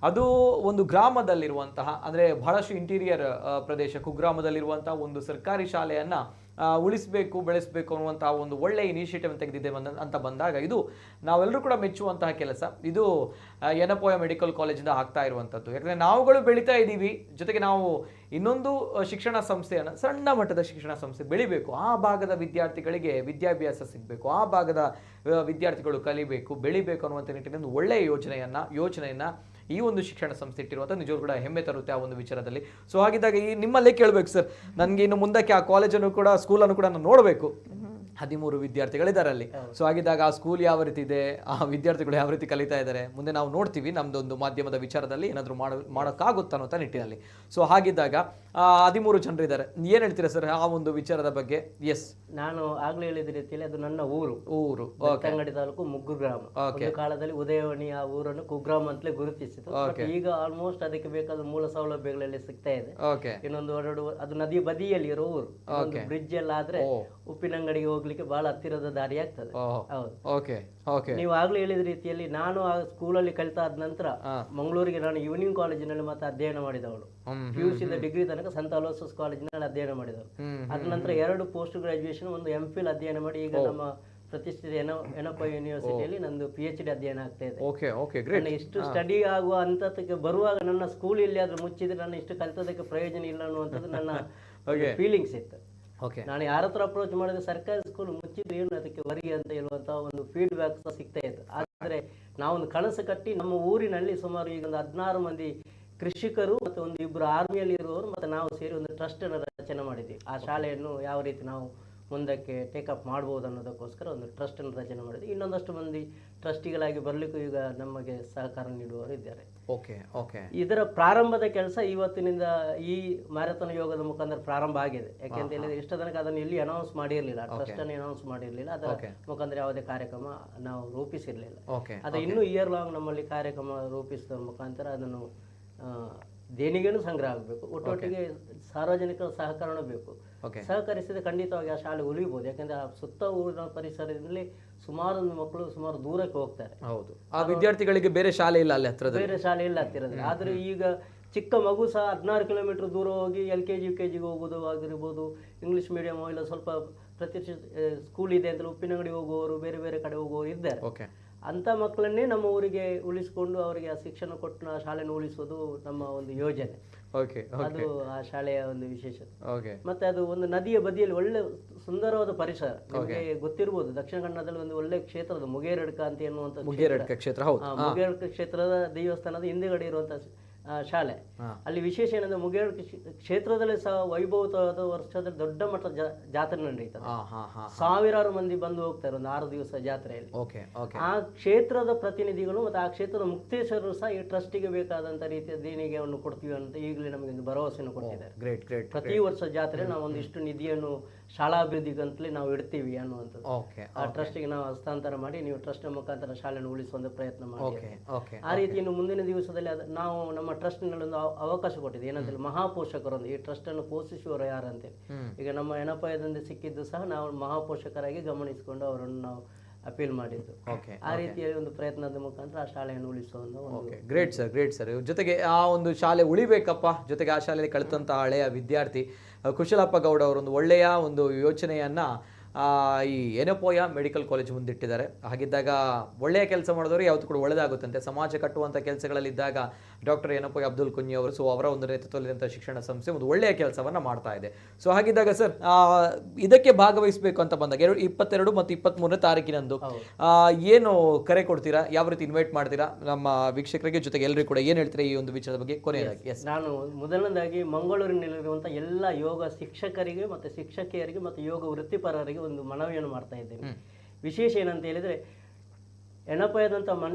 ಅದು ಒಂದು ಗ್ರಾಮದಲ್ಲಿರುವಂತಹ ಅಂದ್ರೆ ಬಹಳಷ್ಟು ಇಂಟೀರಿಯರ್ ಪ್ರದೇಶ, ಕುಗ್ರಾಮದಲ್ಲಿರುವಂತಹ ಒಂದು ಸರ್ಕಾರಿ ಶಾಲೆಯನ್ನ ಉಳಿಸಬೇಕು, ಬೆಳೆಸಬೇಕು ಅನ್ನುವಂತಹ ಒಂದು ಒಳ್ಳೆ ಇನಿಷಿಯೇಟಿವ್ ತೆಗೆದಿದೆ ಅಂತ ಬಂದಾಗ ಇದು ನಾವೆಲ್ಲರೂ ಕೂಡ ಮೆಚ್ಚುವಂತಹ ಕೆಲಸ. ಇದು ಯನಪೋಯ ಮೆಡಿಕಲ್ ಕಾಲೇಜಿಂದ ಆಗ್ತಾ ಇರುವಂಥದ್ದು. ಯಾಕಂದರೆ ನಾವುಗಳು ಬೆಳೀತಾ ಇದ್ದೀವಿ, ಜೊತೆಗೆ ನಾವು ಇನ್ನೊಂದು ಶಿಕ್ಷಣ ಸಂಸ್ಥೆಯನ್ನು, ಸಣ್ಣ ಮಟ್ಟದ ಶಿಕ್ಷಣ ಸಂಸ್ಥೆ ಬೆಳಿಬೇಕು. ಆ ಭಾಗದ ವಿದ್ಯಾರ್ಥಿಗಳಿಗೆ ವಿದ್ಯಾಭ್ಯಾಸ ಸಿಗಬೇಕು, ಆ ಭಾಗದ ವಿದ್ಯಾರ್ಥಿಗಳು ಕಲಿಬೇಕು, ಬೆಳಿಬೇಕು ಅನ್ನುವಂಥ ನಿಟ್ಟಿನಲ್ಲಿ ಒಂದು ಒಳ್ಳೆಯ ಯೋಚನೆಯನ್ನು ಈ ಒಂದು ಶಿಕ್ಷಣ ಸಂಸ್ಥೆ ಇಟ್ಟಿರುವಂಥ ನಿಜವೂ ಕೂಡ ಹೆಮ್ಮೆ ತರುತ್ತೆ ಆ ಒಂದು ವಿಚಾರದಲ್ಲಿ. ಸೊ ಹಾಗಿದ್ದಾಗ ಈ ನಿಮ್ಮಲ್ಲೇ ಕೇಳಬೇಕು ಸರ್, ನನಗೆ ಇನ್ನು ಮುಂದಕ್ಕೆ ಆ ಕಾಲೇಜನ್ನು ಕೂಡ ಸ್ಕೂಲನ್ನು ಕೂಡ ನಾನು ನೋಡಬೇಕು. 13 ವಿದ್ಯಾರ್ಥಿಗಳಿದ್ದಾರೆ ಅಲ್ಲಿ. ಸೊ ಹಾಗಿದ್ದಾಗ ಆ ಸ್ಕೂಲ್ ಯಾವ ರೀತಿ ಇದೆ, ಆ ವಿದ್ಯಾರ್ಥಿಗಳು ಯಾವ ರೀತಿ ಕಲಿತಾ ಇದ್ದಾರೆ, ಮುಂದೆ ನಾವು ನೋಡ್ತೀವಿ ನಮ್ದೊಂದು ಮಾಧ್ಯಮದ ವಿಚಾರದಲ್ಲಿ ಏನಾದರೂ ಮಾಡೋಕ್ಕಾಗುತ್ತಾ ಅನ್ನೋಂಥ ನಿಟ್ಟಿನಲ್ಲಿ. ಸೊ ಹಾಗಿದ್ದಾಗ 13 ಜನರು ಇದ್ದಾರೆ, ಏನು ಹೇಳ್ತೀರಾ ಸರ್ ಆ ಒಂದು ವಿಚಾರದ ಬಗ್ಗೆ? ಎಸ್, ನಾನು ಆಗ್ಲೇ ಹೇಳಿದ ರೀತಿಯಲ್ಲಿ ಅದು ನನ್ನ ಊರು ಬೆಳ್ತಂಗಡಿ ತಾಲೂಕು ಮುಗ್ಗುರು ಗ್ರಾಮ. ಒಂದು ಕಾಲದಲ್ಲಿ ಉದಯವಾಣಿ ಆ ಊರನ್ನು ಕುಗ್ರಾಮ ಅಂತಲೇ ಗುರುತಿಸಿತು. ಈಗ ಆಲ್ಮೋಸ್ಟ್ ಅದಕ್ಕೆ ಬೇಕಾದ ಮೂಲ ಸೌಲಭ್ಯಗಳೆಲ್ಲ ಸಿಗ್ತಾ ಇದೆ. ಇನ್ನೊಂದು ಅದು ನದಿ ಬದಿಯಲ್ಲಿ ಇರೋ ಊರು, ಬ್ರಿಡ್ಜ್ ಎಲ್ಲ ಆದ್ರೆ ಉಪ್ಪಿನಂಗಡಿಗೆ ಹೋಗ್ಲಿಕ್ಕೆ ಬಹಳ ಹತ್ತಿರದ ದಾರಿ ಆಗ್ತದೆ. ಹೌದು, ನೀವು ಆಗ್ಲೇ ಹೇಳಿದ ರೀತಿಯಲ್ಲಿ ನಾನು ಆ ಸ್ಕೂಲಲ್ಲಿ ಕಲಿತಾದ ನಂತರ ಮಂಗಳೂರಿಗೆ ನಾನು ಈವ್ನಿಂಗ್ ಕಾಲೇಜಿನಲ್ಲಿ ಮತ್ತೆ ಅಧ್ಯಯನ ಮಾಡಿದವಳು. PUC ಡಿಗ್ರಿ ತನಕ ಸಂತ ಅಲೋಸಸ್ ಕಾಲೇಜಿನಲ್ಲಿ ಅಧ್ಯಯನ ಮಾಡಿದವರು. ಅದ ನಂತರ 2 ಪೋಸ್ಟ್ ಗ್ರಾಜುಯೇಷನ್, ಒಂದು MPhil ಅಧ್ಯಯನ ಮಾಡಿ ಈಗ ನಮ್ಮ ಪ್ರತಿಷ್ಠಿತ ಎನಪ ಯೂನಿವರ್ಸಿಟಿಯಲ್ಲಿ ನಂದು PhD ಅಧ್ಯಯನ ಆಗ್ತಾ ಇದೆ. ಇಷ್ಟು ಸ್ಟಡಿ ಆಗುವ ಹಂತಕ್ಕೆ ಬರುವಾಗ ನನ್ನ ಸ್ಕೂಲ್ ಇಲ್ಲಿ ಆದ್ರೂ ಮುಚ್ಚಿದ್ರೆ ನಾನು ಇಷ್ಟು ಕಲಿತೋದಕ್ಕೆ ಪ್ರಯೋಜನ ಇಲ್ಲ ಅನ್ನುವಂಥದ್ದು ನನ್ನ ಫೀಲಿಂಗ್ಸ್ ಇತ್ತು. ನಾನು ಯಾರ ಹತ್ರ ಅಪ್ರೋಚ್ ಮಾಡಿದ್ರೆ ಸರ್ಕಾರಿ ಸ್ಕೂಲ್ ಮುಚ್ಚಿದ್ರೆ ಏನು ಅದಕ್ಕೆ ವರಿ ಅಂತ ಹೇಳುವಂತಹ ಒಂದು ಫೀಡ್ಬ್ಯಾಕ್ ಸಹ ಸಿಗ್ತಾ ಇತ್ತು. ಆದರೆ ನಾವೊಂದು ಕನಸು ಕಟ್ಟಿ ನಮ್ಮ ಊರಿನಲ್ಲಿ ಸುಮಾರು ಈಗ ಒಂದು 16 ಮಂದಿ ಕೃಷಿಕರು ಮತ್ತು ಒಂದು 2 ಆರ್ಮಿಯಲ್ಲಿ ಇರುವವರು ಮತ್ತು ನಾವು ಸೇರಿ ಒಂದು ಟ್ರಸ್ಟ್ ಅನ್ನು ರಚನೆ ಮಾಡಿದ್ವಿ. ಆ ಶಾಲೆಯನ್ನು ಯಾವ ರೀತಿ ನಾವು ಮುಂದಕ್ಕೆ ಟೇಕಪ್ ಮಾಡ್ಬೋದು ಅನ್ನೋದಕ್ಕೋಸ್ಕರ ಒಂದು ಟ್ರಸ್ಟನ್ನು ರಚನೆ ಮಾಡಿದ್ವಿ. ಇನ್ನೊಂದಷ್ಟು ಮಂದಿ ಟ್ರಸ್ಟಿಗಳಾಗಿ ಬರಲಿಕ್ಕೂ ಈಗ ನಮಗೆ ಸಹಕಾರ ನೀಡುವವರು ಇದ್ದಾರೆ. Okay okay. ಇದರ ಪ್ರಾರಂಭದ ಕೆಲಸ ಇವತ್ತಿನಿಂದ ಈ ಮ್ಯಾರಥಾನ್ ಯೋಗದ ಮುಖಾಂತರ ಪ್ರಾರಂಭ ಆಗಿದೆ. ಯಾಕೆಂತ ಹೇಳಿದ್ರೆ ಇಷ್ಟ ತನಕ ಅದನ್ನು ಎಲ್ಲಿ ಅನೌನ್ಸ್ ಮಾಡಿರಲಿಲ್ಲ, ಟ್ರಸ್ಟ್ ಅನ್ನು ಅನೌನ್ಸ್ ಮಾಡಿರಲಿಲ್ಲ, ಅದರ ಮುಖಾಂತರ ಯಾವುದೇ ಕಾರ್ಯಕ್ರಮ ನಾವು ರೂಪಿಸಿರಲಿಲ್ಲ. ಅದು ಇನ್ನೂ ಇಯರ್ ಲಾಂಗ್ ನಮ್ಮಲ್ಲಿ ಕಾರ್ಯಕ್ರಮ ರೂಪಿಸುವ ಮುಖಾಂತರ ಅದನ್ನು ದೇಣಿಗೆನೂ ಸಂಗ್ರಹ ಆಗಬೇಕು, ಒಟ್ಟೊಟ್ಟಿಗೆ ಸಾರ್ವಜನಿಕರ ಸಹಕಾರನೂ ಬೇಕು. ಸಹಕರಿಸಿದರೆ ಖಂಡಿತವಾಗಿ ಆ ಶಾಲೆ ಉಳಿಬಹುದು. ಯಾಕಂದ್ರೆ ಆ ಸುತ್ತ ಊರಿನ ಪರಿಸರದಲ್ಲಿ ಸುಮಾರು ಮಕ್ಕಳು ಸುಮಾರು ದೂರಕ್ಕೆ ಹೋಗ್ತಾರೆ. ಹೌದು, ಆ ವಿದ್ಯಾರ್ಥಿಗಳಿಗೆ ಬೇರೆ ಶಾಲೆ ಇಲ್ಲ, ಅಲ್ಲಿ ಹತ್ರ ಬೇರೆ ಶಾಲೆ ಇಲ್ಲ ಹತ್ತಿರದಲ್ಲಿ. ಆದ್ರೆ ಈಗ ಚಿಕ್ಕ ಮಗು ಸಹ 16 ಕಿಲೋಮೀಟರ್ ದೂರ ಹೋಗಿ LKG UKG ಹೋಗೋದು ಆಗಿರ್ಬೋದು, ಇಂಗ್ಲಿಷ್ ಮೀಡಿಯಂ ಇಲ್ಲ ಸ್ವಲ್ಪ ಪ್ರತಿಷ್ಠಿತ ಸ್ಕೂಲ್ ಇದೆ ಅಂತ ಉಪ್ಪಿನಂಗಡಿ ಹೋಗುವವರು, ಬೇರೆ ಬೇರೆ ಕಡೆ ಹೋಗುವವರು ಇದ್ದಾರೆ. ಅಂತ ಮಕ್ಕಳನ್ನೇ ನಮ್ಮ ಊರಿಗೆ ಉಳಿಸಿಕೊಂಡು ಅವರಿಗೆ ಆ ಶಿಕ್ಷಣ ಕೊಟ್ಟು ಆ ಶಾಲೆಯನ್ನು ಉಳಿಸೋದು ನಮ್ಮ ಒಂದು ಯೋಜನೆ. ಅದು ಆ ಶಾಲೆಯ ಒಂದು ವಿಶೇಷತೆ. ಮತ್ತೆ ಅದು ಒಂದು ನದಿಯ ಬದಿಯಲ್ಲಿ ಒಳ್ಳೆ ಸುಂದರವಾದ ಪರಿಸರ. ನಿಮಗೆ ಗೊತ್ತಿರಬಹುದು, ದಕ್ಷಿಣ ಕನ್ನಡದಲ್ಲಿ ಒಂದು ಒಳ್ಳೆ ಕ್ಷೇತ್ರದ ಮುಗೇರಡ್ಕ ಅಂತ ಎನ್ನುವಂತ ಮುಗೇರಡ್ಕ ಕ್ಷೇತ್ರದ ದೇವಸ್ಥಾನದ ಹಿಂದೆಗಡೆ ಇರುವಂತಹ ಶಾಲೆ. ಅಲ್ಲಿ ವಿಶೇಷ ಏನಂದ್ರೆ ಮುಗೇರಡ್ಕ ಕ್ಷೇತ್ರದಲ್ಲಿ ಸಹ ವೈಭವವಾದ ವರ್ಷದಲ್ಲಿ ದೊಡ್ಡ ಮಟ್ಟದ ಜಾತ್ರೆ ನಡೆಯುತ್ತದೆ. ಸಾವಿರಾರು ಮಂದಿ ಬಂದು ಹೋಗ್ತಾರೆ ಒಂದು 6 ದಿವಸ ಜಾತ್ರೆಯಲ್ಲಿ. ಆ ಕ್ಷೇತ್ರದ ಪ್ರತಿನಿಧಿಗಳು ಮತ್ತು ಆ ಕ್ಷೇತ್ರದ ಮುಕ್ತೇಶ್ವರರು ಸಹ ಈ ಟ್ರಸ್ಟಿಗೆ ಬೇಕಾದಂತ ರೀತಿಯ ದೇಣಿಗೆಯನ್ನು ಕೊಡ್ತೀವಿ ಅಂತ ಈಗಲೇ ನಮಗೆ ಒಂದು ಭರವಸೆಯನ್ನು ಕೊಟ್ಟಿದ್ದಾರೆ. ಪ್ರತಿ ವರ್ಷ ಜಾತ್ರೆ ನಾವು ಒಂದಿಷ್ಟು ನಿಧಿಯನ್ನು ಶಾಲಾಭಿವೃದ್ಧಿಗಂತಲೇ ನಾವು ಇಡ್ತೀವಿ ಅನ್ನುವಂಥದ್ದು. ಆ ಟ್ರಸ್ಟಿಗೆ ನಾವು ಹಸ್ತಾಂತರ ಮಾಡಿ ನೀವು ಟ್ರಸ್ಟ್ ಮುಖಾಂತರ ಶಾಲೆಯನ್ನು ಉಳಿಸುವಂತ ಪ್ರಯತ್ನ ಮಾಡಿ. ಆ ರೀತಿ ಇನ್ನು ಮುಂದಿನ ದಿವಸದಲ್ಲಿ ನಾವು ನಮ್ಮ ಟ್ರಸ್ಟ್ನಲ್ಲಿ ಒಂದು ಅವಕಾಶ ಕೊಟ್ಟಿದೆ. ಏನಂತೇಳಿ ಮಹಾಪೋಷಕರೊಂದು ಈ ಟ್ರಸ್ಟ್ ಅನ್ನು ಪೋಷಿಸುವವರು ಯಾರಂತೇಳಿ ಈಗ ನಮ್ಮ ಎನಪಾಯದಿಂದ ಸಿಕ್ಕಿದ್ದು ಸಹ ನಾವು ಮಹಾಪೋಷಕರಾಗಿ ಗಮನಿಸಿಕೊಂಡು ಅವರನ್ನು ನಾವು ಅಪೀಲ್ ಮಾಡಿದ್ದು. ಆ ರೀತಿಯ ಒಂದು ಪ್ರಯತ್ನದ ಮುಖಾಂತರ ಆ ಶಾಲೆಯನ್ನು ಉಳಿಸುವ ಒಂದು ಗ್ರೇಟ್ ಸರ್. ಜೊತೆಗೆ ಆ ಒಂದು ಶಾಲೆ ಉಳಿಬೇಕಪ್ಪ, ಜೊತೆಗೆ ಆ ಶಾಲೆಯಲ್ಲಿ ಕಲಿತಂತ ಹಳೆಯ ವಿದ್ಯಾರ್ಥಿ ಕುಶಲಪ್ಪ ಗೌಡ ಅವರೊಂದು ಒಳ್ಳೆಯ ಒಂದು ಯೋಚನೆಯನ್ನ ಈ ಎನಪೋಯ ಮೆಡಿಕಲ್ ಕಾಲೇಜ್ ಮುಂದಿಟ್ಟಿದ್ದಾರೆ. ಹಾಗಿದ್ದಾಗ ಒಳ್ಳೆಯ ಕೆಲಸ ಮಾಡಿದವರು ಯಾವತ್ತೂ ಕೂಡ ಒಳ್ಳೆಯದಾಗುತ್ತಂತೆ. ಸಮಾಜ ಕಟ್ಟುವಂಥ ಕೆಲಸಗಳಲ್ಲಿದ್ದಾಗ ಡಾಕ್ಟರ್ ಎನಪೋಯ ಅಬ್ದುಲ್ ಕುಂಜಿ ಅವರು, ಸೊ ಅವರ ಒಂದು ನೇತೃತ್ವದಲ್ಲಿರುವಂಥ ಶಿಕ್ಷಣ ಸಂಸ್ಥೆ ಒಂದು ಒಳ್ಳೆಯ ಕೆಲಸವನ್ನು ಮಾಡ್ತಾ ಇದೆ. ಸೊ ಹಾಗಿದ್ದಾಗ ಸರ್, ಇದಕ್ಕೆ ಭಾಗವಹಿಸಬೇಕು ಅಂತ ಬಂದಾಗ 22 ಮತ್ತು 23ನೇ ತಾರೀಕಿನಂದು ಏನು ಕರೆ ಕೊಡ್ತೀರಾ, ಯಾವ ರೀತಿ ಇನ್ವೈಟ್ ಮಾಡ್ತೀರಾ ನಮ್ಮ ವೀಕ್ಷಕರಿಗೆ, ಜೊತೆಗೆ ಎಲ್ಲರಿಗೂ ಕೂಡ ಏನು ಹೇಳ್ತೀರಾ ಈ ಒಂದು ವಿಚಾರದ ಬಗ್ಗೆ ಕೊನೆಯದಾಗಿ? ನಾನು ಮೊದಲನೇದಾಗಿ ಮಂಗಳೂರಿನಲ್ಲಿರುವಂಥ ಎಲ್ಲ ಯೋಗ ಶಿಕ್ಷಕರಿಗೆ ಮತ್ತು ಶಿಕ್ಷಕಿಯರಿಗೆ ಮತ್ತು ಯೋಗ ವೃತ್ತಿಪರರಿಗೆ ಒಂದು ಮನವಿಯನ್ನು ಮಾಡ್ತಾ ಇದ್ದೇನೆ. ವಿಶೇಷ ಏನಂತ ಹೇಳಿದ್ರೆ, ಎನಪಾಯದಂಥ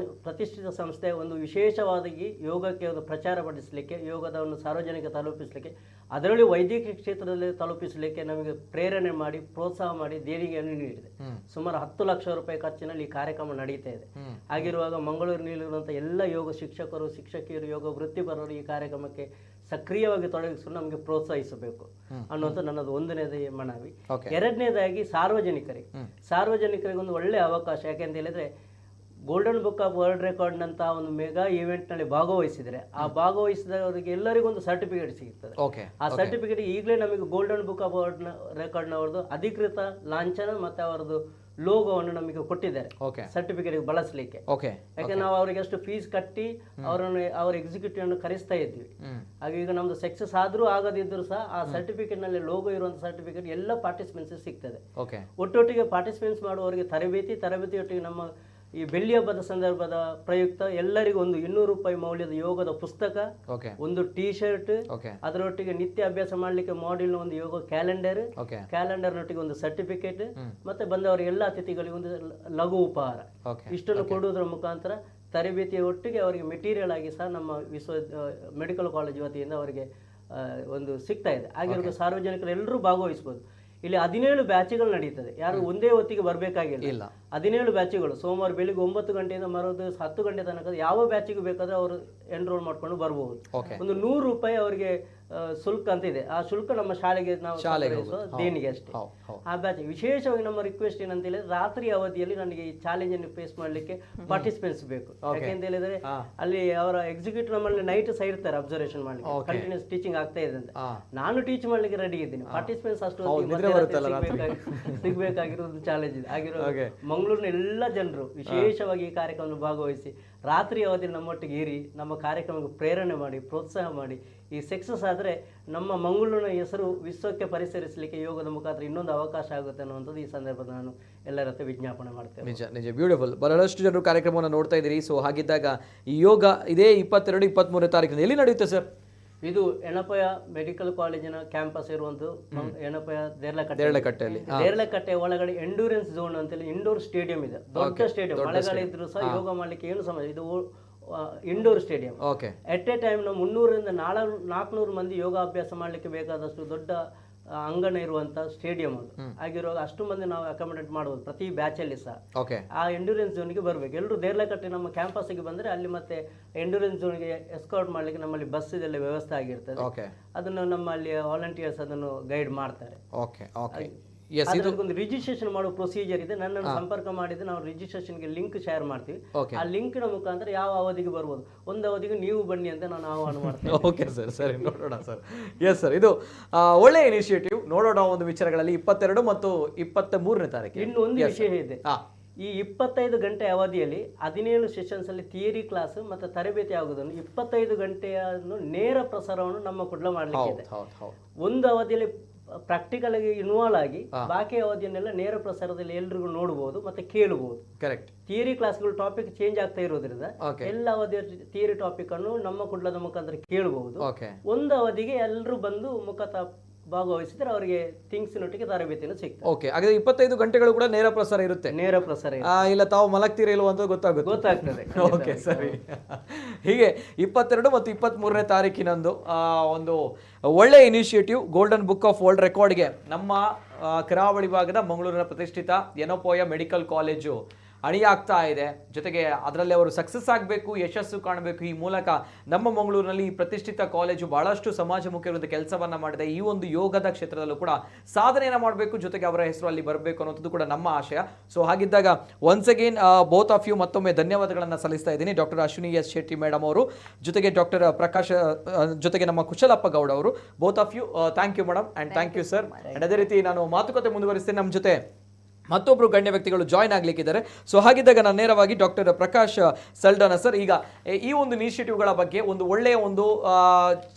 ಪ್ರತಿಷ್ಠಿತ ಸಂಸ್ಥೆ ಒಂದು ವಿಶೇಷವಾಗಿ ಯೋಗಕ್ಕೆ ಒಂದು ಪ್ರಚಾರ ಪಡಿಸಲಿಕ್ಕೆ, ಯೋಗದ ಒಂದು ಸಾರ್ವಜನಿಕ ತಲುಪಿಸಲಿಕ್ಕೆ, ಅದರಲ್ಲಿ ವೈದ್ಯಕೀಯ ಕ್ಷೇತ್ರದಲ್ಲಿ ತಲುಪಿಸಲಿಕ್ಕೆ ನಮಗೆ ಪ್ರೇರಣೆ ಮಾಡಿ ಪ್ರೋತ್ಸಾಹ ಮಾಡಿ ದೇಣಿಗೆಯನ್ನು ನೀಡಿದೆ. ಸುಮಾರು 10 ಲಕ್ಷ ರೂಪಾಯಿ ಖರ್ಚಿನಲ್ಲಿ ಈ ಕಾರ್ಯಕ್ರಮ ನಡೀತಾ ಇದೆ. ಹಾಗಿರುವಾಗ ಮಂಗಳೂರಿನಲ್ಲಿರುವಂಥ ಎಲ್ಲ ಯೋಗ ಶಿಕ್ಷಕರು ಶಿಕ್ಷಕಿಯರು ಯೋಗ ವೃತ್ತಿಪರರು ಈ ಕಾರ್ಯಕ್ರಮಕ್ಕೆ ಸಕ್ರಿಯವಾಗಿ ತೊಡಗಿಸಿಕೊಂಡು ನಮಗೆ ಪ್ರೋತ್ಸಾಹಿಸಬೇಕು ಅನ್ನುವಂಥ ನನ್ನದು ಒಂದನೇದೇ ಮನವಿ. ಎರಡನೇದಾಗಿ ಸಾರ್ವಜನಿಕರಿಗೆ ಒಂದು ಒಳ್ಳೆಯ ಅವಕಾಶ. ಯಾಕೆಂತ ಹೇಳಿದ್ರೆ, golden book of world record ನಂತ ಒಂದು ಮೆಗಾ ಇವೆಂಟ್ ನಲ್ಲಿ ಭಾಗವಹಿಸಿದ್ರೆ ಆ ಭಾಗವಹಿಸಿದವರಿಗೆ ಎಲ್ಲರಿಗೂ ಒಂದು ಸರ್ಟಿಫಿಕೇಟ್ ಸಿಗುತ್ತದೆ. ಆ ಸರ್ಟಿಫಿಕೇಟ್ ಈಗಲೇ ನಮಗೆ golden book of world record ನವರದು ಅಧಿಕೃತ ಲಾಂಛನ ಮತ್ತೆ ಅವರದ್ದು ಲೋಗೋವನ್ನು ನಮಗೆ ಕೊಟ್ಟಿದ್ದಾರೆ ಸರ್ಟಿಫಿಕೇಟ್ ಬಳಸಲಿಕ್ಕೆ. ಯಾಕೆ ನಾವು ಅವರಿಗೆ ಅಷ್ಟು ಫೀಸ್ ಕಟ್ಟಿ ಅವರ ಎಕ್ಸಿಕ್ಯೂಟಿವ್ ಅನ್ನು ಕರೆಸ್ತಾ ಇದ್ವಿ. ಹಾಗೆ ಈಗ ನಮ್ದು ಸಕ್ಸಸ್ ಆದ್ರೂ ಆಗದಿದ್ರು ಸಹ ಆ ಸರ್ಟಿಫಿಕೇಟ್ ನಲ್ಲಿ ಲೋಗೋ ಇರುವಂತ ಸರ್ಟಿಫಿಕೇಟ್ ಎಲ್ಲ ಪಾರ್ಟಿಸಿಪೆಂಟ್ಸ್ ಸಿಗ್ತದೆ. ಒಟ್ಟೊಟ್ಟಿಗೆ ಪಾರ್ಟಿಸಿಪೆಂಟ್ಸ್ ಮಾಡುವವರಿಗೆ ತರಬೇತಿಯೊಟ್ಟಿಗೆ ನಮ್ಮ ಈ ಬೆಳ್ಳಿ ಹಬ್ಬದ ಸಂದರ್ಭದ ಪ್ರಯುಕ್ತ ಎಲ್ಲರಿಗೂ ಒಂದು 200 ರೂಪಾಯಿ ಮೌಲ್ಯದ ಯೋಗದ ಪುಸ್ತಕ, ಒಂದು ಟೀ ಶರ್ಟ್, ಅದರೊಟ್ಟಿಗೆ ನಿತ್ಯ ಅಭ್ಯಾಸ ಮಾಡ್ಲಿಕ್ಕೆ ಮಾಡಿಲ್ನ ಒಂದು ಯೋಗ ಕ್ಯಾಲೆಂಡರ್ ನೊಟ್ಟಿಗೆ ಒಂದು ಸರ್ಟಿಫಿಕೇಟ್, ಮತ್ತೆ ಬಂದವರ ಎಲ್ಲ ಅತಿಥಿಗಳಿಗೆ ಒಂದು ಲಘು ಉಪಹಾರ, ಇಷ್ಟನ್ನು ಕೊಡುವುದರ ಮುಖಾಂತರ ತರಬೇತಿಯ ಒಟ್ಟಿಗೆ ಅವರಿಗೆ ಮೆಟೀರಿಯಲ್ ಆಗಿ ಸಹ ನಮ್ಮ ಮೆಡಿಕಲ್ ಕಾಲೇಜ್ ವತಿಯಿಂದ ಅವರಿಗೆ ಒಂದು ಸಿಗ್ತಾ ಇದೆ. ಹಾಗೆ ಸಾರ್ವಜನಿಕರು ಎಲ್ಲರೂ ಭಾಗವಹಿಸಬಹುದು. ಇಲ್ಲಿ 17 ಬ್ಯಾಚ್ಗಳು ನಡೀತದೆ. ಯಾರು ಒಂದೇ ಹೊತ್ತಿಗೆ ಬರಬೇಕಾಗಿಲ್ಲ. 17 ಬ್ಯಾಚ್ಗಳು ಸೋಮವಾರ ಬೆಳಿಗ್ಗೆ 9 ಗಂಟೆಯಿಂದ ಮರು ದಿವಸ 10 ಗಂಟೆ ತನಕ ಯಾವ ಬ್ಯಾಚಿಗೂ ಬೇಕಾದ್ರೆ ಅವರು ಎನ್ರೋಲ್ ಮಾಡ್ಕೊಂಡು ಬರಬಹುದು. ಒಂದು 100 ರೂಪಾಯಿ ಅವರಿಗೆ ಶುಲ್ಕ ಅಂತ ಇದೆ. ಆ ಶುಲ್ಕ ನಮ್ಮ ಶಾಲೆಗೆ ನಾವು ದೇಣಿಗೆ ಅಷ್ಟೇ. ಆ ಬ್ಯಾಚ್ ವಿಶೇಷವಾಗಿ ನಮ್ಮ ರಿಕ್ವೆಸ್ಟ್ ಏನಂತ ಹೇಳಿದ್ರೆ, ರಾತ್ರಿ ಅವಧಿಯಲ್ಲಿ ನನಗೆ ಈ ಚಾಲೆಂಜ್ ಅನ್ನು ಫೇಸ್ ಮಾಡ್ಲಿಕ್ಕೆ ಪಾರ್ಟಿಸಿಪೆಂಟ್ಸ್ ಬೇಕು. ಯಾಕೆಂತ ಹೇಳಿದ್ರೆ ಅಲ್ಲಿ ಅವರ ಎಕ್ಸಿಕ್ಯೂಟಿವ್ ನಮ್ಮಲ್ಲಿ ನೈಟ್ ಸಹ ಇರ್ತಾರೆ ಅಬ್ಸರ್ವೇಷನ್ ಮಾಡ್ಲಿಕ್ಕೆ. ಕಂಟಿನ್ಯೂಸ್ ಟೀಚಿಂಗ್ ಆಗ್ತಾ ಇದೆ ಅಂತ ನಾನು ಟೀಚ್ ಮಾಡ್ಲಿಕ್ಕೆ ರೆಡಿ ಇದ್ದೀನಿ. ಪಾರ್ಟಿಸಿಪೆಂಟ್ಸ್ ಅಷ್ಟು ಸಿಗ್ಬೇಕಾಗಿರೋದು ಚಾಲೆಂಜ್ ಇದೆ. ಆಗಿರೋ ಮಂಗಳೂರಿನ ಎಲ್ಲ ಜನರು ವಿಶೇಷವಾಗಿ ಈ ಕಾರ್ಯಕ್ರಮದಲ್ಲಿ ಭಾಗವಹಿಸಿ ರಾತ್ರಿ ಅವಧಿಯಲ್ಲಿ ನಮ್ಮೊಟ್ಟಿಗೆ ಇರಿ, ನಮ್ಮ ಕಾರ್ಯಕ್ರಮಕ್ಕೆ ಪ್ರೇರಣೆ ಮಾಡಿ ಪ್ರೋತ್ಸಾಹ ಮಾಡಿ. ಈ ಸಕ್ಸಸ್ ಆದರೆ ನಮ್ಮ ಮಂಗಳೂರಿನ ಹೆಸರು ವಿಶ್ವಕ್ಕೆ ಪರಿಸರಿಸಲಿಕ್ಕೆ ಯೋಗದ ಮುಖಾಂತರ ಇನ್ನೊಂದು ಅವಕಾಶ ಆಗುತ್ತೆ ಅನ್ನುವಂಥದ್ದು ಈ ಸಂದರ್ಭದ ನಾನು ಎಲ್ಲರ ಹತ್ರ ವಿಜ್ಞಾಪನೆ ಮಾಡ್ತೇನೆ. ನಿಜ ಬ್ಯೂಟಿಫುಲ್. ಬಹಳಷ್ಟು ಜನರು ಕಾರ್ಯಕ್ರಮವನ್ನು ನೋಡ್ತಾ ಇದ್ದೀರಿ. ಸೊ ಹಾಗಿದ್ದಾಗ ಈ ಯೋಗ ಇದೇ 22, 23ನೇ ತಾರೀಕಿನ ಎಲ್ಲಿ ನಡೆಯುತ್ತೆ ಸರ್? ಇದು ಎಣಪಯ ಮೆಡಿಕಲ್ ಕಾಲೇಜಿನ ಕ್ಯಾಂಪಸ್ ಇರುವಂತದ್ದು ಎಣಪಯ ದೇರ್ಲಕಟ್ಟೆಯಲ್ಲಿ. ದೇರ್ಲಕಟ್ಟೆ ಒಳಗಡೆ ಎಂಡೂರೆನ್ಸ್ ಝೋನ್ ಅಂತೇಳಿ ಇಂಡೋರ್ ಸ್ಟೇಡಿಯಂ ಇದೆ, ದೊಡ್ಡ ಸ್ಟೇಡಿಯಂ. ಮಳೆಗಾಲ ಇದ್ರೂ ಸಹ ಯೋಗ ಮಾಡ್ಲಿಕ್ಕೆ ಏನು ಸಮಸ್ಯೆ, ಇದು indoor stadium. At a time 300ರಿಂದ 400 ಮಂದಿ ಯೋಗಾಭ್ಯಾಸ ಮಾಡ್ಲಿಕ್ಕೆ ಬೇಕಾದಷ್ಟು ದೊಡ್ಡ ಅಂಗಣ ಇರುವಂತ ಸ್ಟೇಡಿಯಂ ಅದು. ಆಗಿರುವಾಗ ಅಷ್ಟು ಮಂದಿ ನಾವು ಅಕಾಮಿಡೇಟ್ ಮಾಡಬಹುದು ಪ್ರತಿ ಬ್ಯಾಚ್ ಅಲ್ಲಿ ಸಹ. ಆ ಎಂಡ್ಯೂರೆನ್ಸ್ ಝೋನ್ಗೆ ಬರಬೇಕು ಎಲ್ಲರೂ. ದೇರ್ಲಕಟ್ಟೆ ನಮ್ಮ ಕ್ಯಾಂಪಸ್ಗೆ ಬಂದ್ರೆ ಅಲ್ಲಿ ಮತ್ತೆ ಎಂಡ್ಯೂರೆನ್ಸ್ ಝೋನ್ಗೆ ಎಸ್ಕಾರ್ಟ್ ಮಾಡ್ಲಿಕ್ಕೆ ನಮ್ಮಲ್ಲಿ ಬಸ್ ಇದೆಲ್ಲ ವ್ಯವಸ್ಥೆ ಆಗಿರ್ತದೆ. ಅದನ್ನು ನಮ್ಮಲ್ಲಿ ವಾಲಂಟಿಯರ್ಸ್ ಅದನ್ನು ಗೈಡ್ ಮಾಡ್ತಾರೆ. ಅದಕ್ಕೊಂದು ರಿಜಿಸ್ಟ್ರೇಷನ್ ಮಾಡುವ ಪ್ರೊಸೀಜರ್ ಇದೆ. ನನ್ನನ್ನು ಸಂಪರ್ಕ ಮಾಡಿದ್ರೆ ನಾವು ರಿಜಿಸ್ಟ್ರೇಷನ್ಗೆ ಲಿಂಕ್ ಶೇರ್ ಮಾಡ್ತೀವಿ. ಆ ಲಿಂಕ್ನ ಮುಖಾಂತರ ಯಾವ ಅವಧಿಗೆ ಬರ್ಬೋದು, ಒಂದು ಅವಧಿಗೆ ನೀವು ಬನ್ನಿ ಅಂತ ನಾನು ಆಹ್ವಾನ ಮಾಡ್ತೇನೆ. ಓಕೆ ಸರ್, ಸರಿ, ನೋಡೋಣ ಸರ್. ಎಸ್ ಸರ್, ಇದು ಒಳ್ಳೆ ಇನಿಷಿಯೇಟಿವ್. ನೋಡೋಣ ಒಂದು ವಿಚಾರಗಳಲ್ಲಿ 22 ಮತ್ತು 23ನೇ ತಾರೀಕು. ಇನ್ನು ಒಂದು ವಿಷಯ ಇದೆ, ಈ 25 ಗಂಟೆ ಅವಧಿಯಲ್ಲಿ 17 ಸೆಷನ್ಸ್ ಅಲ್ಲಿ ಥಿಯರಿ ಕ್ಲಾಸ್ ಮತ್ತೆ ತರಬೇತಿ ಆಗುವುದನ್ನು 25 ಗಂಟೆಯನ್ನು ನೇರ ಪ್ರಸಾರವನ್ನು ನಮ್ಮ ಕುಡ್ಲ ಮಾಡಲಿಕ್ಕೆ ಇದೆ. ಒಂದು ಅವಧಿಯಲ್ಲಿ ಪ್ರಾಕ್ಟಿಕಲ್ ಆಗಿ ಇನ್ವಾಲ್ವ್ ಆಗಿ ಬಾಕಿ ಅವಧಿಯನ್ನೆಲ್ಲ ನೇರ ಪ್ರಸಾರದಲ್ಲಿ ಎಲ್ರಿಗೂ ನೋಡಬಹುದು ಮತ್ತೆ ಕೇಳಬಹುದು. ಕರೆಕ್ಟ್. ಥಿಯರಿ ಕ್ಲಾಸ್ಗಳು ಟಾಪಿಕ್ ಚೇಂಜ್ ಆಗ್ತಾ ಇರೋದ್ರಿಂದ ಎಲ್ಲ ಅವಧಿಯ ಥಿಯರಿ ಟಾಪಿಕ್ ಅನ್ನು ನಮ್ಮ ಕುಡ್ಲದ ಮುಖಾಂತರ ಕೇಳಬಹುದು. ಒಂದು ಅವಧಿಗೆ ಎಲ್ಲರೂ ಬಂದು ಮುಖತಃ ಭಾಗವಹಿಸಿದ್ರೆ ಅವರಿಗೆ ಥಿಂಗ್ಸ್ನೊಟ್ಟಿಗೆ ತರಬೇತಿಯನ್ನು ಸಿಗ್ತದೆ. ಓಕೆ, ಹಾಗಾದ್ರೆ 25 ಗಂಟೆಗಳು ಕೂಡ ನೇರ ಪ್ರಸಾರ ಇರುತ್ತೆ. ನೇರ ಪ್ರಸಾರ ಇಲ್ಲ ತಾವು ಮಲಗ್ತೀರಿ ಇಲ್ವ ಅಂತ ಗೊತ್ತಾಗ್ತದೆ. ಓಕೆ, ಸರಿ. ಹೀಗೆ 22 ಮತ್ತು 23ನೇ ತಾರೀಕಿನಂದು ಒಂದು ಒಳ್ಳೆ initiative golden book of world ರೆಕಾರ್ಡ್ಗೆ ನಮ್ಮ ಕರಾವಳಿ ಭಾಗದ ಮಂಗಳೂರಿನ ಪ್ರತಿಷ್ಠಿತ ಎನಪೋಯ ಮೆಡಿಕಲ್ ಕಾಲೇಜು ಅಣಿಯಾಗ್ತಾ ಇದೆ. ಜೊತೆಗೆ ಅದರಲ್ಲಿ ಅವರು ಸಕ್ಸಸ್ ಆಗಬೇಕು, ಯಶಸ್ಸು ಕಾಣಬೇಕು. ಈ ಮೂಲಕ ನಮ್ಮ ಮಂಗಳೂರಿನಲ್ಲಿ ಈ ಪ್ರತಿಷ್ಠಿತ ಕಾಲೇಜು ಬಹಳಷ್ಟು ಸಮಾಜಮುಖಿಯಾದ ಕೆಲಸವನ್ನ ಮಾಡಿದೆ. ಈ ಒಂದು ಯೋಗದ ಕ್ಷೇತ್ರದಲ್ಲೂ ಕೂಡ ಸಾಧನೆಯನ್ನು ಮಾಡಬೇಕು, ಜೊತೆಗೆ ಅವರ ಹೆಸರು ಅಲ್ಲಿ ಬರಬೇಕು ಅನ್ನೋದು ಕೂಡ ನಮ್ಮ ಆಶಯ. ಸೊ ಹಾಗಿದ್ದಾಗ once again both of you ಮತ್ತೊಮ್ಮೆ ಧನ್ಯವಾದಗಳನ್ನು ಸಲ್ಲಿಸ್ತಾ ಇದ್ದೀನಿ. Doctor Ashwini S Shetty madam ಅವರು, ಜೊತೆಗೆ ಡಾಕ್ಟರ್ ಪ್ರಕಾಶ್, ಜೊತೆಗೆ ನಮ್ಮ ಕುಶಲಪ್ಪ ಗೌಡ ಅವರು. Both of you thank you madam and thank you sir. And ಅದೇ ರೀತಿ ನಾನು ಮಾತುಕತೆ ಮುಂದುವರಿಸ್ತೇನೆ. ನಮ್ಮ ಜೊತೆ ಮತ್ತೊಬ್ಬರು ಗಣ್ಯ ವ್ಯಕ್ತಿಗಳು ಜಾಯ್ನ್ ಆಗ್ಲಿಕ್ಕಿದ್ದಾರೆ. ಸೊ ಹಾಗಿದ್ದಾಗ ನಾನು ನೇರವಾಗಿ ಡಾಕ್ಟರ್ ಪ್ರಕಾಶ್ ಸಲ್ಡಾನ ಸರ್, ಈಗ ಈ ಒಂದು ಇನಿಷಿಯೇಟಿವ್ಗಳ ಬಗ್ಗೆ ಒಂದು ಒಳ್ಳೆಯ ಒಂದು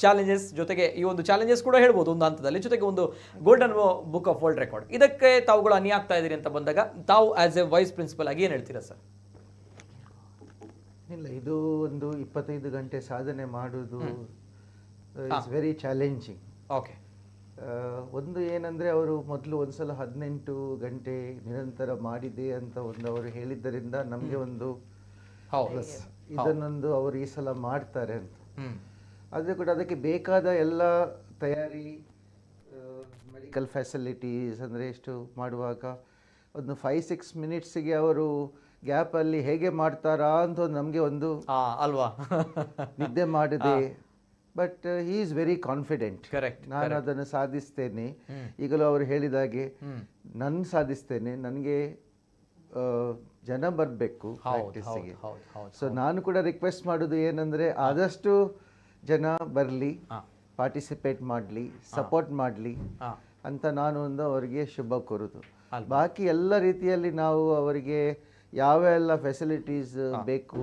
ಚಾಲೆಂಜಸ್, ಜೊತೆಗೆ ಈ ಒಂದು ಚಾಲೆಂಜಸ್ ಕೂಡ ಹೇಳ್ಬೋದು ಒಂದು ಹಂತದಲ್ಲಿ, ಜೊತೆಗೆ ಒಂದು golden book of world record, ಇದಕ್ಕೆ ತಾವುಗಳು ಅಣಿಯಾಗ್ತಾ ಇದ್ದೀರಿ ಅಂತ ಬಂದಾಗ ತಾವು ಆಸ್ ಎ ವೈಸ್ ಪ್ರಿನ್ಸಿಪಲ್ ಆಗಿ ಏನು ಹೇಳ್ತೀರಾ ಸರ್? ಇಲ್ಲ, ಇದು ಒಂದು 25 ಗಂಟೆ ಸಾಧನೆ ಮಾಡುವುದು ಇಟ್ಸ್ ವೆರಿ ಚಾಲೆಂಜಿಂಗ್. ಓಕೆ. ಒಂದು ಏನಂದರೆ ಅವರು ಮೊದಲು ಒಂದ್ಸಲ 18 ಗಂಟೆ ನಿರಂತರ ಮಾಡಿದೆ ಅಂತ ಅವರು ಹೇಳಿದ್ದರಿಂದ ನಮಗೆ ಒಂದು ಇದನ್ನೊಂದು ಅವರು ಈ ಸಲ ಮಾಡ್ತಾರೆ ಅಂತ. ಆದರೆ ಕೂಡ ಅದಕ್ಕೆ ಬೇಕಾದ ಎಲ್ಲ ತಯಾರಿ, ಮೆಡಿಕಲ್ ಫೆಸಿಲಿಟೀಸ್ ಅಂದರೆ ಎಷ್ಟು ಮಾಡುವಾಗ ಒಂದು 5-6 ಮಿನಿಟ್ಸಿಗೆ ಅವರು ಗ್ಯಾಪಲ್ಲಿ ಹೇಗೆ ಮಾಡ್ತಾರಾ ಅಂತ ನಮಗೆ ಒಂದು ಅಲ್ವಾ ನಿದ್ದೆ ಮಾಡಿದೆ. But he is very confident. ನಾನು ಅದನ್ನು ಸಾಧಿಸ್ತೇನೆ. ಈಗಲೂ ಅವರು ಹೇಳಿದಾಗೆ ನಾನು ಸಾಧಿಸ್ತೇನೆ, ನನಗೆ ಜನ ಬರಬೇಕು ಪ್ರಾಕ್ಟೀಸಿಗೆ. ಸೊ ನಾನು ಕೂಡ ರಿಕ್ವೆಸ್ಟ್ ಮಾಡೋದು ಏನಂದರೆ ಆದಷ್ಟು ಜನ ಬರಲಿ, ಪಾರ್ಟಿಸಿಪೇಟ್ ಮಾಡಲಿ, ಸಪೋರ್ಟ್ ಮಾಡಲಿ ಅಂತ ನಾನು ಒಂದು ಅವರಿಗೆ ಶುಭ ಕೋರುದು. ಬಾಕಿ ಎಲ್ಲ ರೀತಿಯಲ್ಲಿ ನಾವು ಅವರಿಗೆ ಯಾವೆಲ್ಲ ಫೆಸಿಲಿಟೀಸ್ ಬೇಕು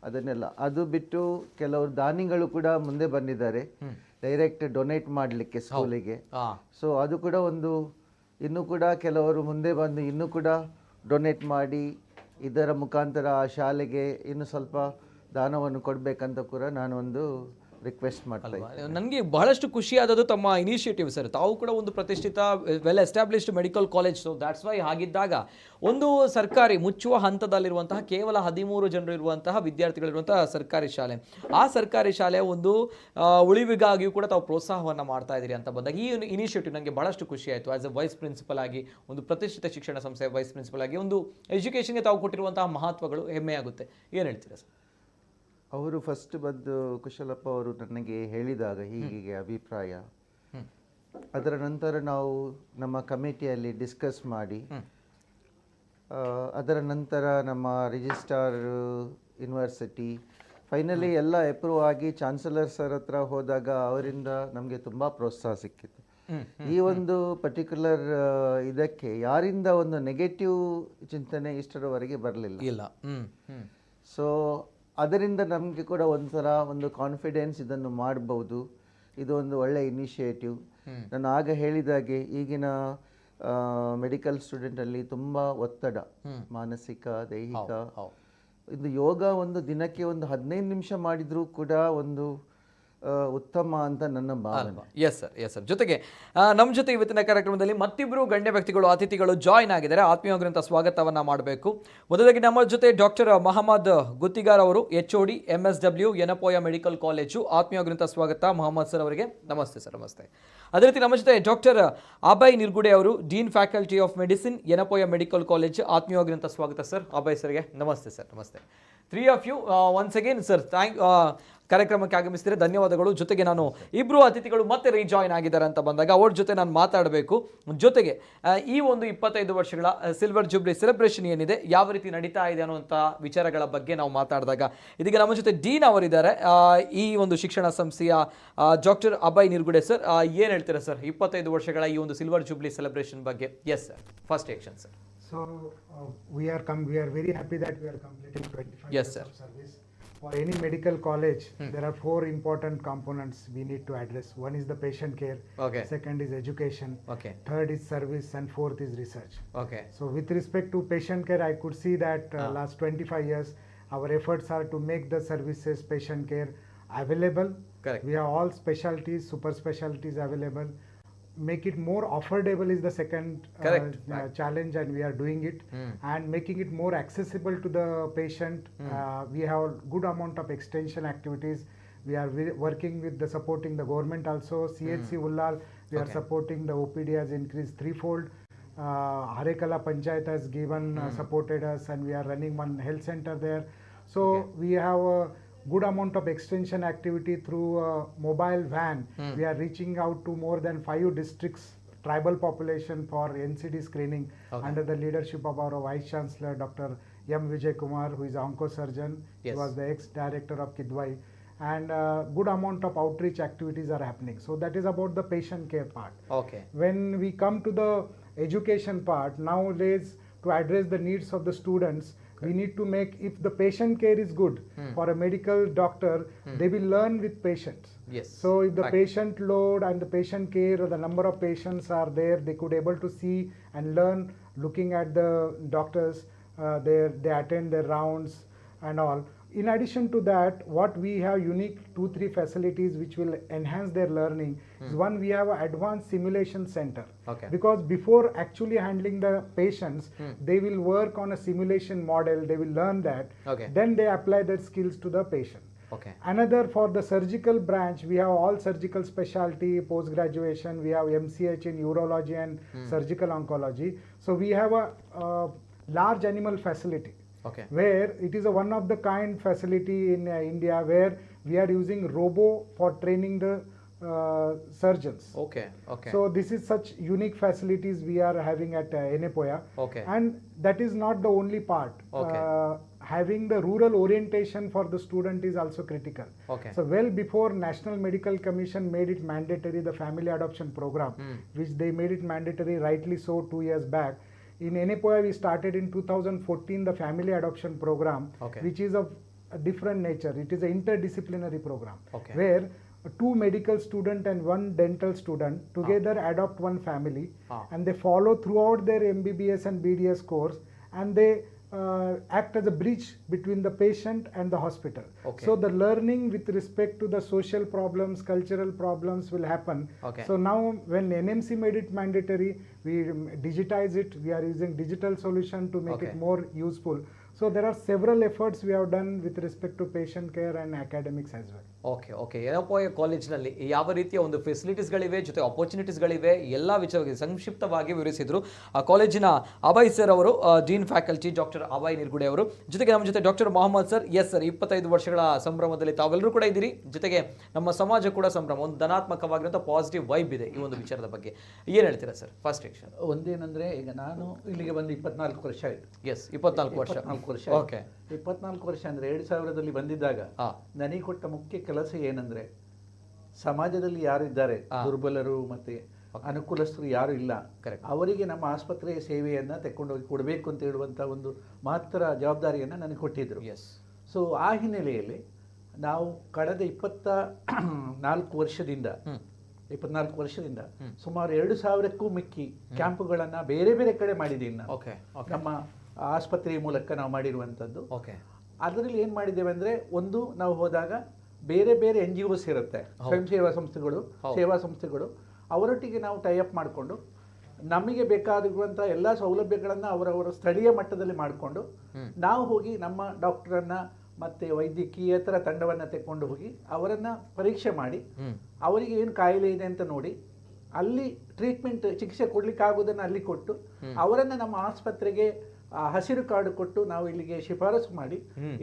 ಅದನ್ನೆಲ್ಲ, ಅದು ಬಿಟ್ಟು ಕೆಲವರು ದಾನಿಗಳು ಕೂಡ ಮುಂದೆ ಬಂದಿದ್ದಾರೆ ಡೈರೆಕ್ಟ್ ಡೊನೇಟ್ ಮಾಡಲಿಕ್ಕೆ ಸ್ಕೂಲಿಗೆ. ಸೊ ಅದು ಕೂಡ ಒಂದು ಇನ್ನೂ ಕೂಡ ಕೆಲವರು ಮುಂದೆ ಬಂದು ಇನ್ನೂ ಕೂಡ ಡೊನೇಟ್ ಮಾಡಿ ಇದರ ಮುಖಾಂತರ ಆ ಶಾಲೆಗೆ ಇನ್ನು ಸ್ವಲ್ಪ ದಾನವನ್ನು ಕೊಡಬೇಕಂತ ಕೂಡ ನಾನು ಒಂದು ರಿಕ್ವೆಸ್ಟ್ ಮಾಡ್ತಾ ಇದ್ದೀನಿ. ನನಗೆ ಬಹಳಷ್ಟು ಖುಷಿಯಾದದ್ದು ತಮ್ಮ ಇನಿಷಿಯೇಟಿವ್ ಸರ್. ತಾವು ಕೂಡ ಒಂದು ಪ್ರತಿಷ್ಠಿತ well established medical college. So that's why ಹಾಗಿದ್ದಾಗ ಒಂದು ಸರ್ಕಾರಿ ಮುಚ್ಚುವ ಹಂತದಲ್ಲಿರುವಂತಹ ಕೇವಲ 13 ಜನರು ಇರುವಂತಹ ವಿದ್ಯಾರ್ಥಿಗಳಿರುವಂತಹ ಸರ್ಕಾರಿ ಶಾಲೆ, ಆ ಸರ್ಕಾರಿ ಶಾಲೆಯ ಒಂದು ಉಳಿವಿಗಾಗಿಯೂ ಕೂಡ ತಾವು ಪ್ರೋತ್ಸಾಹವನ್ನು ಮಾಡ್ತಾ ಇದ್ದೀರಿ ಅಂತ ಬಂದಾಗ ಈ ಇನಿಷಿಯೇಟಿವ್ ನನಗೆ ಬಹಳಷ್ಟು ಖುಷಿ ಆಯಿತು. ಆಸ್ ಎ ವೈಸ್ ಪ್ರಿನ್ಸಿಪಲ್ ಆಗಿ, ಒಂದು ಪ್ರತಿಷ್ಠಿತ ಶಿಕ್ಷಣ ಸಂಸ್ಥೆಯ ವೈಸ್ ಪ್ರಿನ್ಸಿಪಲ್ ಆಗಿ ಒಂದು ಎಜುಕೇಷನ್ಗೆ ತಾವು ಕೊಟ್ಟಿರುವಂತಹ ಮಹತ್ವಗಳು ಹೆಮ್ಮೆ ಆಗುತ್ತೆ. ಏನು ಹೇಳ್ತೀರಾ ಸರ್? ಅವರು ಫಸ್ಟ್ ಬಂದು ಕುಶಲಪ್ಪ ಅವರು ನನಗೆ ಹೇಳಿದಾಗ ಹೀಗೆ ಅಭಿಪ್ರಾಯ, ಅದರ ನಂತರ ನಾವು ನಮ್ಮ ಕಮಿಟಿಯಲ್ಲಿ ಡಿಸ್ಕಸ್ ಮಾಡಿ ಅದರ ನಂತರ ನಮ್ಮ ರಿಜಿಸ್ಟ್ರಾರ್ ಯೂನಿವರ್ಸಿಟಿ ಫೈನಲಿ ಎಲ್ಲ ಅಪ್ರೂವ್ ಆಗಿ ಚಾನ್ಸಲರ್ ಸರ್ ಹತ್ರ ಹೋದಾಗ ಅವರಿಂದ ನಮಗೆ ತುಂಬ ಪ್ರೋತ್ಸಾಹ ಸಿಕ್ಕಿತ್ತು. ಈ ಒಂದು ಪರ್ಟಿಕ್ಯುಲರ್ ಇದಕ್ಕೆ ಯಾರಿಂದ ಒಂದು ನೆಗೆಟಿವ್ ಚಿಂತನೆ ಇಷ್ಟರವರೆಗೆ ಬರಲಿಲ್ಲ. ಸೊ ಅದರಿಂದ ನಮಗೆ ಕೂಡ ಒಂಥರ ಒಂದು ಕಾನ್ಫಿಡೆನ್ಸ್, ಇದನ್ನು ಮಾಡ್ಬೋದು, ಇದು ಒಂದು ಒಳ್ಳೆ ಇನಿಷಿಯೇಟಿವ್. ನಾನು ಆಗ ಹೇಳಿದಾಗೆ ಈಗಿನ ಮೆಡಿಕಲ್ ಸ್ಟೂಡೆಂಟಲ್ಲಿ ತುಂಬ ಒತ್ತಡ, ಮಾನಸಿಕ, ದೈಹಿಕ. ಇದು ಯೋಗ ಒಂದು ದಿನಕ್ಕೆ ಒಂದು 15 ನಿಮಿಷ ಮಾಡಿದರೂ ಕೂಡ ಒಂದು ಉತ್ತಮ ಅಂತ ನನ್ನ ಭಾವನೆ. ಎಸ್ ಸರ್ ಜೊತೆಗೆ ನಮ್ಮ ಜೊತೆ ಇವತ್ತಿನ ಕಾರ್ಯಕ್ರಮದಲ್ಲಿ ಮತ್ತಿಬ್ಬರು ಗಣ್ಯ ವ್ಯಕ್ತಿಗಳು ಅತಿಥಿಗಳು ಜಾಯ್ನ್ ಆಗಿದ್ದಾರೆ. ಆತ್ಮೀಯವಾಗಿರುವಂಥ ಸ್ವಾಗತವನ್ನ ಮಾಡಬೇಕು. ಮೊದಲಾಗಿ ನಮ್ಮ ಜೊತೆ ಡಾಕ್ಟರ್ ಮಹಮ್ಮದ್ ಗುತ್ತಿಗಾರ್ ಅವರು, HOD MSW Yenepoya medical college. ಆತ್ಮೀಯವಾಗಿರುವಂಥ ಸ್ವಾಗತ ಮೊಹಮ್ಮದ್ ಸರ್ ಅವರಿಗೆ. ನಮಸ್ತೆ ಸರ್. ನಮಸ್ತೆ. ಅದೇ ರೀತಿ ನಮ್ಮ ಜೊತೆ ಡಾಕ್ಟರ್ ಅಭಯ್ ನಿರ್ಗುಡೆ ಅವರು, dean faculty of medicine Yenepoya medical college. ಆತ್ಮೀಯವಾಗಿರುವಂಥ ಸ್ವಾಗತ ಸರ್. ಅಭಯ್ ಸರ್ಗೆ ನಮಸ್ತೆ ಸರ್. ನಮಸ್ತೆ. 3 of you once again sir ಕಾರ್ಯಕ್ರಮಕ್ಕೆ ಆಗಮಿಸಿದರೆ ಧನ್ಯವಾದಗಳು. ಜೊತೆಗೆ ನಾನು ಇಬ್ಬರು ಅತಿಥಿಗಳು ಮತ್ತೆ ರೀಜಾಯಿನ್ ಆಗಿದ್ದಾರೆ ಅಂತ ಬಂದಾಗ ಅವ್ರ ಜೊತೆ ನಾನು ಮಾತಾಡಬೇಕು. ಜೊತೆಗೆ ಈ ಒಂದು 25 ವರ್ಷಗಳ ಸಿಲ್ವರ್ ಜೂಬ್ಲಿ ಸೆಲೆಬ್ರೇಷನ್ ಏನಿದೆ, ಯಾವ ರೀತಿ ನಡೀತಾ ಇದೆ ಅನ್ನುವಂಥ ವಿಚಾರಗಳ ಬಗ್ಗೆ ನಾವು ಮಾತಾಡಿದಾಗ ಇದೀಗ ನಮ್ಮ ಜೊತೆ ಡೀನ್ ಅವರಿದ್ದಾರೆ, ಈ ಒಂದು ಶಿಕ್ಷಣ ಸಂಸ್ಥೆಯ ಡಾಕ್ಟರ್ ಅಭಯ್ ನಿರ್ಗುಡೆ ಸರ್. ಏನು ಹೇಳ್ತೀರಾ ಸರ್ 25 ವರ್ಷಗಳ ಈ ಒಂದು ಸಿಲ್ವರ್ ಜೂಬ್ಲಿ ಸೆಲೆಬ್ರೇಷನ್ ಬಗ್ಗೆ? Yes sir, first action sir. So we are very happy that we are completing 25 Yes, years sir. of service. For any medical college, there are 4 important components we need to address. One is the patient care. Okay. Second is education. Okay. Third is service, and fourth is research. Okay. So with respect to patient care, I could see that last 25 years, our efforts are to make the services, patient care available. Correct. We have all specialties, super specialties available. Make it more affordable is the second Correct. challenge, and we are doing it. And making it more accessible to the patient. We have good amount of extension activities. We are working with the supporting the government also. CHC Ullal, we are supporting the OPD has increased 3-fold. Harekala Panchayat has given supported us, and we are running one health center there. So we have a good amount of extension activity through a mobile van. We are reaching out to more than 5 districts, tribal population, for NCD screening under the leadership of our Vice Chancellor Dr. M. Vijay Kumar, who is oncosurgeon. Yes. He was the ex-director of Kidwai. And good amount of outreach activities are happening. So that is about the patient care part. Okay. When we come to the education part, nowadays to address the needs of the students, we need to make, if the patient care is good for a medical doctor, they will learn with patients. Yes. So if the patient load and the patient care or the number of patients are there, they could able to see and learn looking at the doctors, they attend their rounds and all. In addition to that, what we have unique 2-3 facilities which will enhance their learning is, one, we have an advanced simulation center. Okay. Because before actually handling the patients, they will work on a simulation model, they will learn that. Okay. Then they apply their skills to the patient. Okay. Another, for the surgical branch, we have all surgical specialty, post graduation, we have MCH in urology and surgical oncology. So we have a large animal facility. Okay. Where it is a one of the kind facility in India, where we are using robo for training the surgeons. Okay. Okay. So this is such unique facilities we are having at Enepoya. Okay. And that is not the only part. Okay. Having the rural orientation for the student is also critical. Okay. So well before National Medical Commission made it mandatory, the family adoption program, which they made it mandatory rightly so 2 years back. In Enepoya, we started in 2014 the family adoption program, Okay. which is of a different nature. It is an interdisciplinary program, Okay. where 2 medical student and 1 dental student together adopt one family, and they follow throughout their MBBS and BDS course, and they act as a bridge between the patient and the hospital. Okay. So the learning with respect to the social problems, cultural problems will happen. Okay. So now when NMC made it mandatory, we digitize it. We are using digital solution to make Okay. it more useful. So there are several efforts we have done with respect to patient care and academics as well. Okay Yenepoya ಕಾಲೇಜ್ನಲ್ಲಿ ಯಾವ ರೀತಿಯ ಒಂದು ಫೆಸಿಲಿಟೀಸ್ಗಳಿವೆ, ಜೊತೆ ಆಪರ್ಚುನಿಟೀಸ್ಗಳಿವೆ, ಎಲ್ಲ ವಿಚಾರವಾಗಿ ಸಂಕ್ಷಿಪ್ತವಾಗಿ ವಿವರಿಸಿದ್ರು ಆ ಕಾಲೇಜಿನ ಅಭಯ್ ಸರ್ ಅವರು, dean faculty doctor Abhay Nirgude ಅವರು. ಜೊತೆಗೆ ನಮ್ಮ ಜೊತೆ doctor Mohammed sir. Yes sir, 25 ವರ್ಷಗಳ ಸಂಭ್ರಮದಲ್ಲಿ ತಾವೆಲ್ಲರೂ ಕೂಡ ಇದ್ದೀರಿ. ಜೊತೆಗೆ ನಮ್ಮ ಸಮಾಜ ಕೂಡ ಸಂಭ್ರಮ, ಒಂದು ಧನಾತ್ಮಕವಾಗಿರುವಂಥ ಪಾಸಿಟಿವ್ ವೈಬ್ ಇದೆ ಈ ಒಂದು ವಿಚಾರದ ಬಗ್ಗೆ. ಏನು ಹೇಳ್ತೀರಾ ಸರ್ ಫಸ್ಟ್ ಆಕ್ಷನ್? ಒಂದೇನಂದರೆ, ಈಗ ನಾನು ಇಲ್ಲಿಗೆ ಬಂದು 24 ವರ್ಷ ಆಯಿತು. ಎಸ್, 24 ವರ್ಷ. 24 ವರ್ಷ. ಓಕೆ. 24 ವರ್ಷ ಅಂದರೆ 2000ರಲ್ಲಿ ಬಂದಿದ್ದಾಗ ನನಗೆ ಕೊಟ್ಟ ಮುಖ್ಯ ಕೆಲಸ ಏನಂದರೆ, ಸಮಾಜದಲ್ಲಿ ಯಾರು ಇದ್ದಾರೆ ದುರ್ಬಲರು ಮತ್ತು ಅನುಕೂಲಸ್ಥರು ಯಾರು ಇಲ್ಲ, ಅವರಿಗೆ ನಮ್ಮ ಆಸ್ಪತ್ರೆಯ ಸೇವೆಯನ್ನು ತೆಕ್ಕೊಂಡೋಗಿ ಕೊಡಬೇಕು ಅಂತ ಹೇಳುವಂಥ ಒಂದು ಮಹತ್ತರ ಜವಾಬ್ದಾರಿಯನ್ನು ನನಗೆ ಕೊಟ್ಟಿದ್ದರು. ಎಸ್. ಸೊ ಆ ಹಿನ್ನೆಲೆಯಲ್ಲಿ ನಾವು ಕಳೆದ 24 ವರ್ಷದಿಂದ ಸುಮಾರು 2000ಕ್ಕೂ ಮಿಕ್ಕಿ ಕ್ಯಾಂಪುಗಳನ್ನು ಬೇರೆ ಬೇರೆ ಕಡೆ ಮಾಡಿದ್ದೀನಿ ನಾವು. ನಮ್ಮ ಆಸ್ಪತ್ರೆಯ ಮೂಲಕ ನಾವು ಮಾಡಿರುವಂಥದ್ದು. ಅದರಲ್ಲಿ ಏನು ಮಾಡಿದ್ದೇವೆ ಅಂದರೆ, ಒಂದು, ನಾವು ಹೋದಾಗ ಬೇರೆ ಬೇರೆ NGOs ಇರುತ್ತೆ, ಸ್ವಯಂ ಸೇವಾ ಸಂಸ್ಥೆಗಳು, ಸೇವಾ ಸಂಸ್ಥೆಗಳು, ಅವರೊಟ್ಟಿಗೆ ನಾವು ಟೈ ಅಪ್ ಮಾಡಿಕೊಂಡು ನಮಗೆ ಬೇಕಾಗಿರುವಂಥ ಎಲ್ಲ ಸೌಲಭ್ಯಗಳನ್ನು ಅವರವರ ಸ್ಥಳೀಯ ಮಟ್ಟದಲ್ಲಿ ಮಾಡಿಕೊಂಡು ನಾವು ಹೋಗಿ ನಮ್ಮ ಡಾಕ್ಟರನ್ನು ಮತ್ತು ವೈದ್ಯಕೀಯೇತರ ತಂಡವನ್ನು ತೆಕ್ಕೊಂಡು ಹೋಗಿ ಅವರನ್ನು ಪರೀಕ್ಷೆ ಮಾಡಿ ಅವರಿಗೆ ಏನು ಕಾಯಿಲೆ ಇದೆ ಅಂತ ನೋಡಿ ಅಲ್ಲಿ ಟ್ರೀಟ್ಮೆಂಟ್ ಚಿಕಿತ್ಸೆ ಕೊಡ್ಲಿಕ್ಕೆ ಆಗೋದನ್ನು ಅಲ್ಲಿ ಕೊಟ್ಟು ಅವರನ್ನು ನಮ್ಮ ಆಸ್ಪತ್ರೆಗೆ ಹಸಿರು ಕಾರ್ಡು ಕೊಟ್ಟು ನಾವು ಇಲ್ಲಿಗೆ ಶಿಫಾರಸು ಮಾಡಿ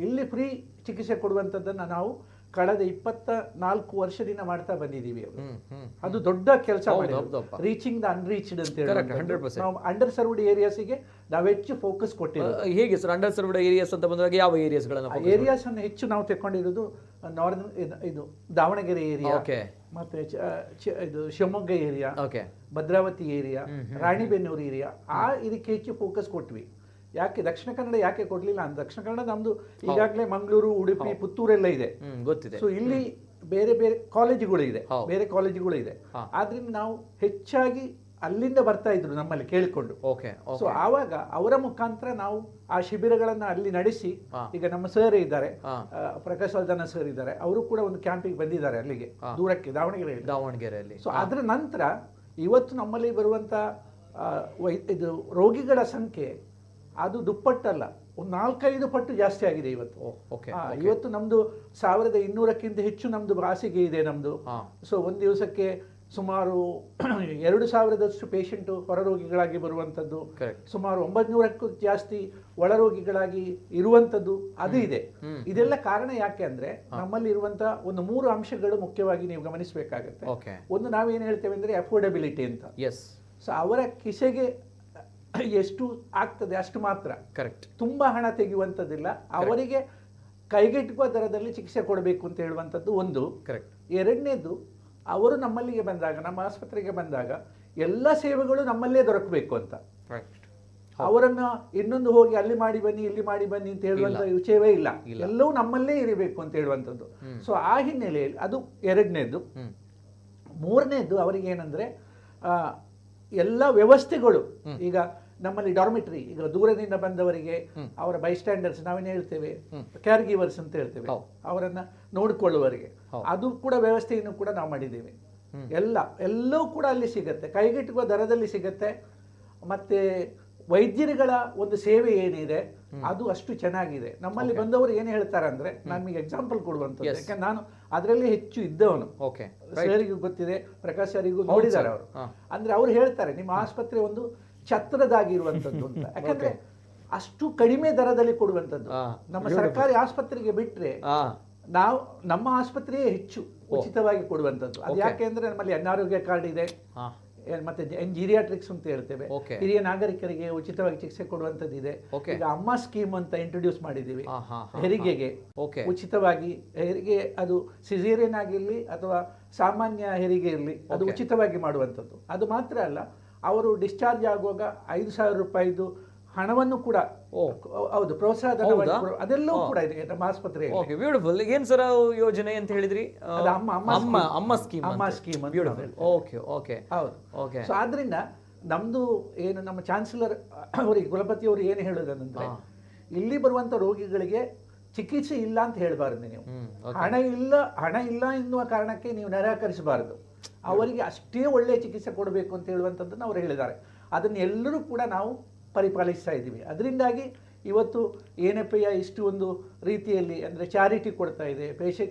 ಇಲ್ಲಿ ಫ್ರೀ ಚಿಕಿತ್ಸೆ ಕೊಡುವಂಥದ್ದನ್ನು ನಾವು ಕಳೆದ 24 ವರ್ಷದಿಂದ ಮಾಡ್ತಾ ಬಂದಿದ್ದೀವಿ. ಅದು ದೊಡ್ಡ ಕೆಲಸ ರೀಚಿಂಗ್ ದ ಅನ್ರೀಚ್ಡ್ ಅಂತ ಹೇಳಿ ನಾವು ಅಂಡರ್ ಸರ್ವ್ಡ್ ಏರಿಯಾಸ್ಗೆ ನಾವು ಹೆಚ್ಚು ಫೋಕಸ್ ಕೊಟ್ಟಿರೋದು. ಹೇಗೆ ಸರ್ ಅಂಡರ್ ಸರ್ವ್ಡ್ ಏರಿಯಾಸ್ ಅಂತ ಬಂದಾಗ ಯಾವ ಏರಿಯಾಸ್ಗಳನ್ನು? ಏರಿಯಾಸ್ ಅನ್ನು ಹೆಚ್ಚು ನಾವು ತೆಕ್ಕೊಂಡಿರೋದು ನಾರ್ದನ್ ಇದು ದಾವಣಗೆರೆ ಏರಿಯಾ, ಮತ್ತೆ ಇದು Shivamogga area, Bhadravati area, Ranebennur area, ಇದಕ್ಕೆ ಹೆಚ್ಚು ಫೋಕಸ್ ಕೊಟ್ವಿ. ಯಾಕೆ ದಕ್ಷಿಣ ಕನ್ನಡ ಯಾಕೆ ಕೊಡ್ಲಿಲ್ಲ ಅಂತ, ದಕ್ಷಿಣ ಕನ್ನಡ ನಮ್ದು ಈಗಾಗಲೇ ಮಂಗಳೂರು, ಉಡುಪಿ, ಪುತ್ತೂರೆಲ್ಲ ಇದೆ, ಗೊತ್ತಿದೆ. ಸೊ ಇಲ್ಲಿ ಬೇರೆ ಬೇರೆ ಕಾಲೇಜುಗಳು ಇದೆ, ಬೇರೆ ಕಾಲೇಜುಗಳು ಇದೆ. ಆದ್ರಿಂದ ನಾವು ಹೆಚ್ಚಾಗಿ ಅಲ್ಲಿಂದ ಬರ್ತಾ ಇದ್ರು ನಮ್ಮಲ್ಲಿ ಕೇಳಿಕೊಂಡು. ಸೊ ಆವಾಗ ಅವರ ಮುಖಾಂತರ ನಾವು ಆ ಶಿಬಿರಗಳನ್ನ ಅಲ್ಲಿ ನಡೆಸಿ, ಈಗ ನಮ್ಮ ಸರ್ ಇದ್ದಾರೆ, ಪ್ರಕಾಶ್ ವರ್ಧನ ಸರ್ ಇದ್ದಾರೆ, ಅವರು ಕೂಡ ಒಂದು ಕ್ಯಾಂಪಿಗೆ ಬಂದಿದ್ದಾರೆ ಅಲ್ಲಿಗೆ ದೂರಕ್ಕೆ ದಾವಣಗೆರೆಯಲ್ಲಿ. ಸೊ ಅದರ ನಂತರ ಇವತ್ತು ನಮ್ಮಲ್ಲಿ ಬರುವಂತ ಇದು ರೋಗಿಗಳ ಸಂಖ್ಯೆ ಅದು ದುಪ್ಪಟ್ಟಲ್ಲ, ಒಂದು 4-5 ಪಟ್ಟು ಜಾಸ್ತಿ ಆಗಿದೆ ಇವತ್ತು. ಇವತ್ತು ನಮ್ದು 1200ಕ್ಕಿಂತ ಹೆಚ್ಚು ನಮ್ದು ಹಾಸಿಗೆ ಇದೆ ನಮ್ದು. ಸೊ ಒಂದು ದಿವಸಕ್ಕೆ ಸುಮಾರು 2000ದಷ್ಟು ಪೇಷಂಟ್ ಹೊರ ರೋಗಿಗಳಾಗಿ ಬರುವಂಥದ್ದು, ಸುಮಾರು 900ಕ್ಕೂ ಜಾಸ್ತಿ ಒಳರೋಗಿಗಳಾಗಿ ಇರುವಂಥದ್ದು ಅದು ಇದೆ. ಇದೆಲ್ಲ ಕಾರಣ ಯಾಕೆ ಅಂದ್ರೆ ನಮ್ಮಲ್ಲಿ ಇರುವಂತ ಒಂದು 3 ಅಂಶಗಳು ಮುಖ್ಯವಾಗಿ ನೀವು ಗಮನಿಸಬೇಕಾಗತ್ತೆ. ಒಂದು ನಾವೇನು ಹೇಳ್ತೇವೆ ಅಂದ್ರೆ ಅಫೋರ್ಡಬಿಲಿಟಿ ಅಂತ. ಸೊ ಅವರ ಕಿಸೆಗೆ ಎಷ್ಟು ಆಗ್ತದೆ ಅಷ್ಟು ಮಾತ್ರ, ಕರೆಕ್ಟ್. ತುಂಬಾ ಹಣ ತೆಗೆಯುವಂಥದ್ದಿಲ್ಲ, ಅವರಿಗೆ ಕೈಗೆಟುಕುವ ದರದಲ್ಲಿ ಚಿಕಿತ್ಸೆ ಕೊಡಬೇಕು ಅಂತ ಹೇಳುವಂಥದ್ದು ಒಂದು. ಕರೆಕ್ಟ್. ಎರಡನೇದು, ಅವರು ನಮ್ಮಲ್ಲಿಗೆ ಬಂದಾಗ, ನಮ್ಮ ಆಸ್ಪತ್ರೆಗೆ ಬಂದಾಗ ಎಲ್ಲ ಸೇವೆಗಳು ನಮ್ಮಲ್ಲೇ ದೊರಕಬೇಕು ಅಂತ. ಅವರನ್ನ ಇನ್ನೊಂದು ಹೋಗಿ ಅಲ್ಲಿ ಮಾಡಿ ಬನ್ನಿ, ಇಲ್ಲಿ ಮಾಡಿ ಬನ್ನಿ ಅಂತ ಹೇಳುವಂತ ವಿಷಯವೇ ಇಲ್ಲ, ಎಲ್ಲವೂ ನಮ್ಮಲ್ಲೇ ಇರಬೇಕು ಅಂತ ಹೇಳುವಂಥದ್ದು. ಸೊ ಆ ಹಿನ್ನೆಲೆಯಲ್ಲಿ ಅದು ಎರಡನೇದು. ಮೂರನೇದು, ಅವರಿಗೆ ಏನಂದ್ರೆ ಎಲ್ಲ ವ್ಯವಸ್ಥೆಗಳು, ಈಗ ನಮ್ಮಲ್ಲಿ ಡಾರ್ಮಿಟರಿ, ಈಗ ದೂರದಿಂದ ಬಂದವರಿಗೆ ಅವರ ಬೈಸ್ಟ್ಯಾಂಡರ್ಸ್ ನಾವೇನು ಹೇಳ್ತೇವೆ, ಕೇರ್ ಗಿವರ್ಸ್ ಅಂತ ಹೇಳ್ತೇವೆ, ಅವರನ್ನ ನೋಡಿಕೊಳ್ಳುವವರಿಗೆ, ಅದು ಕೂಡ ವ್ಯವಸ್ಥೆಯನ್ನು ಕೂಡ ನಾವು ಮಾಡಿದ್ದೇವೆ. ಎಲ್ಲವೂ ಕೂಡ ಅಲ್ಲಿ ಸಿಗತ್ತೆ, ಕೈಗೆಟುಕುವ ದರದಲ್ಲಿ ಸಿಗತ್ತೆ. ಮತ್ತೆ ವೈದ್ಯರುಗಳ ಒಂದು ಸೇವೆ ಏನಿದೆ ಅದು ಅಷ್ಟು ಚೆನ್ನಾಗಿದೆ. ನಮ್ಮಲ್ಲಿ ಬಂದವರು ಏನು ಹೇಳ್ತಾರೆ ಅಂದ್ರೆ, ನಮಗೆ ಎಕ್ಸಾಂಪಲ್ ಕೊಡುವಂಥದ್ದು, ಯಾಕಂದ್ರೆ ನಾನು ಅದರಲ್ಲಿ ಹೆಚ್ಚು ಇದ್ದವನು, ಸರಿಗೂ ಗೊತ್ತಿದೆ, ಪ್ರಕಾಶ್ ಸರಿಗೂ ನೋಡಿದ್ದಾರೆ ಅವರು. ಅಂದ್ರೆ ಅವ್ರು ಹೇಳ್ತಾರೆ, ನಿಮ್ಮ ಆಸ್ಪತ್ರೆ ಒಂದು ಛತ್ರದಾಗಿರುವಂಥದ್ದು ಅಂತ. ಯಾಕಂದ್ರೆ ಅಷ್ಟು ಕಡಿಮೆ ದರದಲ್ಲಿ ಕೊಡುವಂಥದ್ದು. ನಮ್ಮ ಸರ್ಕಾರಿ ಆಸ್ಪತ್ರೆಗೆ ಬಿಟ್ರೆ ನಾವು ನಮ್ಮ ಆಸ್ಪತ್ರೆಯೇ ಹೆಚ್ಚು ಉಚಿತವಾಗಿ ಕೊಡುವಂಥದ್ದು. ಅದು ಯಾಕೆ ಅಂದ್ರೆ ನಮ್ಮಲ್ಲಿ ಅನಾರೋಗ್ಯ ಕಾರ್ಡ್ ಇದೆ, ಮತ್ತೆ ಜಿರಿಯಾಟ್ರಿಕ್ಸ್ ಅಂತ ಹೇಳ್ತೇವೆ, ಹಿರಿಯ ನಾಗರಿಕರಿಗೆ ಉಚಿತವಾಗಿ ಚಿಕಿತ್ಸೆ ಕೊಡುವಂಥದ್ದು ಇದೆ. ಈಗ ಅಮ್ಮ ಸ್ಕೀಮ್ ಅಂತ ಇಂಟ್ರೊಡ್ಯೂಸ್ ಮಾಡಿದ್ದೀವಿ, ಹೆರಿಗೆಗೆ ಉಚಿತವಾಗಿ ಹೆರಿಗೆ, ಅದು ಸಿಸೇರಿಯನ್ ಆಗಿರ್ಲಿ ಅಥವಾ ಸಾಮಾನ್ಯ ಹೆರಿಗೆ ಇರಲಿ, ಅದು ಉಚಿತವಾಗಿ ಮಾಡುವಂಥದ್ದು. ಅದು ಮಾತ್ರ ಅಲ್ಲ, ಅವರು ಡಿಸ್ಚಾರ್ಜ್ ಆಗುವಾಗ 5,000 ರೂಪಾಯಿದು ಹಣವನ್ನು ಕೂಡ, ಹೌದು, ಪ್ರೋತ್ಸಾಹ ಅದೆಲ್ಲವೂ ಕೂಡ ಇದೆ ನಮ್ಮ ಆಸ್ಪತ್ರೆಯಲ್ಲಿ. ಬ್ಯೂಟಿಫುಲ್. ಏನ್ ಸರ್ ಯೋಜನೆ ಅಂತ ಹೇಳಿದ್ರಿ? ಅಮ್ಮ ಸ್ಕೀಮ್. ಹೌದು. ಸೊ ಆದ್ರಿಂದ ನಮ್ದು ಏನು, ನಮ್ಮ ಚಾನ್ಸಲರ್ ಅವರಿಗೆ, ಕುಲಪತಿ ಅವರು ಏನು ಹೇಳೋದಂದ್ರೆ, ಇಲ್ಲಿ ಬರುವಂತ ರೋಗಿಗಳಿಗೆ ಚಿಕಿತ್ಸೆ ಇಲ್ಲ ಅಂತ ಹೇಳಬಾರದು ನೀವು. ಹಣ ಇಲ್ಲ ಎನ್ನುವ ಕಾರಣಕ್ಕೆ ನೀವು ನಿರಾಕರಿಸಬಾರದು. ಅವರಿಗೆ ಅಷ್ಟೇ ಒಳ್ಳೆಯ ಚಿಕಿತ್ಸೆ ಕೊಡಬೇಕು ಅಂತ ಹೇಳುವಂಥದ್ದನ್ನು ಅವರು ಹೇಳಿದ್ದಾರೆ. ಅದನ್ನು ಎಲ್ಲರೂ ಕೂಡ ನಾವು ಪರಿಪಾಲಿಸ್ತಾ ಇದ್ದೀವಿ. ಅದರಿಂದಾಗಿ ಇವತ್ತು NFI ಇಷ್ಟು ಒಂದು ರೀತಿಯಲ್ಲಿ ಅಂದರೆ ಚಾರಿಟಿ ಕೊಡ್ತಾ ಇದೆ,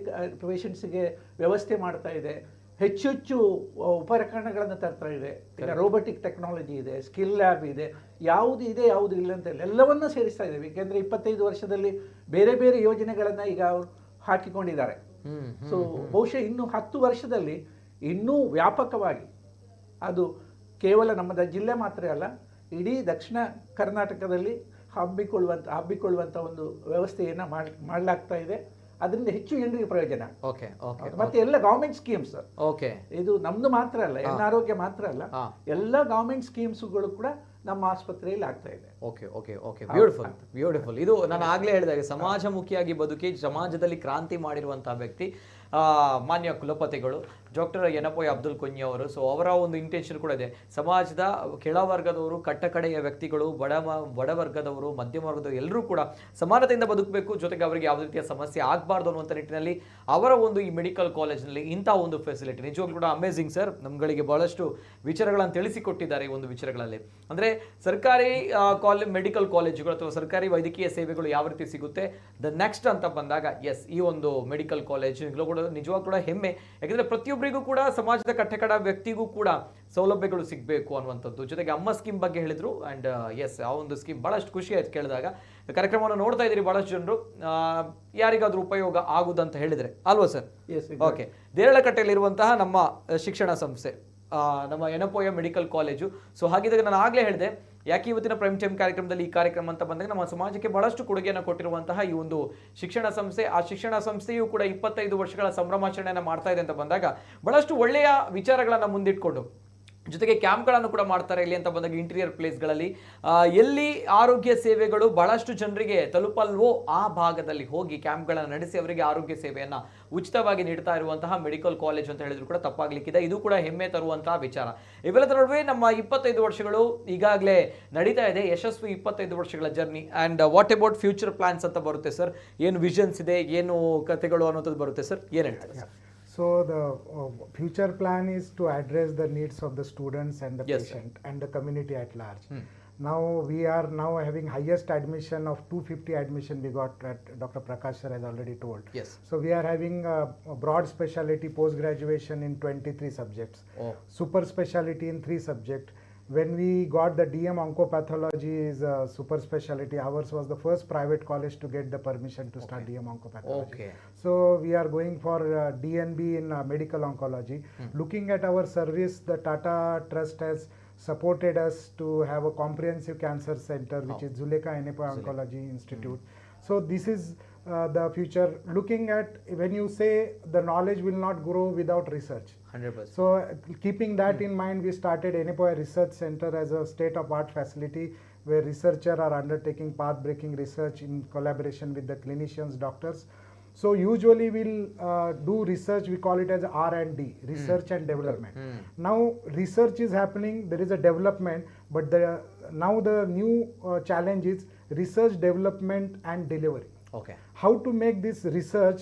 ಪೇಷಂಟ್ಸ್ಗೆ ವ್ಯವಸ್ಥೆ ಮಾಡ್ತಾ ಇದೆ, ಹೆಚ್ಚು ಉಪಕರಣಗಳನ್ನು ತರ್ತಾ ಇದೆ. ಈಗ ರೋಬೋಟಿಕ್ ಟೆಕ್ನಾಲಜಿ ಇದೆ, ಸ್ಕಿಲ್ ಲ್ಯಾಬ್ ಇದೆ, ಯಾವುದು ಇದೆ ಯಾವುದು ಇಲ್ಲ ಅಂತ ಎಲ್ಲವನ್ನೂ ಸೇರಿಸ್ತಾ ಇದ್ದೇವೆ. ಏಕೆಂದರೆ 25 ವರ್ಷದಲ್ಲಿ ಬೇರೆ ಬೇರೆ ಯೋಜನೆಗಳನ್ನು ಈಗ ಅವರು ಹಾಕಿಕೊಂಡಿದ್ದಾರೆ. ಸೊ ಬಹುಶಃ ಇನ್ನು 10 ವರ್ಷದಲ್ಲಿ ಇನ್ನೂ ವ್ಯಾಪಕವಾಗಿ, ಅದು ಕೇವಲ ನಮ್ಮ ಜಿಲ್ಲೆ ಮಾತ್ರ ಅಲ್ಲ, ಇಡೀ ದಕ್ಷಿಣ ಕರ್ನಾಟಕದಲ್ಲಿ ಹಬ್ಬಿಕೊಳ್ಳುವಂಥ ಒಂದು ವ್ಯವಸ್ಥೆಯನ್ನು ಮಾಡಲಾಗ್ತಾ ಇದೆ. ಅದರಿಂದ ಹೆಚ್ಚು ಜನರಿಗೆ ಪ್ರಯೋಜನ. ಮತ್ತೆ ಎಲ್ಲ ಗವರ್ಮೆಂಟ್ ಸ್ಕೀಮ್ಸ್, ಇದು ನಮ್ದು ಮಾತ್ರ ಅಲ್ಲ, ಆರೋಗ್ಯ ಮಾತ್ರ ಅಲ್ಲ, ಎಲ್ಲ ಗವರ್ಮೆಂಟ್ ಸ್ಕೀಮ್ಸ್ಗಳು ಕೂಡ ನಮ್ಮ ಆಸ್ಪತ್ರೆಯಲ್ಲಿ ಆಗ್ತಾ ಇದೆ. Okay okay okay beautiful beautiful. ಇದು ನಾನು ಆಗ್ಲೇ ಹೇಳಿದಾಗ ಸಮಾಜಮುಖಿಯಾಗಿ ಬದುಕಿ ಸಮಾಜದಲ್ಲಿ ಕ್ರಾಂತಿ ಮಾಡಿರುವಂತಹ ವ್ಯಕ್ತಿ ಮಾನ್ಯ ಕುಲಪತಿಗಳು ಡಾಕ್ಟರ್ ಯನಪೋಯ ಅಬ್ದುಲ್ ಕುಂಞಿ ಅವರು. ಸೊ ಅವರ ಒಂದು ಇಂಟೆನ್ಷನ್ ಕೂಡ ಇದೆ, ಸಮಾಜದ ಕೆಳವರ್ಗದವರು, ಕಟ್ಟಕಡೆಯ ವ್ಯಕ್ತಿಗಳು, ಬಡವರ್ಗದವರು, ಮಧ್ಯಮ ವರ್ಗದವರು ಎಲ್ಲರೂ ಕೂಡ ಸಮಾನತೆಯಿಂದ ಬದುಕಬೇಕು, ಜೊತೆಗೆ ಅವರಿಗೆ ಯಾವುದೇ ರೀತಿಯ ಸಮಸ್ಯೆ ಆಗಬಾರ್ದು ಅನ್ನುವಂಥ ನಿಟ್ಟಿನಲ್ಲಿ ಅವರ ಒಂದು ಈ ಮೆಡಿಕಲ್ ಕಾಲೇಜ್ನಲ್ಲಿ ಇಂಥ ಒಂದು ಫೆಸಿಲಿಟಿ ನಿಜವಾಗ್ಲೂ ಕೂಡ ಅಮೇಝಿಂಗ್ ಸರ್. ನಮ್ಗಳಿಗೆ ಬಹಳಷ್ಟು ವಿಚಾರಗಳನ್ನು ತಿಳಿಸಿಕೊಟ್ಟಿದ್ದಾರೆ ಈ ಒಂದು ವಿಚಾರಗಳಲ್ಲಿ. ಅಂದರೆ ಸರ್ಕಾರಿ ಮೆಡಿಕಲ್ ಕಾಲೇಜುಗಳು ಅಥವಾ ಸರ್ಕಾರಿ ವೈದ್ಯಕೀಯ ಸೇವೆಗಳು ಯಾವ ರೀತಿ ಸಿಗುತ್ತೆ ದ ನೆಕ್ಸ್ಟ್ ಅಂತ ಬಂದಾಗ ಎಸ್ ಈ ಒಂದು ಮೆಡಿಕಲ್ ಕಾಲೇಜ್ ಕೂಡ ನಿಜವಾಗ್ಲೂ ಕೂಡ ಹೆಮ್ಮೆ. ಯಾಕಂದ್ರೆ ಪ್ರತಿಯೊಬ್ಬರಿಗೂ ಕೂಡ ಸಮಾಜದ ಕಟ್ಟಕಡ ವ್ಯಕ್ತಿಗೂ ಕೂಡ ಸೌಲಭ್ಯಗಳು ಸಿಗಬೇಕು ಅನ್ನುವಂಥದ್ದು. ಜೊತೆಗೆ ಅಮ್ಮ ಸ್ಕೀಮ್ ಬಗ್ಗೆ ಹೇಳಿದ್ರು ಅಂಡ್ ಎಸ್ ಆ ಒಂದು ಸ್ಕೀಮ್ ಬಹಳಷ್ಟು ಖುಷಿ ಆಯ್ತು ಕೇಳಿದಾಗ. ಕಾರ್ಯಕ್ರಮವನ್ನು ನೋಡ್ತಾ ಇದ್ದೀರಿ ಬಹಳಷ್ಟು ಜನರು, ಯಾರಿಗಾದ್ರೂ ಉಪಯೋಗ ಆಗುದಂತ ಹೇಳಿದ್ರೆ ಅಲ್ವಾ ಸರ್? ಓಕೆ. ದೇರಳಕಟ್ಟೆಯಲ್ಲಿರುವಂತಹ ನಮ್ಮ ಶಿಕ್ಷಣ ಸಂಸ್ಥೆ ನಮ್ಮ ಯನಪೋಯ ಮೆಡಿಕಲ್ ಕಾಲೇಜು. ಸೊ ಹಾಗಿದ್ದಾಗ ನಾನು ಆಗ್ಲೇ ಹೇಳಿದೆ ಯಾಕೆ ಇವತ್ತಿನ ಪ್ರೈಮ್ ಟೈಮ್ ಕಾರ್ಯಕ್ರಮದಲ್ಲಿ ಈ ಕಾರ್ಯಕ್ರಮ ಅಂತ ಬಂದಾಗ ನಮ್ಮ ಸಮಾಜಕ್ಕೆ ಬಹಳಷ್ಟು ಕೊಡುಗೆಯನ್ನು ಕೊಟ್ಟಿರುವಂತಹ ಈ ಒಂದು ಶಿಕ್ಷಣ ಸಂಸ್ಥೆ, ಆ ಶಿಕ್ಷಣ ಸಂಸ್ಥೆಯು ಕೂಡ 25 ವರ್ಷಗಳ ಸಂಭ್ರಮಾಚರಣೆಯನ್ನು ಮಾಡ್ತಾ ಇದೆ ಅಂತ ಬಂದಾಗ ಬಹಳಷ್ಟು ಒಳ್ಳೆಯ ವಿಚಾರಗಳನ್ನು ಮುಂದಿಟ್ಕೊಂಡು ಜೊತೆಗೆ ಕ್ಯಾಂಪ್ಗಳನ್ನು ಕೂಡ ಮಾಡ್ತಾರೆ ಇಲ್ಲಿ ಅಂತ ಬಂದಾಗ ಇಂಟೀರಿಯರ್ ಪ್ಲೇಸ್ಗಳಲ್ಲಿ ಎಲ್ಲಿ ಆರೋಗ್ಯ ಸೇವೆಗಳು ಬಹಳಷ್ಟು ಜನರಿಗೆ ತಲುಪಲ್ವೋ ಆ ಭಾಗದಲ್ಲಿ ಹೋಗಿ ಕ್ಯಾಂಪ್ಗಳನ್ನು ನಡೆಸಿ ಅವರಿಗೆ ಆರೋಗ್ಯ ಸೇವೆಯನ್ನು ಉಚಿತವಾಗಿ ನೀಡ್ತಾ ಇರುವಂತಹ ಮೆಡಿಕಲ್ ಕಾಲೇಜ್ ಅಂತ ಹೇಳಿದ್ರು ಕೂಡ ತಪ್ಪಾಗ್ಲಿಕ್ಕಿದೆ. ಇದು ಕೂಡ ಹೆಮ್ಮೆ ತರುವಂತಹ ವಿಚಾರ. ಇವೆಲ್ಲದರ ನಡುವೆ ನಮ್ಮ 25 ವರ್ಷಗಳು ಈಗಾಗಲೇ ನಡೀತಾ ಇದೆ, ಯಶಸ್ವಿ 25 ವರ್ಷಗಳ journey. And what about future plans ಅಂತ ಬರುತ್ತೆ ಸರ್, ಏನು ವಿಷನ್ಸ್ ಇದೆ, ಏನು ಕಥೆಗಳು ಅನ್ನೋದು ಬರುತ್ತೆ ಸರ್, ಏನು ಹೇಳ್ತಾರೆ sir? So the future plan is to address the needs of the students and the patient and the community at large. Now we are now having highest admission of 250 admission we got at Dr. Prakash sir has already told. Yes. So we are having a broad specialty post graduation in 23 subjects. Super specialty in 3 subjects. When we got the DM oncopathology is a super specialty, ours was the first private college to get the permission to start DM oncopathology. Okay. So we are going for DNB in medical oncology. Looking at our service, the Tata Trust has supported us to have a comprehensive cancer center, which is Zulekha Enepoya Oncology Institute. So this is the future. Looking at, when you say the knowledge will not grow without research. 100%. So keeping that in mind, we started Enepoya Research Center as a state-of-art facility where researchers are undertaking path-breaking research in collaboration with the clinicians, doctors. So usually we'll do research, we call it as R&D, research and development. Now research is happening, there is a development, but now the new challenge is research, development and delivery. Okay. How to make this research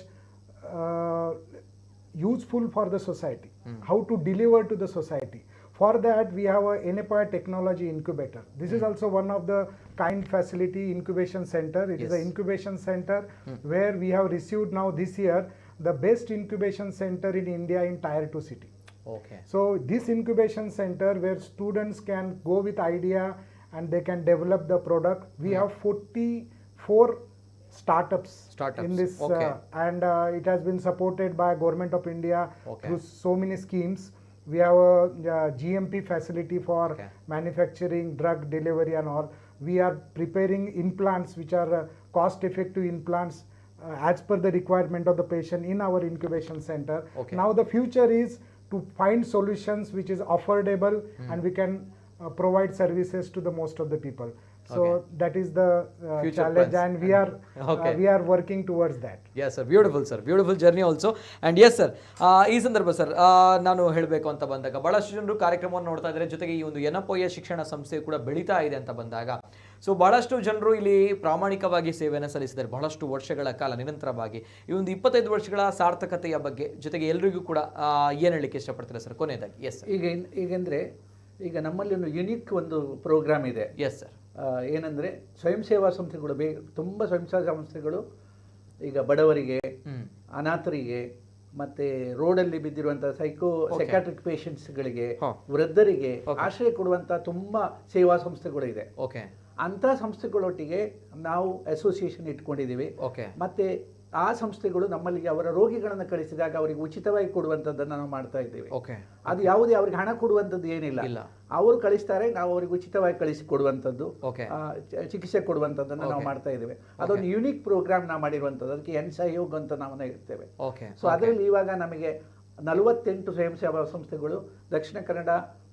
useful for the society, how to deliver to the society. For that we have a Enepoya Technology Incubator. This is also one of the kind facility incubation center. It is an incubation center where we have received now this year the best incubation center in India in Tier 2 city. Okay. So this incubation center where students can go with idea and they can develop the product. We have 44 startups in this and it has been supported by Government of India through so many schemes. We have a GMP facility for manufacturing, drug delivery and all. We are preparing implants which are cost effective implants as per the requirement of the patient in our incubation center. Now the future is to find solutions which is affordable and we can provide services to the most of the people. So that is the challenge and we are working towards that. Yes sir, beautiful sir, beautiful journey also. And yes sir, ಈ ಸಂದರ್ಭ sir ನಾನು ಹೇಳಬೇಕು ಅಂತ ಬಂದಾಗ ಬಹಳಷ್ಟು ಜನರು ಕಾರ್ಯಕ್ರಮವನ್ನು ನೋಡ್ತಾ ಇದ್ದಾರೆ, ಜೊತೆಗೆ ಈ ಒಂದು ಯನಪೋಯ ಶಿಕ್ಷಣ ಸಂಸ್ಥೆ ಕೂಡ ಬೆಳೀತಾ ಇದೆ ಅಂತ ಬಂದಾಗ ಸೊ ಬಹಳಷ್ಟು ಜನರು ಇಲ್ಲಿ ಪ್ರಾಮಾಣಿಕವಾಗಿ ಸೇವೆಯನ್ನು ಸಲ್ಲಿಸಿದ್ದಾರೆ ಬಹಳಷ್ಟು ವರ್ಷಗಳ ಕಾಲ ನಿರಂತರವಾಗಿ. ಈ ಒಂದು 25 ವರ್ಷಗಳ ಸಾರ್ಥಕತೆಯ ಬಗ್ಗೆ ಜೊತೆಗೆ ಎಲ್ರಿಗೂ ಕೂಡ ಏನು ಹೇಳಲಿಕ್ಕೆ ಇಷ್ಟಪಡ್ತಾರೆ ಸರ್ ಕೊನೆಯದಾಗಿ? Yes sir. ಈಗಂದ್ರೆ ಈಗ ನಮ್ಮಲ್ಲಿ ಒಂದು ಯುನಿಕ್ ಒಂದು ಪ್ರೋಗ್ರಾಮ್ ಇದೆ. Yes sir. ಏನಂದರೆ ಸ್ವಯಂ ಸೇವಾ ಸಂಸ್ಥೆಗಳು ತುಂಬ ಸ್ವಯಂ ಸೇವಾ ಸಂಸ್ಥೆಗಳು ಈಗ ಬಡವರಿಗೆ, ಅನಾಥರಿಗೆ, ಮತ್ತು ರೋಡಲ್ಲಿ ಬಿದ್ದಿರುವಂಥ ಸೈಕಾಟ್ರಿಕ್ ಪೇಷಂಟ್ಸ್ಗಳಿಗೆ, ವೃದ್ಧರಿಗೆ ಆಶ್ರಯ ಕೊಡುವಂಥ ತುಂಬ ಸೇವಾ ಸಂಸ್ಥೆಗಳು ಇದೆ. ಅಂಥ ಸಂಸ್ಥೆಗಳೊಟ್ಟಿಗೆ ನಾವು ಅಸೋಸಿಯೇಷನ್ ಇಟ್ಕೊಂಡಿದ್ದೀವಿ. ಮತ್ತು ಆ ಸಂಸ್ಥೆಗಳು ನಮ್ಮಲ್ಲಿ ಅವರ ರೋಗಿಗಳನ್ನು ಕಳಿಸಿದಾಗ ಅವರಿಗೆ ಉಚಿತವಾಗಿ ಕೊಡುವಂಥದ್ದನ್ನು ನಾವು ಮಾಡ್ತಾ ಇದ್ದೇವೆ. ಅದು ಯಾವುದೇ ಅವರಿಗೆ ಹಣ ಕೊಡುವಂಥದ್ದು ಏನಿಲ್ಲ, ಅವರು ಕಳಿಸ್ತಾರೆ, ನಾವು ಅವರಿಗೆ ಉಚಿತವಾಗಿ ಕಳಿಸಿ ಕೊಡುವಂಥದ್ದು, ಚಿಕಿತ್ಸೆ ಕೊಡುವಂಥದ್ದನ್ನು ನಾವು ಮಾಡ್ತಾ ಇದ್ದೇವೆ. ಅದೊಂದು ಯುನಿಕ್ ಪ್ರೋಗ್ರಾಮ್ ನಾವು ಮಾಡಿರುವಂಥದ್ದು. ಅದಕ್ಕೆ ಎನ್ ಸಹಯೋಗ ಅಂತ ನಾವು ಇರ್ತೇವೆ. ಸೊ ಅದರಲ್ಲಿ ಇವಾಗ ನಮಗೆ 48 ಸ್ವಯಂ ಸೇವಾ ಸಂಸ್ಥೆಗಳು ದಕ್ಷಿಣ ಕನ್ನಡ,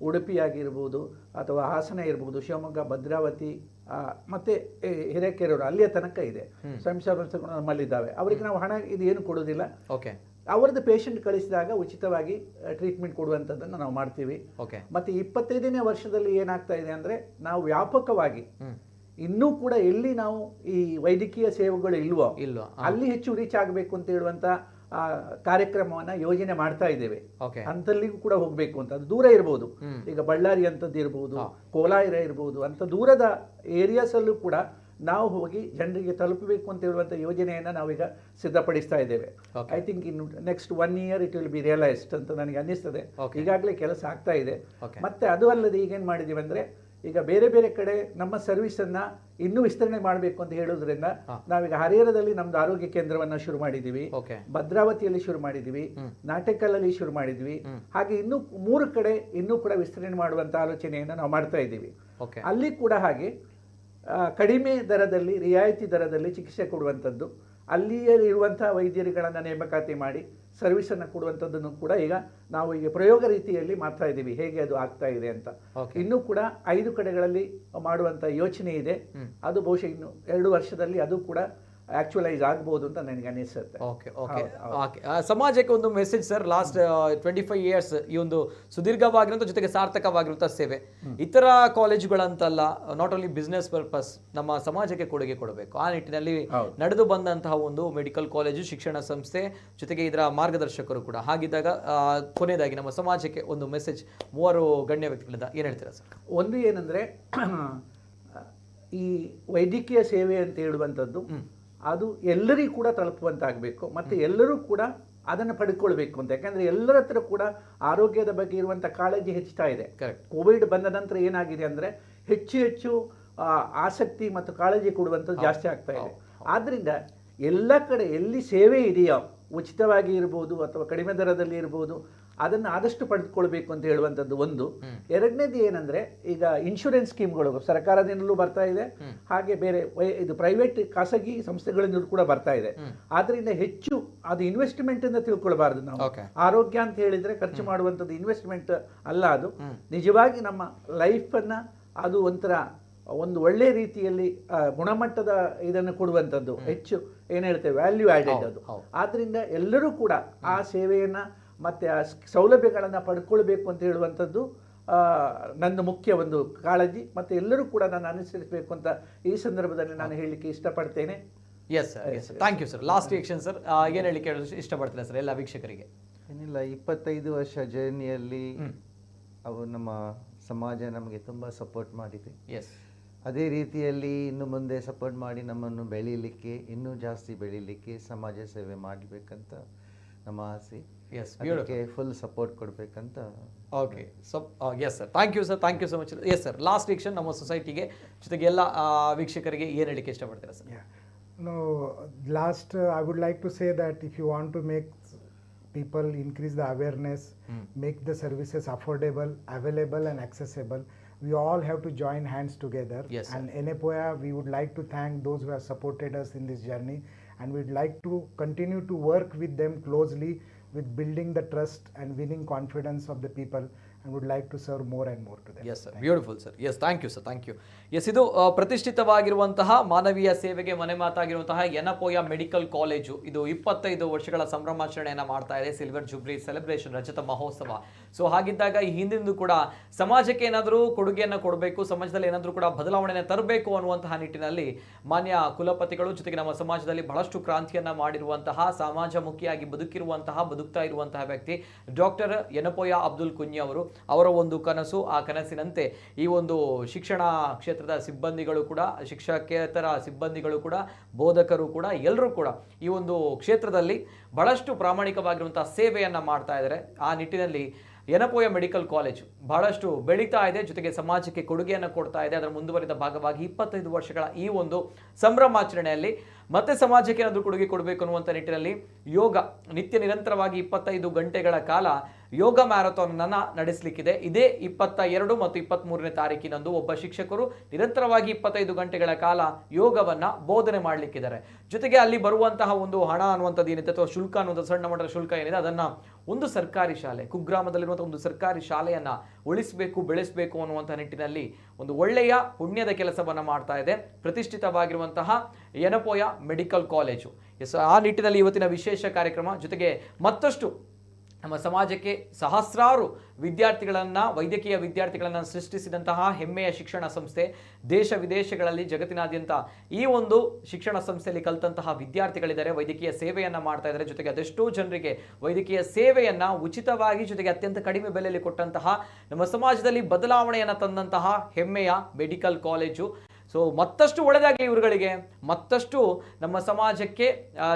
ಉಡುಪಿ ಆಗಿರ್ಬೋದು ಅಥವಾ ಹಾಸನ ಇರ್ಬೋದು, ಶಿವಮೊಗ್ಗ, ಭದ್ರಾವತಿ ಮತ್ತು ಹಿರೇಕೆರೂರು ಅಲ್ಲಿಯ ತನಕ ಇದೆ ಸ್ವಯಂ ಸೇವಾ ಸಂಸ್ಥೆಗಳು ನಮ್ಮಲ್ಲಿದ್ದಾವೆ. ಅವರಿಗೆ ನಾವು ಹಣ ಇದು ಏನು ಕೊಡೋದಿಲ್ಲ. ಓಕೆ, ಅವರದ್ದು ಪೇಷಂಟ್ ಕಳಿಸಿದಾಗ ಉಚಿತವಾಗಿ ಟ್ರೀಟ್ಮೆಂಟ್ ಕೊಡುವಂಥದ್ದನ್ನು ನಾವು ಮಾಡ್ತೀವಿ. ಓಕೆ. ಮತ್ತು 25ನೇ ವರ್ಷದಲ್ಲಿ ಏನಾಗ್ತಾ ಇದೆ ಅಂದರೆ ನಾವು ವ್ಯಾಪಕವಾಗಿ ಇನ್ನೂ ಕೂಡ ಎಲ್ಲಿ ನಾವು ಈ ವೈದ್ಯಕೀಯ ಸೇವೆಗಳು ಇಲ್ವೋ ಅಲ್ಲಿ ಹೆಚ್ಚು ರೀಚ್ ಆಗಬೇಕು ಅಂತ ಹೇಳುವಂಥ ಕಾರ್ಯಕ್ರಮವನ್ನು ಯೋಜನೆ ಮಾಡ್ತಾ ಇದ್ದೇವೆ. ಅಂತಲ್ಲಿಗೂ ಕೂಡ ಹೋಗಬೇಕು ಅಂತ. ಅದು ದೂರ ಇರ್ಬೋದು, ಈಗ ಬಳ್ಳಾರಿ ಅಂತದ್ದು ಇರ್ಬೋದು, ಕೋಲಾರ ಇರ್ಬೋದು, ಅಂತ ದೂರದ ಏರಿಯಾಸಲ್ಲೂ ಕೂಡ ನಾವು ಹೋಗಿ ಜನರಿಗೆ ತಲುಪಬೇಕು ಅಂತ ಹೇಳುವಂಥ ಯೋಜನೆಯನ್ನು ನಾವೀಗ ಸಿದ್ಧಪಡಿಸ್ತಾ ಇದ್ದೇವೆ. I think in next 1 year it will be realised ಅಂತ ನನಗೆ ಅನ್ನಿಸ್ತದೆ. ಈಗಾಗಲೇ ಕೆಲಸ ಆಗ್ತಾ ಇದೆ. ಮತ್ತೆ ಅದು ಅಲ್ಲದೆ ಈಗೇನು ಮಾಡಿದ್ದೀವಿ ಅಂದರೆ, ಈಗ ಬೇರೆ ಬೇರೆ ಕಡೆ ನಮ್ಮ ಸರ್ವಿಸನ್ನು ಇನ್ನೂ ವಿಸ್ತರಣೆ ಮಾಡಬೇಕು ಅಂತ ಹೇಳೋದ್ರಿಂದ ನಾವೀಗ ಹರಿಹರದಲ್ಲಿ ನಮ್ದು ಆರೋಗ್ಯ ಕೇಂದ್ರವನ್ನು ಶುರು ಮಾಡಿದ್ದೀವಿ, ಭದ್ರಾವತಿಯಲ್ಲಿ ಶುರು ಮಾಡಿದ್ದೀವಿ, ನಾಟಕಲಲ್ಲಿ ಶುರು ಮಾಡಿದ್ವಿ. ಹಾಗೆ ಇನ್ನೂ 3 ಕಡೆ ಇನ್ನೂ ಕೂಡ ವಿಸ್ತರಣೆ ಮಾಡುವಂಥ ಆಲೋಚನೆಯನ್ನು ನಾವು ಮಾಡ್ತಾ ಇದ್ದೀವಿ. ಅಲ್ಲಿ ಕೂಡ ಹಾಗೆ ಕಡಿಮೆ ದರದಲ್ಲಿ, ರಿಯಾಯಿತಿ ದರದಲ್ಲಿ ಚಿಕಿತ್ಸೆ ಕೊಡುವಂಥದ್ದು, ಅಲ್ಲಿಯೇ ಇರುವಂಥ ವೈದ್ಯರುಗಳನ್ನು ನೇಮಕಾತಿ ಮಾಡಿ ಸರ್ವಿಸನ್ನು ಕೊಡುವಂಥದ್ದನ್ನು ಕೂಡ ಈಗ ನಾವು ಈಗ ಪ್ರಯೋಗ ರೀತಿಯಲ್ಲಿ ಮಾಡ್ತಾ ಇದ್ದೀವಿ, ಹೇಗೆ ಅದು ಆಗ್ತಾ ಇದೆ ಅಂತ. ಇನ್ನೂ ಕೂಡ 5 ಕಡೆಗಳಲ್ಲಿ ಮಾಡುವಂಥ ಯೋಚನೆ ಇದೆ. ಅದು ಬಹುಶಃ ಇನ್ನು 2 ವರ್ಷದಲ್ಲಿ ಅದು ಕೂಡ ಆಕ್ಚುಲೈಸ್ ಆಗ್ಬೋದು ಅಂತ ನನಗೆ ಅನಿಸುತ್ತೆ. Okay okay okay. ಸಮಾಜಕ್ಕೆ ಒಂದು ಮೆಸೇಜ್ ಸರ್, ಲಾಸ್ಟ್ 25 years ಈ ಒಂದು ಸುದೀರ್ಘವಾಗಿರುವಂಥ ಜೊತೆಗೆ ಸಾರ್ಥಕವಾಗಿರುವಂಥ ಸೇವೆ ಇತರ ಕಾಲೇಜುಗಳಂತಲ್ಲ, ನಾಟ್ ಓನ್ಲಿ ಬಿಸ್ನೆಸ್ ಪರ್ಪಸ್, ನಮ್ಮ ಸಮಾಜಕ್ಕೆ ಕೊಡುಗೆ ಕೊಡಬೇಕು. ಆ ನಿಟ್ಟಿನಲ್ಲಿ ನಡೆದು ಬಂದಂತಹ ಒಂದು ಮೆಡಿಕಲ್ ಕಾಲೇಜು, ಶಿಕ್ಷಣ ಸಂಸ್ಥೆ, ಜೊತೆಗೆ ಇದರ ಮಾರ್ಗದರ್ಶಕರು ಕೂಡ. ಹಾಗಿದ್ದಾಗ ಕೊನೆಯದಾಗಿ ನಮ್ಮ ಸಮಾಜಕ್ಕೆ ಒಂದು ಮೆಸೇಜ್ 3 ಗಣ್ಯ ವ್ಯಕ್ತಿಗಳಿಂದ ಏನು ಹೇಳ್ತೀರಾ ಸರ್? ಒಂದು ಏನಂದರೆ, ಈ ವೈದ್ಯಕೀಯ ಸೇವೆ ಅಂತ ಹೇಳುವಂಥದ್ದು ಅದು ಎಲ್ಲರಿಗೂ ಕೂಡ ತಲುಪುವಂತಾಗಬೇಕು ಮತ್ತು ಎಲ್ಲರೂ ಕೂಡ ಅದನ್ನು ಪಡ್ಕೊಳ್ಬೇಕು ಅಂತ. ಯಾಕಂದರೆ ಎಲ್ಲರ ಹತ್ರ ಕೂಡ ಆರೋಗ್ಯದ ಬಗ್ಗೆ ಇರುವಂಥ ಕಾಳಜಿ ಹೆಚ್ಚುತ್ತಾ ಇದೆ. ಕೋವಿಡ್ ಬಂದ ನಂತರ ಏನಾಗಿದೆ ಅಂದರೆ ಹೆಚ್ಚು ಆಸಕ್ತಿ ಮತ್ತು ಕಾಳಜಿ ಕೊಡುವಂಥದ್ದು ಜಾಸ್ತಿ ಆಗ್ತಾ ಇದೆ. ಆದ್ದರಿಂದ ಎಲ್ಲ ಕಡೆ ಎಲ್ಲಿ ಸೇವೆ ಇದೆಯೋ, ಉಚಿತವಾಗಿ ಇರ್ಬೋದು ಅಥವಾ ಕಡಿಮೆ ದರದಲ್ಲಿ ಇರ್ಬೋದು, ಅದನ್ನು ಆದಷ್ಟು ಪಡೆದುಕೊಳ್ಬೇಕು ಅಂತ ಹೇಳುವಂಥದ್ದು ಒಂದು. ಎರಡನೇದು ಏನಂದರೆ, ಈಗ ಇನ್ಶೂರೆನ್ಸ್ ಸ್ಕೀಮ್ಗಳು ಸರ್ಕಾರದಿಂದಲೂ ಬರ್ತಾ ಇದೆ, ಹಾಗೆ ಬೇರೆ ಇದು ಪ್ರೈವೇಟ್ ಖಾಸಗಿ ಸಂಸ್ಥೆಗಳಿಂದಲೂ ಕೂಡ ಬರ್ತಾ ಇದೆ. ಆದ್ದರಿಂದ ಹೆಚ್ಚು ಅದು ಇನ್ವೆಸ್ಟ್ಮೆಂಟ್ ಅಂತ ತಿಳ್ಕೊಳ್ಬಾರ್ದು. ನಾವು ಆರೋಗ್ಯ ಅಂತ ಹೇಳಿದರೆ ಖರ್ಚು ಮಾಡುವಂಥದ್ದು ಇನ್ವೆಸ್ಟ್ಮೆಂಟ್ ಅಲ್ಲ, ಅದು ನಿಜವಾಗಿ ನಮ್ಮ ಲೈಫನ್ನು ಅದು ಒಂದು ಒಳ್ಳೆ ರೀತಿಯಲ್ಲಿ ಗುಣಮಟ್ಟದ ಇದನ್ನು ಕೊಡುವಂಥದ್ದು, ಹೆಚ್ಚು ಏನು ಹೇಳ್ತೇವೆ ವ್ಯಾಲ್ಯೂ ಆ್ಯಡೆಡ್ ಅದು. ಆದ್ದರಿಂದ ಎಲ್ಲರೂ ಕೂಡ ಆ ಸೇವೆಯನ್ನು ಮತ್ತು ಆ ಸೌಲಭ್ಯಗಳನ್ನು ಪಡ್ಕೊಳ್ಬೇಕು ಅಂತ ಹೇಳುವಂಥದ್ದು ನನ್ನ ಮುಖ್ಯ ಒಂದು ಕಾಳಜಿ. ಮತ್ತು ಎಲ್ಲರೂ ಕೂಡ ನಾನು ಅನುಸರಿಸಬೇಕು ಅಂತ ಈ ಸಂದರ್ಭದಲ್ಲಿ ನಾನು ಹೇಳಲಿಕ್ಕೆ ಇಷ್ಟಪಡ್ತೇನೆ. Yes sir, yes thank you sir. Last reaction sir, ಏನು ಹೇಳಲಿಕ್ಕೆ ಇಷ್ಟಪಡ್ತೀರಾ ಸರ್ ಎಲ್ಲ ವೀಕ್ಷಕರಿಗೆ? ಏನಿಲ್ಲ, 25 ವರ್ಷ ಜರ್ನಿಯಲ್ಲಿ ಅವು ನಮ್ಮ ಸಮಾಜ ನಮಗೆ ತುಂಬ ಸಪೋರ್ಟ್ ಮಾಡಿದೆ. ಎಸ್, ಅದೇ ರೀತಿಯಲ್ಲಿ ಇನ್ನು ಮುಂದೆ ಸಪೋರ್ಟ್ ಮಾಡಿ ನಮ್ಮನ್ನು ಬೆಳೀಲಿಕ್ಕೆ, ಇನ್ನೂ ಜಾಸ್ತಿ ಬೆಳೀಲಿಕ್ಕೆ, ಸಮಾಜ ಸೇವೆ ಮಾಡಬೇಕಂತ ನಮ್ಮ ಆಸೆ. ಅದಕ್ಕೆ ಫುಲ್ ಸಪೋರ್ಟ್ ಕೊಡಬೇಕಂತ. Okay, so yes sir, thank you sir, thank you so much. Yes sir, last reaction ನಮ್ಮ ಸೊಸೈಟಿಗೆ ಜೊತೆಗೆ ಎಲ್ಲ ವೀಕ್ಷಕರಿಗೆ ಏನು ಹೇಳಲಿಕ್ಕೆ ಇಷ್ಟಪಡ್ತೀರಾ sir? No, last I would like to say that if you want to make people increase the awareness, make the services affordable, available and accessible, we all have to join hands together. Yes, and Enepoya, we would like to thank those who have supported us in this journey, and we'd like to continue to work with them closely with building the trust and winning confidence of the people, and would like to serve more and more to them. Yes sir, beautiful sir. Yes, thank you sir, thank you. Yes, ಇದು ಪ್ರತಿಷ್ಠಿತವಾಗಿರುವಂತಹ ಮಾನವೀಯ ಸೇವೆಗೆ ಮನೆ ಮಾತಾಗಿರುವಂತಹ Yenepoya medical college ಇದು 25 ವರ್ಷಗಳ ಸಂಭ್ರಮಾಚರಣೆಯನ್ನು ಮಾಡ್ತಾ ಇದೆ. Silver jubilee celebration, ರಜತ ಮಹೋತ್ಸವ. ಸೊ ಹಾಗಿದ್ದಾಗ ಈ ಹಿಂದಿಂದು ಕೂಡ ಸಮಾಜಕ್ಕೆ ಏನಾದರೂ ಕೊಡುಗೆಯನ್ನು ಕೊಡಬೇಕು, ಸಮಾಜದಲ್ಲಿ ಏನಾದರೂ ಕೂಡ ಬದಲಾವಣೆಯನ್ನು ತರಬೇಕು ಅನ್ನುವಂತಹ ನಿಟ್ಟಿನಲ್ಲಿ ಮಾನ್ಯ ಕುಲಪತಿಗಳು ಜೊತೆಗೆ ನಮ್ಮ ಸಮಾಜದಲ್ಲಿ ಬಹಳಷ್ಟು ಕ್ರಾಂತಿಯನ್ನು ಮಾಡಿರುವಂತಹ, ಸಮಾಜಮುಖಿಯಾಗಿ ಬದುಕ್ತಾ ಇರುವಂತಹ ವ್ಯಕ್ತಿ ಡಾಕ್ಟರ್ ಯೆನಪೋಯ ಅಬ್ದುಲ್ ಕುಂಞಿ ಅವರು. ಅವರ ಒಂದು ಕನಸು, ಆ ಕನಸಿನಂತೆ ಈ ಒಂದು ಶಿಕ್ಷಣ ಕ್ಷೇತ್ರದ ಸಿಬ್ಬಂದಿಗಳು ಕೂಡ, ಶಿಕ್ಷಕೇತರ ಸಿಬ್ಬಂದಿಗಳು ಕೂಡ, ಬೋಧಕರು ಕೂಡ, ಎಲ್ಲರೂ ಕೂಡ ಈ ಒಂದು ಕ್ಷೇತ್ರದಲ್ಲಿ ಬಹಳಷ್ಟು ಪ್ರಾಮಾಣಿಕವಾಗಿರುವಂತಹ ಸೇವೆಯನ್ನು ಮಾಡ್ತಾ ಇದ್ದಾರೆ. ಆ ನಿಟ್ಟಿನಲ್ಲಿ ಯೆನಪೋಯ ಮೆಡಿಕಲ್ ಕಾಲೇಜು ಬಹಳಷ್ಟು ಬೆಳೀತಾ ಇದೆ, ಜೊತೆಗೆ ಸಮಾಜಕ್ಕೆ ಕೊಡುಗೆಯನ್ನು ಕೊಡ್ತಾ ಇದೆ. ಅದರ ಮುಂದುವರಿದ ಭಾಗವಾಗಿ 25 ವರ್ಷಗಳ ಈ ಒಂದು ಸಂಭ್ರಮಾಚರಣೆಯಲ್ಲಿ ಮತ್ತೆ ಸಮಾಜಕ್ಕೆ ಏನಾದರೂ ಕೊಡುಗೆ ಕೊಡಬೇಕು ಅನ್ನುವಂಥ ನಿಟ್ಟಿನಲ್ಲಿ ಯೋಗ ನಿತ್ಯ ನಿರಂತರವಾಗಿ 25 ಗಂಟೆಗಳ ಕಾಲ ಯೋಗ ಮ್ಯಾರಥಾನ್ ಅನ್ನ ನಡೆಸಲಿಕ್ಕಿದೆ. ಇದೇ 22 ಮತ್ತು 23ನೇ ತಾರೀಕಿನಂದು ಒಬ್ಬ ಶಿಕ್ಷಕರು ನಿರಂತರವಾಗಿ 25 ಗಂಟೆಗಳ ಕಾಲ ಯೋಗವನ್ನ ಬೋಧನೆ ಮಾಡಲಿಕ್ಕಿದ್ದಾರೆ. ಜೊತೆಗೆ ಅಲ್ಲಿ ಬರುವಂತಹ ಒಂದು ಹಣ ಅನ್ನುವಂಥದ್ದು ಏನಿದೆ ಅಥವಾ ಶುಲ್ಕ ಅನ್ನುವಂಥ ಸಣ್ಣ ಮಟ್ಟದ ಶುಲ್ಕ ಏನಿದೆ ಅದನ್ನ ಒಂದು ಸರ್ಕಾರಿ ಶಾಲೆ, ಕುಗ್ರಾಮದಲ್ಲಿರುವಂತಹ ಒಂದು ಸರ್ಕಾರಿ ಶಾಲೆಯನ್ನ ಉಳಿಸಬೇಕು, ಬೆಳೆಸಬೇಕು ಅನ್ನುವಂಥ ನಿಟ್ಟಿನಲ್ಲಿ ಒಂದು ಒಳ್ಳೆಯ ಪುಣ್ಯದ ಕೆಲಸವನ್ನ ಮಾಡ್ತಾ ಇದೆ ಪ್ರತಿಷ್ಠಿತವಾಗಿರುವಂತಹ ಯೆನಪೋಯ ಮೆಡಿಕಲ್ ಕಾಲೇಜು. ಆ ನಿಟ್ಟಿನಲ್ಲಿ ಇವತ್ತಿನ ವಿಶೇಷ ಕಾರ್ಯಕ್ರಮ. ಜೊತೆಗೆ ಮತ್ತಷ್ಟು ನಮ್ಮ ಸಮಾಜಕ್ಕೆ ಸಹಸ್ರಾರು ವಿದ್ಯಾರ್ಥಿಗಳನ್ನು, ವೈದ್ಯಕೀಯ ವಿದ್ಯಾರ್ಥಿಗಳನ್ನು ಸೃಷ್ಟಿಸಿದಂತಹ ಹೆಮ್ಮೆಯ ಶಿಕ್ಷಣ ಸಂಸ್ಥೆ. ದೇಶ ವಿದೇಶಗಳಲ್ಲಿ ಜಗತ್ತಿನಾದ್ಯಂತ ಈ ಒಂದು ಶಿಕ್ಷಣ ಸಂಸ್ಥೆಯಲ್ಲಿ ಕಲಿತಂತಹ ವಿದ್ಯಾರ್ಥಿಗಳಿದ್ದಾರೆ, ವೈದ್ಯಕೀಯ ಸೇವೆಯನ್ನು ಮಾಡ್ತಾ ಇದ್ದಾರೆ. ಜೊತೆಗೆ ಅದೆಷ್ಟೋ ಜನರಿಗೆ ವೈದ್ಯಕೀಯ ಸೇವೆಯನ್ನು ಉಚಿತವಾಗಿ ಜೊತೆಗೆ ಅತ್ಯಂತ ಕಡಿಮೆ ಬೆಲೆಯಲ್ಲಿ ಕೊಟ್ಟಂತಹ, ನಮ್ಮ ಸಮಾಜದಲ್ಲಿ ಬದಲಾವಣೆಯನ್ನು ತಂದಂತಹ ಹೆಮ್ಮೆಯ ಮೆಡಿಕಲ್ ಕಾಲೇಜು. ಸೊ ಮತ್ತಷ್ಟು ಒಳ್ಳೆಯದಾಗಲಿ ಇವರುಗಳಿಗೆ, ಮತ್ತಷ್ಟು ನಮ್ಮ ಸಮಾಜಕ್ಕೆ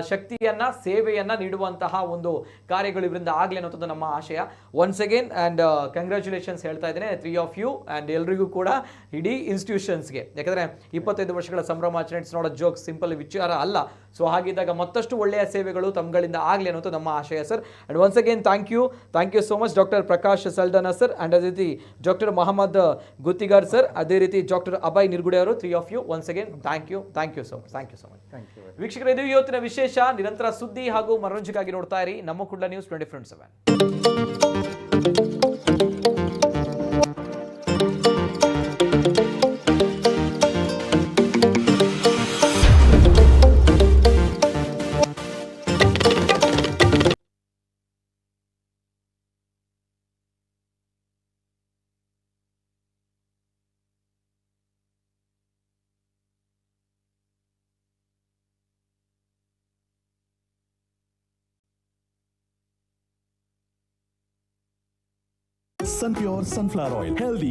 ಶಕ್ತಿಯನ್ನ, ಸೇವೆಯನ್ನ ನೀಡುವಂತಹ ಒಂದು ಕಾರ್ಯಗಳು ಇವರಿಂದ ಆಗಲಿ ಅನ್ನೋದು ನಮ್ಮ ಆಶಯ. ಒನ್ಸ್ ಅಗೇನ್ ಆ್ಯಂಡ್ ಕಂಗ್ರ್ಯಾಚುಲೇಷನ್ಸ್ ಹೇಳ್ತಾ ಇದ್ದೇನೆ 3 ಆಫ್ ಯು ಆ್ಯಂಡ್ ಎಲ್ರಿಗೂ ಕೂಡ, ಇಡೀ ಇನ್ಸ್ಟಿಟ್ಯೂಷನ್ಸ್ಗೆ. ಯಾಕಂದರೆ 25 ವರ್ಷಗಳ ಸಂಭ್ರಮಾಚರಣೆ it's not a joke, simple ವಿಚಾರ ಅಲ್ಲ. ಸೊ ಹಾಗಿದ್ದಾಗ ಮತ್ತಷ್ಟು ಒಳ್ಳೆಯ ಸೇವೆಗಳು ತಮ್ಗಳಿಂದ ಆಗಲಿ ಅನ್ನೋದು ನಮ್ಮ ಆಶಯ sir. And once again thank you so much doctor Prakash Saldanha sir, and ಅದೇ ರೀತಿ ಡಾಕ್ಟರ್ ಮೊಹಮ್ಮದ್ ಗುತ್ತಿಗಾರ್ ಸರ್, ಅದೇ ರೀತಿ ಡಾಕ್ಟರ್ ಅಭಯ್ ನಿರ್ಗುಡೆ ಅವರು. 3 of you once again thank you so much. ವೀಕ್ಷಕರೇ, ಇದು ಇವತ್ತಿನ ವಿಶೇಷ. ನಿರಂತರ ಸುದ್ದಿ ಹಾಗೂ ಮನೋರಂಜನೆಗಾಗಿ ನೋಡ್ತಾ ಇರಿ ನಮ್ಮ Kudla news 24/7. Sunpure Sunflower Oil. Healthy